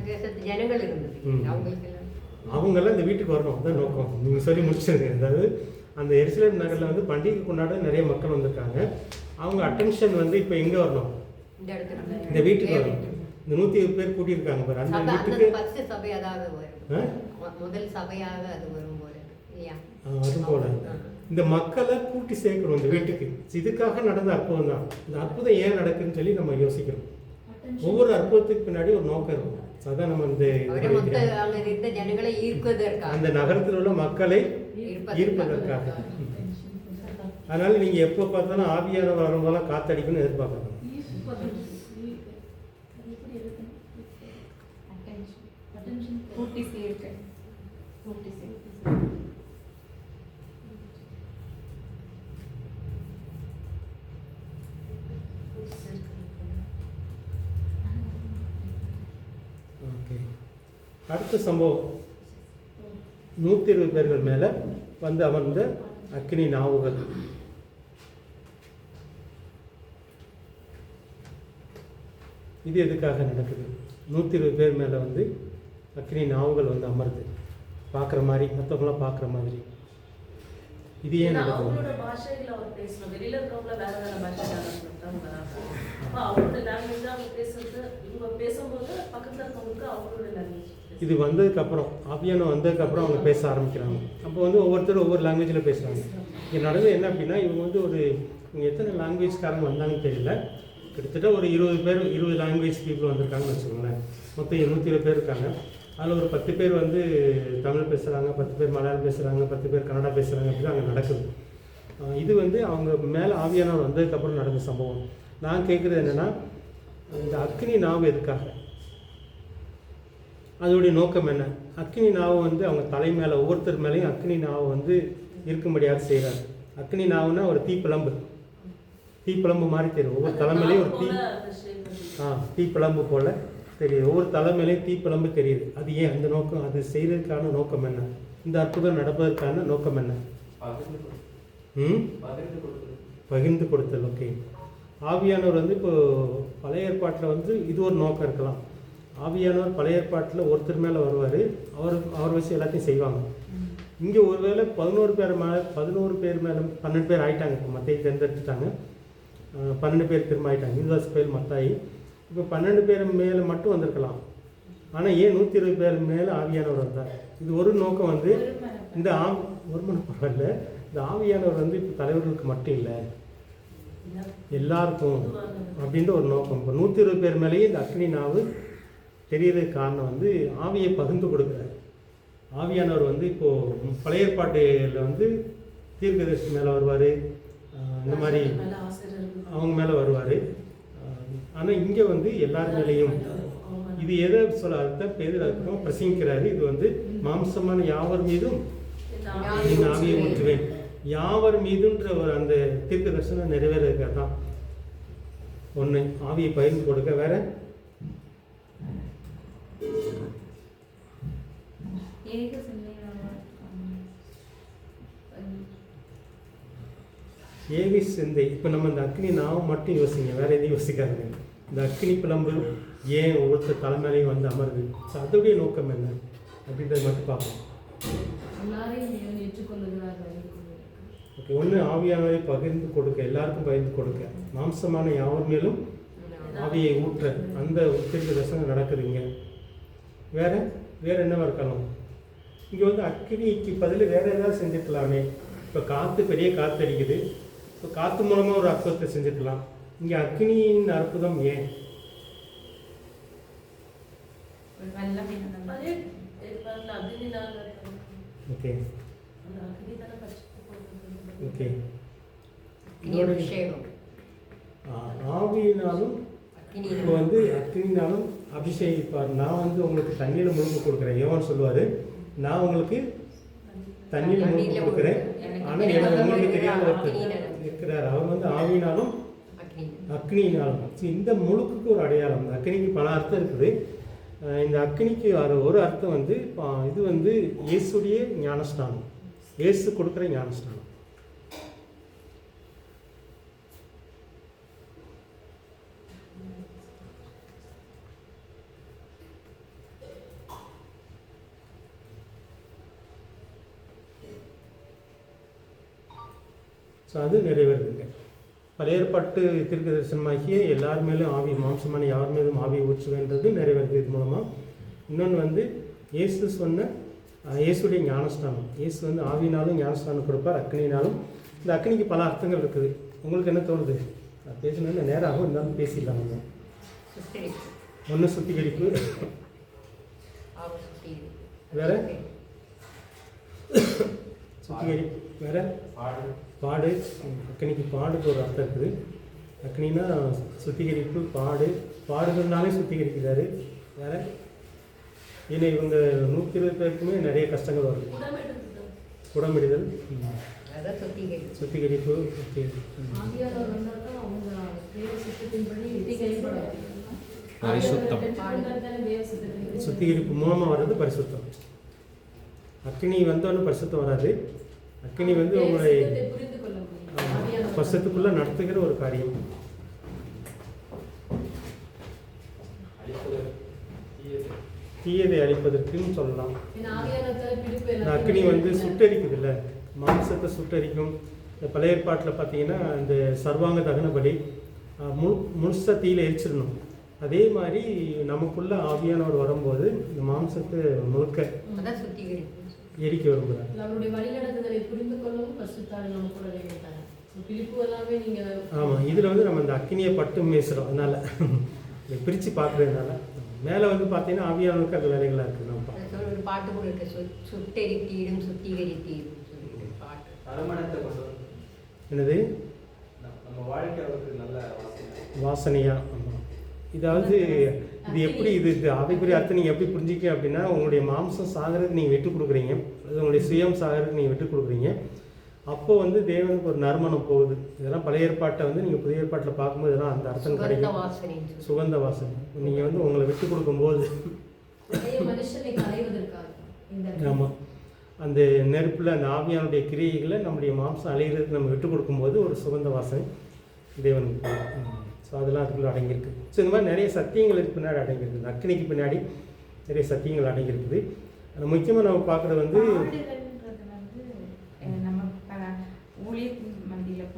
Speaker 5: தேசத்து ஜனங்கள் இருந்தது.
Speaker 1: ம்.
Speaker 5: அவங்களுக்கு எல்லாம்
Speaker 1: அவங்கெல்லாம் இந்த வீட்டுக்கு வரணும், அதான் நோக்கம். நீங்கள் சொல்லி முடிச்சிருங்க. அதாவது அந்த எருசலேம் நகரில் வந்து பண்டிகை கொண்டாட நிறைய மக்கள் வந்திருக்காங்க. அவங்க அட்டென்ஷன் வந்து இப்போ எங்கே வரணும்?
Speaker 5: இந்த இடத்துல
Speaker 1: இந்த வீட்டுக்கு வரணும். இந்த 120 பேர் கூட்டியிருக்காங்க பாரு, அந்த
Speaker 5: சபை,
Speaker 1: வீட்டுக்கு.
Speaker 5: அந்த ஃபர்ஸ்ட் சபை அதாவது வரும். முதல் சபையாக அது வரும் போல இல்லையா?
Speaker 1: அது போல இந்த மக்களை கூட்டி சேர்க்கணும் இந்த வீட்டுக்கு. இதுக்காக நடந்த அற்புதம் தான். இந்த அற்புதம் ஏன் நடக்குதுன்னு சொல்லி நம்ம யோசிக்கணும். ஒவ்வொரு அற்புதத்துக்கு பின்னாடி ஒரு நோக்கம் இருக்கும். அதான் நம்ம இந்த
Speaker 5: அவரை மொத்த அங்க இருந்த ஜனங்களை ஈர்ப்பதற்காக,
Speaker 1: அந்த நகரத்தில் உள்ள மக்களை ஈர்ப்பதற்காக. அதனால நீங்க எப்போ பார்த்தாலும் ஆவியானவர் வரும்போதெல்லாம் காத்தடிக்கணும்னு எதிர்பார்க்கணும்.
Speaker 3: கூட்டி சேர்க்க
Speaker 1: ஓகே, அடுத்த சம்பவம் 120 பேர்கள் மேலே வந்து அமர்ந்த அக்கினி நாவுகள். இது எதுக்காக நடக்குது? 120 பேர் மேலே வந்து அக்கினி நாவுகள் வந்து அமருது, பார்க்குற மாதிரி, மற்றவங்களாம் பார்க்குற மாதிரி. இது ஏன்
Speaker 4: ஏன்னா
Speaker 1: நடக்குது?
Speaker 4: அவங்களோட பாஷைகளை அவர் பேசணும். வெளியில இருக்கிறவங்கள வேற வேற பாஷையில வராங்க. அப்ப அவங்களோட லாங்குவேஜ் அவங்க பேசுறது, இவங்க பேசும்போது பக்கத்துல இருக்கவங்களுக்கு அவங்களோட லாங்குவேஜ்.
Speaker 1: இது வந்ததுக்கப்புறம், ஆவியானவர் வந்ததுக்கப்புறம் அவங்க பேச ஆரம்பிக்கிறாங்க. அப்போ வந்து ஒவ்வொருத்தரும் ஒவ்வொரு லாங்குவேஜில் பேசுகிறாங்க. இங்கே நடந்தது என்ன அப்படின்னா, இவங்க வந்து இவங்க எத்தனை லாங்குவேஜ்காரங்க வந்தாங்கன்னு தெரியல. கிட்டத்தட்ட ஒரு 20 லாங்குவேஜ் பீப்புள் வந்திருக்காங்கன்னு வச்சுக்கோங்களேன். மொத்தம் 120 பேர் இருக்காங்க. அதில் ஒரு 10 பேர் வந்து தமிழ் பேசுகிறாங்க, 10 பேர் மலையாளம் பேசுகிறாங்க, 10 பேர் கன்னடா பேசுகிறாங்க. அப்படி தான் அங்கே நடக்குது. இது வந்து அவங்க மேலே ஆவியானவர் வந்ததுக்கப்புறம் நடந்த சம்பவம். நான் கேட்குறது என்னென்னா, இந்த அக்னி நாவு எதுக்காக? அதோடைய நோக்கம் என்ன? அக்னி நாவு வந்து அவங்க தலை மேலே, ஒவ்வொருத்தர் மேலேயும் அக்னி நாவு வந்து இருக்கும்படியாக செய்கிறார். அக்னி நாவுன்னா ஒரு தீப்பிழம்பு மாதிரி தெரியும். ஒவ்வொரு தலைமையிலையும் ஒரு தீப்பிழம்பு போல் தெரியுது. ஒவ்வொரு தலைமையிலையும் தீப்பிழம்பு தெரியுது. அது ஏன் அந்த நோக்கம்? அது செய்கிறதுக்கான நோக்கம் என்ன? இந்த அற்புதம் நடப்பதற்கான நோக்கம் என்ன? பகிர்ந்து கொடுத்தல். ஓகே, ஆவியானவர் வந்து இப்போ பழைய ஏற்பாட்டில் வந்து இது ஒரு நோக்கம் இருக்கலாம். ஆவியானவர் பழைய ஏற்பாட்டில் ஒருத்தர் மேலே வருவார், அவர் வச்சு எல்லாத்தையும் செய்வாங்க. இங்கே ஒருவேளை 11 பேர் மேலே 12 பேர் ஆகிட்டாங்க. இப்போ மத்தாயி தேர்ந்தெடுத்துட்டாங்க, 12 பேர் திரும்ப ஆகிட்டாங்க. யூதாஸ் பேர் மத்தாயி. இப்போ 12 பேர் மேலே மட்டும் வந்திருக்கலாம். ஆனால் ஏன் 120 பேர் மேலே ஆவியானவர் வந்தார்? இது ஒரு நோக்கம் வந்து இந்த ஒரு மணி பரவாயில்ல, இந்த ஆவியானவர் வந்து இப்போ தலைவர்களுக்கு மட்டும் இல்லை, எல்லாருக்கும் அப்படின்ற ஒரு நோக்கம். இப்போ 120 பேர் மேலேயே இந்த அக்னி நாவு தெரியறதுக்கு காரணம் வந்து ஆவியை பகிர்ந்து கொடுக்குறாரு. ஆவியானவர் வந்து இப்போது பழைய ஏற்பாட்டில் வந்து தீர்க்கதரிசி மேலே வருவார், இந்த மாதிரி அவங்க மேலே வருவார். ஆனால் இங்கே வந்து எல்லார் மேலேயும் இது எதை சொல்ல அதுதான் பேர் அதுக்கப்புறம் பிரசங்கிக்கிறாரு. இது வந்து மாம்சமான யாவர் மீதும் என் ஆவியை ஊற்றுவேன். யாவர் மீதுன்ற ஒரு அந்த தீர்க்க தரிசனம் நிறைவேறதுக்காக தான். ஒன்று ஆவியை பகிர்ந்து கொடுக்க, வேற ஏவி சிந்தை. இப்போ நம்ம இந்த அக்னி நாமம் மட்டும் யோசிங்க, வேறு எதையும் யோசிக்காதுங்க. இந்த அக்னி பிளம்பு ஏன் ஒவ்வொருத்தர் தலைமையிலையும் வந்து அமருது, ஸோ அதோடைய நோக்கம் என்ன அப்படின்றத மட்டும் பார்ப்போம்.
Speaker 2: எல்லாரையும் தேவன் ஏற்றுக்கொள்ளுகிறார்கள்.
Speaker 1: ஓகே, ஒன்று ஆவியானவரை பகிர்ந்து கொடுக்க, எல்லாருக்கும் பகிர்ந்து கொடுக்க, மாம்சமான யாவர் மேலும் ஆவியை ஊற்ற, அந்த உத்திரிக்க தரிசனம் நடக்குதுங்க. வேற வேற என்னவா இருக்கலாம்? இங்கே வந்து அக்னிக்கு பதில் வேற ஏதாவது செஞ்சுக்கலாமே. இப்போ காற்று, பெரிய காற்று அடிக்குது, இப்போ காற்று மூலமாக ஒரு அற்புதத்தை செஞ்சுக்கலாம். இங்கே அக்னியின் அற்புதம் ஏன்?
Speaker 3: ஒரு வெள்ளம் என்ன
Speaker 4: அதே வரல அக்னினால
Speaker 1: ஓகே
Speaker 4: அந்த அக்னி தானே பரிசுத்தப்படுத்துறது.
Speaker 1: ஓகே,
Speaker 5: அக்னி அபிஷேகம்.
Speaker 1: ஆவியினாலும் இப்போ வந்து அக்னினாலும் அபிஷேகிப்பார். நான் வந்து உங்களுக்கு தண்ணியில் முழுங்க கொடுக்குறேன். யோவான் சொல்லுவார், நான் உங்களுக்கு தண்ணியில் முழுங்க கொடுக்குறேன், ஆனால் எனக்கு உங்களுக்கு தெரியாத ஒருத்தர் இருக்கிறார், அவர் வந்து ஆவியினாலும் அக்னியினாலும். இந்த முழுக்குக்கு ஒரு அடையாளம். இந்த அக்னிக்கு பல அர்த்தம் இருக்குது. இந்த அக்னிக்கு ஒரு அர்த்தம் வந்து இது வந்து இயேசுடைய ஞானஸ்நானம், இயேசு கொடுக்குற ஞானஸ்நானம். ஸோ அது நிறைவேறுதுங்க. பழைய ஏற்பாட்டு தீர்க்க தரிசனமாகிய எல்லார் மேலும் ஆவி, மாம்சமான யார் மேலும் ஆவியை ஊற்றுவேன்றது நிறைவேறுது இது மூலமாக. இன்னொன்று வந்து இயேசு சொன்ன இயேசுடைய ஞானஸ்தானம். இயேசு வந்து ஆவினாலும் ஞானஸ்தானம் கொடுப்பார், அக்னினாலும். இந்த அக்னிக்கு பல அர்த்தங்கள் இருக்குது. உங்களுக்கு என்ன தோணுது? பேசணும்னு நேரம் ஆகும், இருந்தாலும் பேசிடலாம். நம்ம ஒன்று சுத்திகரிப்பு, வேற சுத்திகரிப்பு, வேற பாடு. அக்னிக்கு பாடுக்கு ஒரு அர்த்தம் இருக்குது. அக்னினா சுத்திகரிப்பு, பாடுகள்னாலே சுத்திகரிக்கிறாரு. வேற ஏன்னா இவங்க 120 பேருக்குமே நிறைய கஷ்டங்கள் வருது. குடமிடுதல், சுத்திகரிப்பு.
Speaker 2: ஆவியானவர் வந்தால் அவங்க தேவ சித்தத்தின்படி செயல்படுவாங்க.
Speaker 7: பரிசுத்தம்.
Speaker 1: சுத்திகரிப்பு மூலமாக வர்றது பரிசுத்தம். அக்னி வந்தோன்னு பரிசுத்தம் வராது. அக்னி வந்து உங்களை
Speaker 2: புரிந்து கொள்ள முடியும்,
Speaker 1: பரிசுத்துக்குள்ள நடத்துகிற ஒரு காரியம். தீயதை அழிப்பதற்குன்னு சொல்லலாம். இந்த அக்னி வந்து சுட்டரிக்குது இல்லை, மாம்சத்தை சுட்டரிக்கும். இந்த பழைய ஏற்பாட்டில் பார்த்தீங்கன்னா இந்த சர்வாங்க தகன பலி முழுசாக தீயில எரிச்சிடணும். அதே மாதிரி நமக்குள்ள ஆவியானவர் வரும்போது இந்த மாம்சத்தை முழுக்க எரிக்க விரும்புகிறார்.
Speaker 2: நம்மளுடைய வழிநடத்துதலை புரிந்து கொள்ளவும் பரிசுத்தாவியானவர் நம்ம கூட வேண்டிட்டாங்க. பிலிப்பு எல்லாமே நீங்க
Speaker 1: ஆமாம், இதில் வந்து நம்ம இந்த அக்னியை பட்டு பேசுகிறோம். அதனால் பிரித்து பார்க்குறதுனால மேலே வந்து பார்த்தீங்கன்னா ஆவியானவருக்கு அது வேலைகளாக இருக்குது. நம்ம
Speaker 5: ஒரு பாட்டு கூட இருக்கு, சுட்டெரித்தீடும் சுத்திகரித்தீடும் பாட்டு.
Speaker 1: என்னது?
Speaker 7: நம்ம வாழ்க்கை அவருக்கு நல்ல
Speaker 1: வாசனையா. ஆமாம், இதாவது இது எப்படி இது ஆவிக்குரிய அர்த்தம் நீங்கள் எப்படி புரிஞ்சிக்க அப்படின்னா, உங்களுடைய மாம்சம் சாகிறதுக்கு நீங்கள் விட்டு கொடுக்குறீங்க, அது உங்களுடைய சுயம் சாகிறதுக்கு நீங்கள் விட்டு கொடுக்குறீங்க. அப்போ வந்து தேவனுக்கு ஒரு நறுமணம் போகுது. இதெல்லாம் பழைய ஏற்பாட்டை வந்து நீங்கள் புதிய ஏற்பாட்டில் பார்க்கும்போது இதெல்லாம் அந்த அர்த்தம் கிடைக்கும். சுகந்த வாசனை நீங்கள் வந்து உங்களை விட்டு கொடுக்கும்போது,
Speaker 2: மனுஷனை களைவதற்காக.
Speaker 1: ஆமாம், அந்த நெருப்பில் அந்த ஆவியானுடைய கிரியைகளை நம்முடைய மாம்சம் அழிகிறதுக்கு நம்ம விட்டு கொடுக்கும்போது ஒரு சுகந்த வாசனை தேவனுக்கு. ஸோ அதெல்லாம் அதுக்குள்ளே அடங்கியிருக்கு. ஸோ இந்த மாதிரி நிறைய சத்தியங்களுக்கு பின்னாடி அடங்கியிருக்குது. அக்னிக்கு பின்னாடி நிறைய சத்தியங்கள் அடங்கியிருக்குது. அது முக்கியமாக நம்ம பார்க்குறது வந்து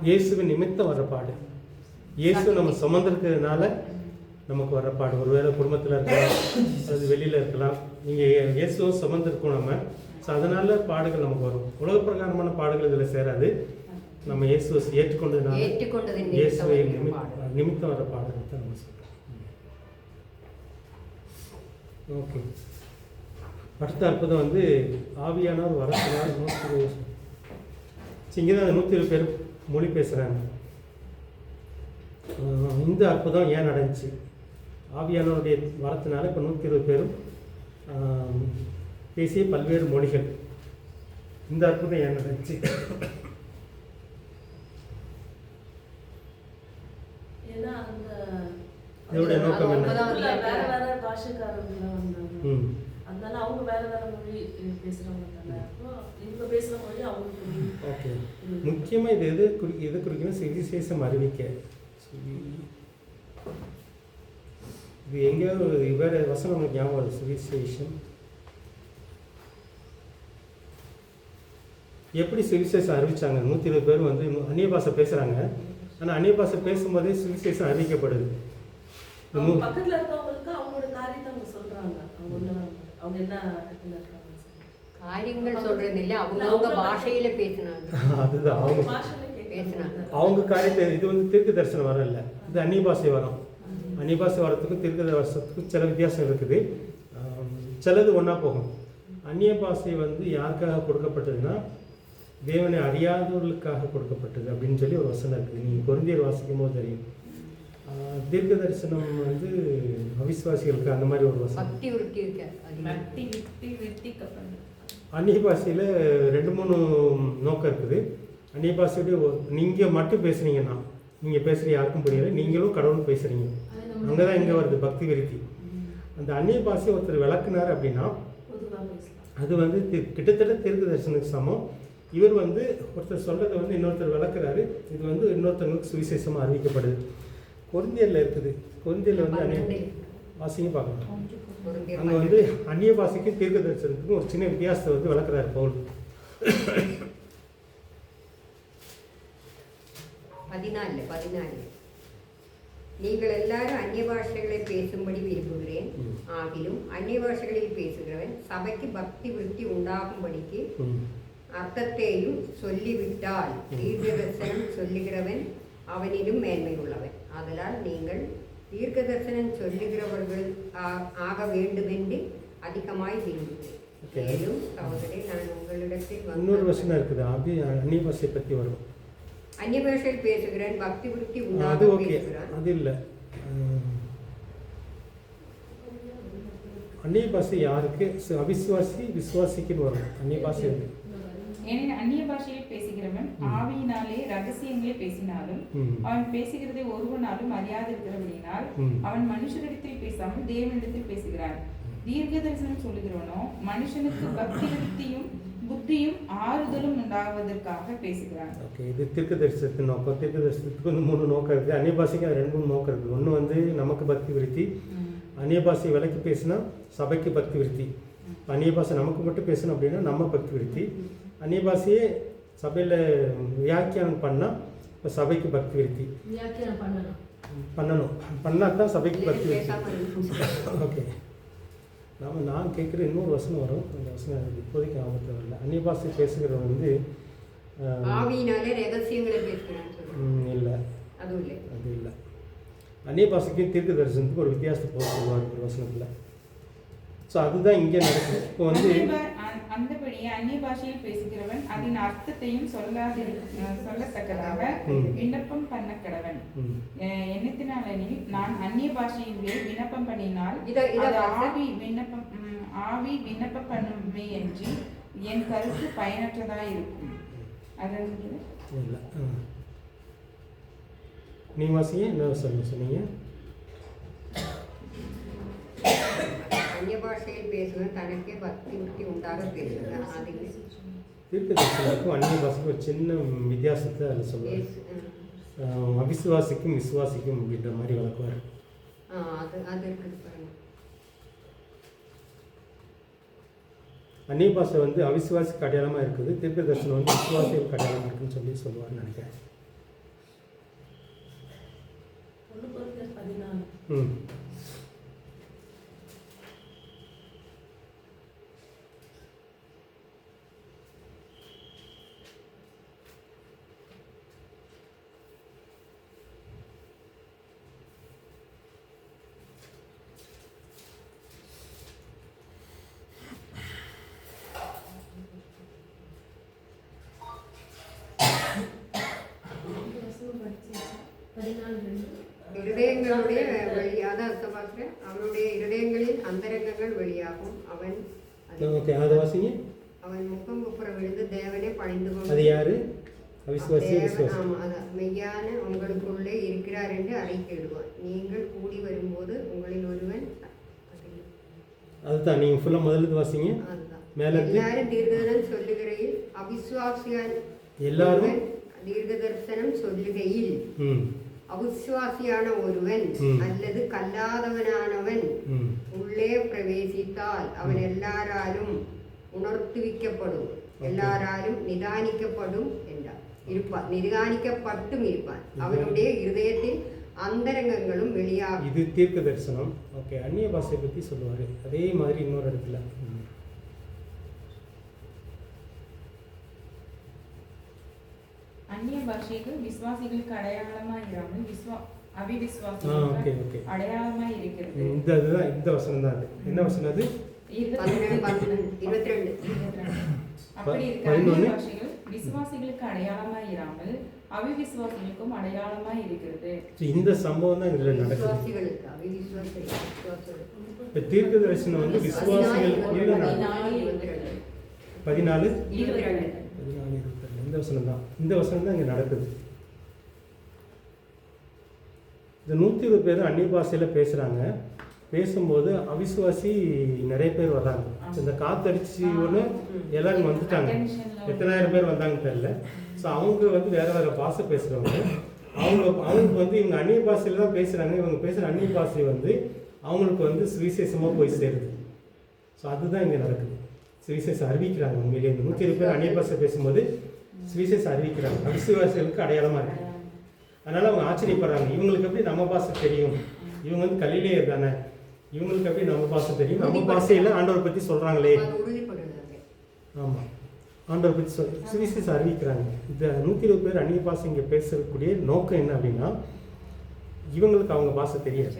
Speaker 1: இயேசுவின் நிமித்தம் வர்ற பாடு. இயேசு நம்ம சுமந்திருக்கிறதுனால நமக்கு வர்ற பாடு. ஒருவேளை குடும்பத்தில் இருக்கலாம், அது வெளியில் இருக்கலாம். நீங்கள் இயேசுவும் சுமந்திருக்கோம் நம்ம. ஸோ அதனால பாடுகள் நமக்கு வரும். உலக பிரகாரமான பாடுகள் இதில் சேராது. நம்ம இயேசுவை ஏற்றுக்கொண்டதுனால இயேசுவை நிமித்தம் வர பாடல் தான் நம்ம சொல்கிறோம். ஓகே, அடுத்த அற்புதம் வந்து ஆவியானவர் வரத்தினால் 120. இங்கே தான் 120 பேர் மொழி பேசுகிறாங்க. இந்த அற்புதம் ஏன் நடந்துச்சு? ஆவியானவருடைய வரத்தினால இப்போ 120 பேரும் பேசிய பல்வேறு மொழிகள். இந்த அற்புதம் ஏன் நடந்துச்சு? இதோட நோக்கம் என்ன?
Speaker 4: வேற வேற பாஷைக்காரங்க வந்தாங்க, அதனால அவங்க வேற வேற மொழி பேசுறவங்க தானே. அப்போ இவங்க பேசுற மொழி அவங்களுக்கு
Speaker 1: ஓகே. முக்கியமாக இது எது குறிக்கணும்? சுவிசேஷம் அறிவிக்க. இது எங்கேயாவது வேறு வசனம் உங்களுக்கு ஞாபகம் வருது? சுவிசேஷம் எப்படி சுவிசேஷம் அறிவிச்சாங்க? 120 பேர் வந்து அந்நிய பாஷை பேசுகிறாங்க. ஆனால் அந்நிய பாஷை பேசும்போதே சுவிசேஷம் அறிவிக்கப்படுது.
Speaker 4: அவங்க பக்கத்துல இருக்கவங்களுக்கு அவங்களோட காரியத்தை அவங்க சொல்றாங்க. அவங்க என்ன இடத்துல இருக்காங்க
Speaker 5: காரியங்கள் சொல்றது இல்லை, அவங்க பாஷையில பேசினாங்க.
Speaker 1: அதுதான் அவங்க
Speaker 4: பாஷையில
Speaker 5: பேசினாங்க.
Speaker 1: அவங்க காரியத்தை. இது வந்து தீர்க்க தரிசனம் வரம் இல்லை, இது அந்நிய பாஷை வரம். அந்நிய பாஷை வரத்துக்கும் தீர்க்க தரிசனத்துக்கும் சில வித்தியாசம் இருக்குது. சிலது ஒன்றா போகும். அந்நிய பாஷை வந்து யாருக்காக கொடுக்கப்பட்டதுன்னா தேவனை அறியாதவர்களுக்காக கொடுக்கப்பட்டது அப்படின்னு சொல்லி ஒரு வசனம் இருக்குது. நீங்கள் கொரிந்தியர் வாசிக்கும் போது தெரியும். தீர்க்க தரிசனம் வந்து அவிசுவாசிகளுக்கு அந்த மாதிரி ஒரு வசனம்.
Speaker 5: பக்தி விருத்தி இருக்கு.
Speaker 3: பக்தி விருத்தி கப்பல்.
Speaker 1: அந்நிய பாஷையில் 2-3 நோக்கம் இருக்குது. அந்நிய பாஷையோட நீங்கள் மட்டும் பேசுனீங்கன்னா, நீங்கள் பேசுகிற யாருக்கும் புரியலை, நீங்களும் கடவுள் பேசுகிறீங்க, அங்கே தான் இங்கே வருது பக்தி விருத்தி. அந்த அந்நிய பாஷையை ஒருத்தர் விளக்குனார் அப்படின்னா அது வந்து கிட்டத்தட்ட தீர்க்க தரிசனத்துக்கு சமம். இவர் வந்து ஒருத்தர் சொல்கிறத வந்து இன்னொருத்தர் விளக்குறாரு. இது வந்து இன்னொருத்தவங்களுக்கு சுவிசேஷமாக அறிவிக்கப்படுது. கொரிந்தியரில் இருக்குது. கொரிந்தியரில் வந்து அந்நிய பாஷையும் பார்க்கலாம். அங்கே வந்து அந்நிய பாஷைக்கும் தீர்க்க தரிசனத்துக்கும் ஒரு சின்ன வித்தியாசத்தை வந்து விளக்குறாரு பவுல்.
Speaker 5: 14 நீங்கள் எல்லாரும் அந்நிய பாஷைகளை பேசும்படி விரும்புகிறேன். ஆகிலும் அந்நிய பாஷைகளில் பேசுகிறவன் சபைக்கு பக்தி விருத்தி உண்டாகும்படிக்கு அர்த்தத்தையும் சொல்லிவிட்டால் தீர்க்க தரிசனம் சொல்லுகிறவன் அவனிலும் மேன்மை உள்ளவன். ஆதலால் நீங்கள் தீர்க்க தரிசனம் சொல்லுகிறவர்கள் ஆக வேண்டுமென்று அதிகமாய் விரும்புகிறேன். மேலும் சகோதரே, நான் உங்களிடத்தில்
Speaker 1: இன்னொரு வசனம் இருக்குது, அந்நிய பாஷை பற்றி வரும்.
Speaker 5: அந்நிய பாஷையில் பேசுகிறேன் பக்தி விருத்தி
Speaker 1: அது
Speaker 5: உண்டாக
Speaker 1: ஓகே,
Speaker 5: பேசுகிறான்.
Speaker 1: அது இல்லை. அந்நிய பாஷை யாருக்கு? அவிசுவாசி விசுவாசிக்குன்னு வரும் அந்நிய பாஷை.
Speaker 3: ஏனெனில் அந்நிய பாஷையில் பேசுகிறவன் ஆவியினாலே ரகசியங்களை பேசினாலும் அவன் பேசுகிறதை ஒருவனாலும் அறியாதிருக்கிறபடியினால் அவன் மனுஷரிடத்தில் பேசாமல் தேவனிடத்தில் பேசுகிறான். தீர்க்க தரிசனம் சொல்லுகிறவனோ மனுஷனுக்கு பக்தி விருத்தியும் புத்தியும் ஆறுதலும் உண்டாவதற்காக பேசுகிறான்.
Speaker 1: ஓகே, இது தீர்க்க தரிசனத்தின் நோக்கம். தீர்க்க தரிசனத்துக்கு வந்து 3 நோக்கம் இருக்குது. அந்நிய பாஷைக்கு 2-3 நோக்கம் இருக்குது. ஒன்று வந்து நமக்கு பக்தி விருத்தி. அந்நிய பாஷையை விலைக்கு பேசினா சபைக்கு பக்தி விருத்தி. அந்நிய பாஷை நமக்கு மட்டும் பேசணும் அப்படின்னா நம்ம பக்தி விருத்தி. அந்நிய பாஷையே சபையில் வியாக்கியானம் பண்ணால் இப்போ சபைக்கு பக்தி விருத்தி பண்ணால் தான் சபைக்கு பக்தி விருத்தி. ஓகே, நான் கேட்குற இன்னொரு வசனம் வரும். அந்த வசனம் இப்போதைக்கு ஞாபகத்தில் வரல. அந்நிய பாஷை பேசுகிறவன் வந்து
Speaker 5: ஆவியினாலே ரகசியங்களை பேசுகிறான்.
Speaker 1: இல்லை, அது இல்லை. அந்நிய பாஷைக்கும் தீர்க்க தரிசனத்துக்கு ஒரு வித்தியாசத்தை சொல்லுவார் ஒரு வசனத்தில். ஸோ அதுதான் இங்கே நடக்குது. இப்போ வந்து
Speaker 3: அந்தபடியே அந்நிய பாஷையில் பேசுகிறவன் அதன் அர்த்தத்தையும் சொல்லத்தக்கதாக விண்ணப்பம் பண்ண கடவன். எண்ணத்தினாலெனில் நான் அந்நிய பாஷையிலே விண்ணப்பம் பண்ணினால் ஆவி விண்ணப்பம் பண்ணுமே என்று என் கருத்து பயனற்றதா இருக்கும்.
Speaker 1: இல்லை, நீ வாசிங்க. என்ன சொன்னீங்க?
Speaker 5: அந்நிய பாஷையில் பேசுவன் தனக்கே பக்தி விருத்தி உண்டாக பேசுகிறான்.
Speaker 1: தீர்க்க தரிசனத்துக்கும் அந்நிய பாஷைக்கும் ஒரு சின்ன வித்தியாசத்தை அதில் சொல்லுவார். அவிசுவாசிக்கும் விசுவாசிக்கும் அப்படின்ற மாதிரி வளர்க்குவார்.
Speaker 5: அது இருக்குது பாருங்க.
Speaker 1: அந்நிய பாஷை வந்து அவிசுவாசிக்கு அடையாளமாக இருக்குது. தீர்க்க தரிசனம் வந்து விசுவாசிக்கு அடையாளமாக இருக்குன்னு சொல்லி சொல்லுவார்னு நினைக்கிறேன்.
Speaker 4: 14.
Speaker 5: இருதயங்களுடைய வெளியாக அர்த்தம் பார்க்குறேன். அவனுடைய இருதயங்களில் அந்தரங்கங்கள் வெளியாகும். அவன் அவன் முகம் குப்புற விழுந்து தேவனே பணிந்து கொண்டு
Speaker 1: அது யாரு? அவிசுவாசி விசுவாசி.
Speaker 5: அதான் மெய்யான உங்களுக்குள்ளே இருக்கிறார் என்று அறிக்கையிடுவான். நீங்கள் கூடி வரும்போது உங்களில் ஒருவன்
Speaker 1: அதுதான் நீங்கள் ஃபுல்லாக முதல்ல வாசிங்க.
Speaker 5: அதுதான்
Speaker 1: மேலே
Speaker 5: எல்லாரும் தீர்க்கதரிசனம் சொல்லுகையில் அவிசுவாசியான்
Speaker 1: எல்லாரும்
Speaker 5: தீர்க்கதரிசனம் சொல்லுகையில் அவிசுவாசியான ஒருவன் அல்லது கல்லாதவனானவன் உள்ளே பிரவேசித்தால் அவன் எல்லாராலும் உணர்த்துவிக்கப்படும், எல்லாராலும் நிதானிக்கப்படும் என்றார் இருப்பான், நிதானிக்கப்பட்டும் இருப்பான். அவனுடைய இருதயத்தில் அந்தரங்கங்களும் வெளியாகும்.
Speaker 1: இது தீர்க்க தரிசனம். ஓகே, அந்நிய பாஷையை பற்றி சொல்லுவார். அதே மாதிரி இன்னொரு இடத்துல
Speaker 3: அந்நிய பாஷைகள் விசுவாசிகளுக்கு அடையாளமா இராமல் அவிவிசுவாசிகளுக்கு அடையாளமா இருக்கிறது.
Speaker 1: இதுதான் இந்த வசனம் தான். அது என்ன வசனம்? அது
Speaker 5: 22.
Speaker 3: அப்படி இருக்க அந்நிய பாஷைகள் விசுவாசிகளுக்கு அடையாளமா இராமல் அவிவிசுவாசிகளுக்கும் அடையாளமா இருக்கிறது.
Speaker 1: இந்த சம்பவம் தான் இதுல நடக்குது. இப்ப தீர்க்க தரிசனம் வந்து விசுவாசிகளுக்கு 14:22 இந்த வசனம் தான். இந்த வசனம் தான் இங்க நடக்குது. இந்த 120 பேர் அந்நிய பாஷையில பேசுறாங்க. பேசும்போது அவிசுவாசி நிறைய பேர் வர்றாங்க. இந்த காத்தடிச்சு ஒன்று எல்லாரும் வந்துட்டாங்க. எத்தனாயிரம் பேர் வந்தாங்கன்னு தெரியல. ஸோ அவங்க வந்து வேற வேற பாஷை பேசுகிறவங்க. அவங்களுக்கு வந்து இவங்க அந்நிய பாஷையில் தான் பேசுகிறாங்க. இவங்க பேசுகிற அந்நிய பாஷை வந்து அவங்களுக்கு வந்து சுவிசேஷமாக போய் சேருது. ஸோ அதுதான் இங்கே நடக்குது. சுவிசேஷம் அறிவிக்கிறாங்க. உண்மையிலேயே இந்த 120 பேர் அந்நிய பாஷை பேசும்போது சுவிசேஷம் அறிவிக்கிறாங்க. அவிசுவாசிகளுக்கு அடையாளமாக இருக்கு. அதனால் அவங்க ஆச்சரியப்படுறாங்க. இவங்களுக்கு எப்படி நம்ம பாஷை தெரியும்? இவங்க வந்து கலிலேயர் தானே, இவங்களுக்கு எப்படி நம்ம பாஷை தெரியும்? நம்ம பாஷையில் ஆண்டவர் பற்றி சொல்கிறாங்களே. ஆமாம், ஆண்டவர் பற்றி சுவிசேஷம் அறிவிக்கிறாங்க. இந்த 120 பேர் அந்நிய பாஷை இங்கே பேசக்கூடிய நோக்கம் என்ன அப்படின்னா, இவங்களுக்கு அவங்க பாஷை தெரியாது.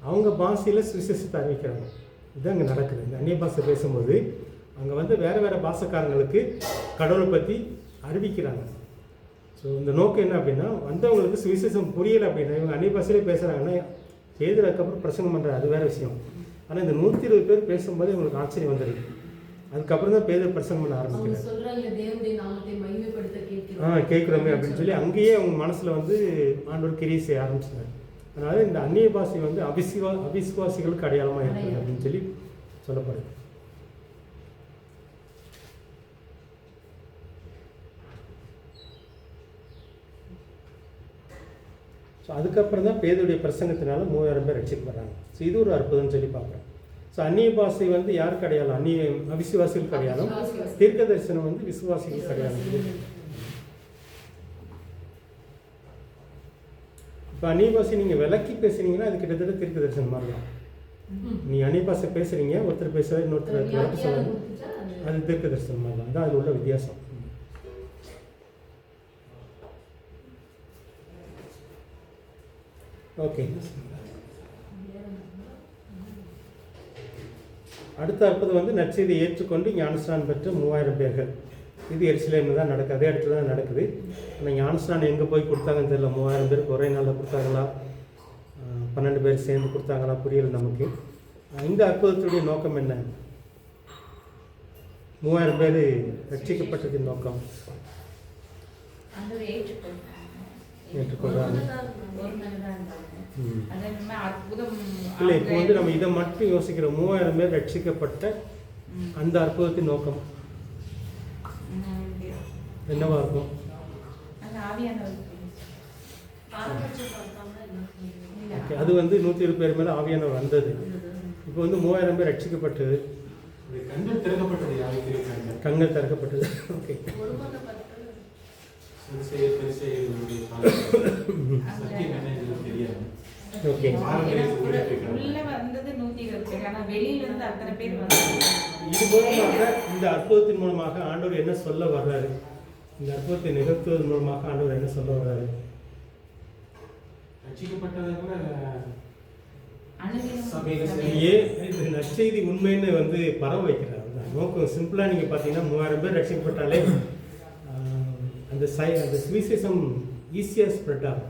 Speaker 1: அவங்க பாஷையில் சுவிசேஷத்தை அறிவிக்கிறாங்க. இதுதான் அங்கே நடக்குது. இந்த அந்நிய பாஷை பேசும்போது அங்கே வந்து வேறு வேறு பாஷைக்காரங்களுக்கு கடவுளை பற்றி அறிவிக்கிறாங்க. ஸோ இந்த நோக்கம் என்ன அப்படின்னா, வந்தவங்களுக்கு சுவிசேஷம் புரியலை அப்படின்னா, இவங்க அந்நிய பாஷையிலே பேசுகிறாங்கன்னா பேதுரு அதுக்கப்புறம் பிரசங்கம் பண்ணுற அது வேறு விஷயம். ஆனால் இந்த 120 பேர் பேசும்போது இவங்களுக்கு ஆச்சரியம் வந்துடுது. அதுக்கப்புறம் தான் பேதுரு பிரசங்கம் பண்ண ஆரம்பிக்கிறாங்க. கேட்குறோமே அப்படின்னு சொல்லி அங்கேயே அவங்க மனசில் வந்து ஆண்டவர் கிரியை செய்ய ஆரம்பிச்சாங்க. அதனால் இந்த அந்நிய பாஷை வந்து அவிசுவாசிகளுக்கு அடையாளமாக இருக்குது அப்படின்னு சொல்லி சொல்லப்படுது. ஸோ அதுக்கப்புறம் தான் பேதுடைய பிரசங்கத்தினால 3000 பேர் ரட்சிக்கப்படுறாங்க. ஸோ இது ஒரு அற்புதம்னு சொல்லி பார்க்குறோம். ஸோ அந்நிய பாஷை வந்து யாருக்கு அடையாளம்? அவிசுவாசிகளுக்கு அடையாளம். தீர்க்க தரிசனம் வந்து விசுவாசிகளுக்கு அடையாளம். இப்போ அந்நிய பாஷை நீங்கள் விளக்கி பேசுனீங்கன்னா அது கிட்டத்தட்ட தீர்க்க தரிசனம் மாதிரி தான். நீ அந்நிய பாஷை பேசுகிறீங்க, ஒருத்தர் பேசுகிற இன்னொருத்தர் விளக்கி சொல்லணும், அது தீர்க்க தரிசனம் மாதிரி தான். அதுதான் அது உள்ள வித்தியாசம். ஓகே, அடுத்த அற்புதம் வந்து நற்செய்தியை ஏற்றுக்கொண்டு ஞானஸ்நானம் பெற்ற 3000 பேர்கள். இது எருசலேமில் தான் நடக்குது. அதே இடத்துல தான் நடக்குது. ஆனால் ஞானஸ்நானம் எங்கே போய் கொடுத்தாங்கன்னு தெரியல. 3000 பேருக்கு ஒரே நாளில் கொடுத்தாங்களா, 12 பேர் சேர்ந்து கொடுத்தாங்களா, புரியலை நமக்கு. இந்த அற்புதத்துடைய நோக்கம் என்ன? 3000 பேர் ரட்சிக்கப்பட்டதின் நோக்கம் ஏற்றுக்கொள்றாங்க. இல்லை, இப்போ வந்து நம்ம இதை மட்டும் யோசிக்கிற 3000 பேர் ரட்சிக்கப்பட்ட அந்த அற்புதத்தின் நோக்கம் என்னவா இருக்கும்? அது வந்து 120 பேர் மேலே ஆவியானவர் வந்தது. இப்போ வந்து 3000 பேர் ரட்சிக்கப்பட்டது.
Speaker 6: கண்கள் திறக்கப்பட்டது.
Speaker 1: கண்கள் திறக்கப்பட்டது. Okay, okay. இது மூலமாக இந்த அற்புதத்தின் மூலமாக ஆண்டவர் என்ன சொல்ல வர்றாரு? இந்த அற்புதத்தை நிகழ்த்துவதன் மூலமாக ஆண்டவர் என்ன சொல்ல வர்றாரு? நற்செய்தி உண்மைன்னு வந்து பரவ வைக்கிறார். நோக்கம் சிம்பிளா நீங்க பாத்தீங்கன்னா 3000 பேர் ரட்சிக்கப்பட்டாலே அந்த சுவிசேஷம் ஈஸியா ஸ்ப்ரெட் ஆகும்.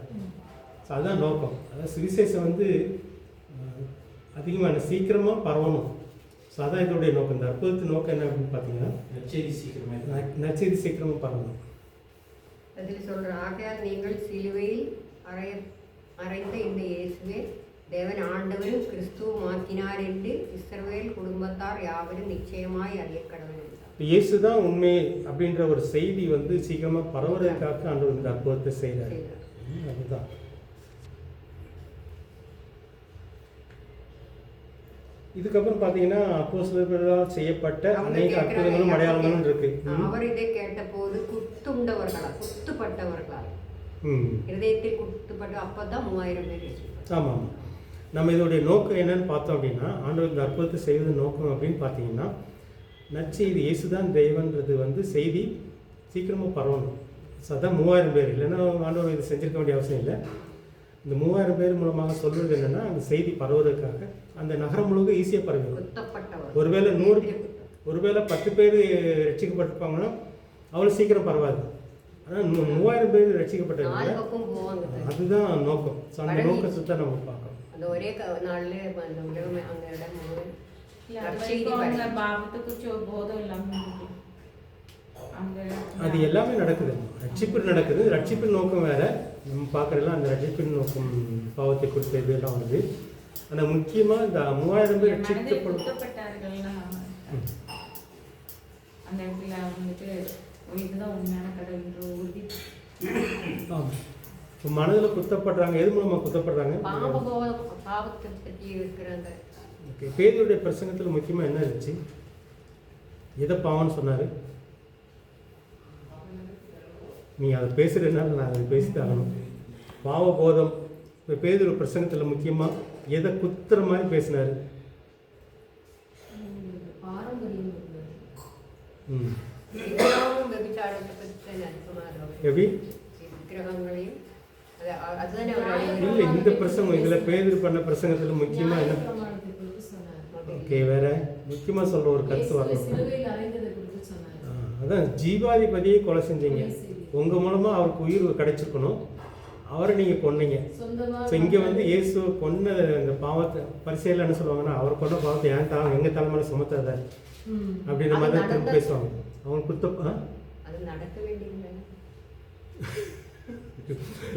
Speaker 1: அதுதான் நோக்கம். அதாவது சுவிசேஷம் வந்து அதிகமான சீக்கிரமா பரவணும். ஸோ அதான் இதோடைய நோக்கம். இந்த அற்புதத்தின் நோக்கம் என்ன அப்படின்னு பார்த்தீங்கன்னா, நற்செய்தி சீக்கிரமா பரவணும்.
Speaker 5: அதில் சொல்ற, ஆகையால் நீங்கள் சிலுவையில் அறைந்த இந்த இயேசுவே தேவன் ஆண்டவரும் கிறிஸ்துவுமாக்கினார் என்று இஸ்ரவேல் குடும்பத்தார் யாவரும் நிச்சயமாய் அறிய கடவுள் என்றார்.
Speaker 1: இயேசு தான் உண்மை அப்படின்ற ஒரு செய்தி வந்து சீக்கிரமாக பரவுறதுக்காக ஆண்டவர் இந்த அற்புதத்தை செய்கிறார். அதுதான் இதுக்கப்புறம் பார்த்தீங்கன்னா அப்போஸ்தலர்களால் செய்யப்பட்ட அநேக அற்புதங்களும் அடையாளங்களும் இருக்கு.
Speaker 5: அவர் இதை கேட்டபோது குத்துப்பட்டவர்களால் இருதயத்தில் குத்துப்பட்ட அப்பதான் 3000 பேர்.
Speaker 1: ஆமாம். நம்ம இதோடைய நோக்கம் என்னன்னு பார்த்தோம் அப்படின்னா, ஆண்டவர் இந்த அற்புதத்தை செய்வது நோக்கம் அப்படின்னு பார்த்தீங்கன்னா, நற்செய்தி இயேசுதான் தெய்வன்றது வந்து செய்தி சீக்கிரமாக பரவணும். அதான் 3000 பேர், இல்லைன்னா ஆண்டவர் இதை செஞ்சிருக்க வேண்டிய அவசியம் இல்லை. இந்த 3000 பேர் மூலமாக சொல்வது என்னென்னா, அந்த செய்தி பரவுவதற்காக அந்த நகரம் முழுக்க ஈஸியாக பரவிடும். ஒருவேளை 10 பேர் ரட்சிக்கப்பட்டிருப்பாங்கன்னா அவ்வளோ சீக்கிரம் பரவாது. ஆனால் 3000 பேர் ரட்சிக்கப்பட்டது, அதுதான் நோக்கம். அந்த நோக்கத்தை தான் நம்ம பார்க்கணும்.
Speaker 5: அந்த ஒரே நாள்ல அந்த உலகம் அந்த இடம்
Speaker 1: அது எல்லாமே நடக்குது. ரட்சிப்பு நடக்குது. ரட்சிப்பின் நோக்கம் வேற, நம்ம பார்க்குறதுலாம் அந்த ரட்சிப்பின் நோக்கம் பாவத்தை குறித்த இதெல்லாம் வருது. ஆனால் முக்கியமாக இந்த 3000 பேர் ரட்சிக்கப்பட்டார்கள்னா
Speaker 3: அந்த இடத்துல வந்துட்டு இதுதான் உண்மையான கடவுள்ன்ற உறுதி.
Speaker 1: இப்போ மனதில் குத்தப்படுறாங்க. எது மூலமாக குத்தப்படுறாங்க?
Speaker 5: பாவத்தை பற்றி இருக்கிறாங்க.
Speaker 1: ஓகே, பேதுருடைய பிரசங்கத்தில் முக்கியமாக என்ன இருந்துச்சு? எதை பாவம்னு சொன்னார்? நீங்கள் அதை பேசுகிறதுனால நான் அதை பேசி தரணும். பாவபோதம். இப்போ பேதுரு பிரசங்கத்தில் முக்கியமாக எதை குத்துற மாதிரி பேசினார்? எப்படி இல்லை இந்த பிரசங்கம் இதில் பேதுரு பண்ண பிரசங்கத்தில் முக்கியமாக என்ன? ஓகே, வேற முக்கியமாக சொல்கிற ஒரு கருத்து வரணும். அதான் ஜீவாதிபதியை கொலை செஞ்சீங்க. உங்கள் மூலமாக அவருக்கு உயிர் கிடைச்சிருக்கணும். அவரை நீங்கள் கொன்னீங்க. ஸோ இங்கே வந்து இயேசுவை கொன்ன அந்த பாவத்தை பரிசையில் என்ன சொல்லுவாங்கன்னா, அவர் கொண்ட பாவத்தை ஏன் எங்கள் தலைமையில் சுமத்தாத அப்படின்ற மாதிரி தான் திரும்ப பேசுவாங்க. அவங்க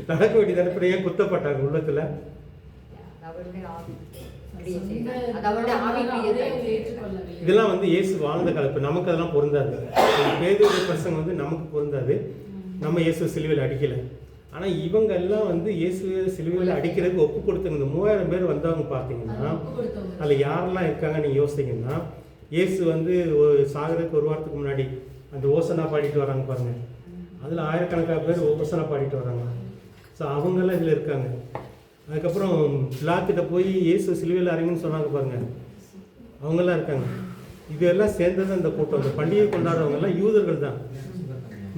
Speaker 1: நடக்க வேண்டியது அனுப்புற ஏன் குத்தப்பட்டாங்க உள்ளத்தில்? இதெல்லாம் வந்து இயேசு வாழ்ந்த காலம். இப்போ நமக்கு அதெல்லாம் பொருந்தாது. பேதுருடைய பிரசங்கம் வந்து நமக்கு பொருந்தாது. நம்ம இயேசு சிலுவையில் அடிக்கலை. ஆனால் இவங்க எல்லாம் வந்து இயேசு சிலுவையில் அடிக்கிறதுக்கு ஒப்பு கொடுத்தவங்க. இந்த 3000 பேர் வந்தவங்க பார்த்தீங்கன்னா அதில் யாரெல்லாம் இருக்காங்க நீங்கள் யோசிச்சிங்கன்னா, இயேசு வந்து சாகிறதுக்கு ஒரு வாரத்துக்கு முன்னாடி அந்த ஓசனா பாடிட்டு வராங்க பாருங்கள். அதில் ஆயிரக்கணக்கான பேர் ஓசனா பாடிட்டு வராங்க. ஸோ அவங்கெல்லாம் இதில் இருக்காங்க. அதுக்கப்புறம் பிலாத்திட்ட போய் இயேசு சிலுவையில் அறைங்கன்னு சொன்னாங்க பாருங்கள், அவங்கெல்லாம் இருக்காங்க. இதெல்லாம் சேர்ந்தது அந்த கூட்டம். அந்த பண்டிகை கொண்டாடுறவங்கெல்லாம் யூதர்கள் தான்.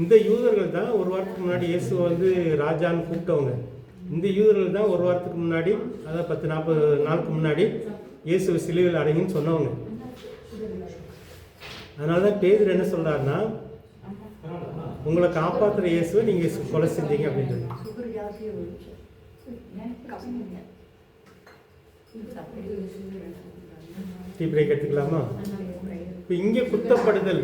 Speaker 1: இந்த யூதர்கள் தான் ஒரு வாரத்துக்கு முன்னாடி இயேசுவை வந்து ராஜான்னு கூப்பிட்டவங்க. இந்த யூதர்கள் தான் ஒரு வாரத்துக்கு முன்னாடி, அதாவது 10-40 நாளுக்கு முன்னாடி இயேசுவை சிலுவையில் அடைங்கன்னு சொன்னவங்க. அதனால தான் பேதுரு என்ன சொல்கிறாருன்னா, உங்களை காப்பாற்றுற இயேசுவை நீங்கள் கொலை செஞ்சீங்க அப்படின்றது. டீ பிரேக் எடுத்துக்கலாமா? இப்போ இங்கே குத்தப்படுதல்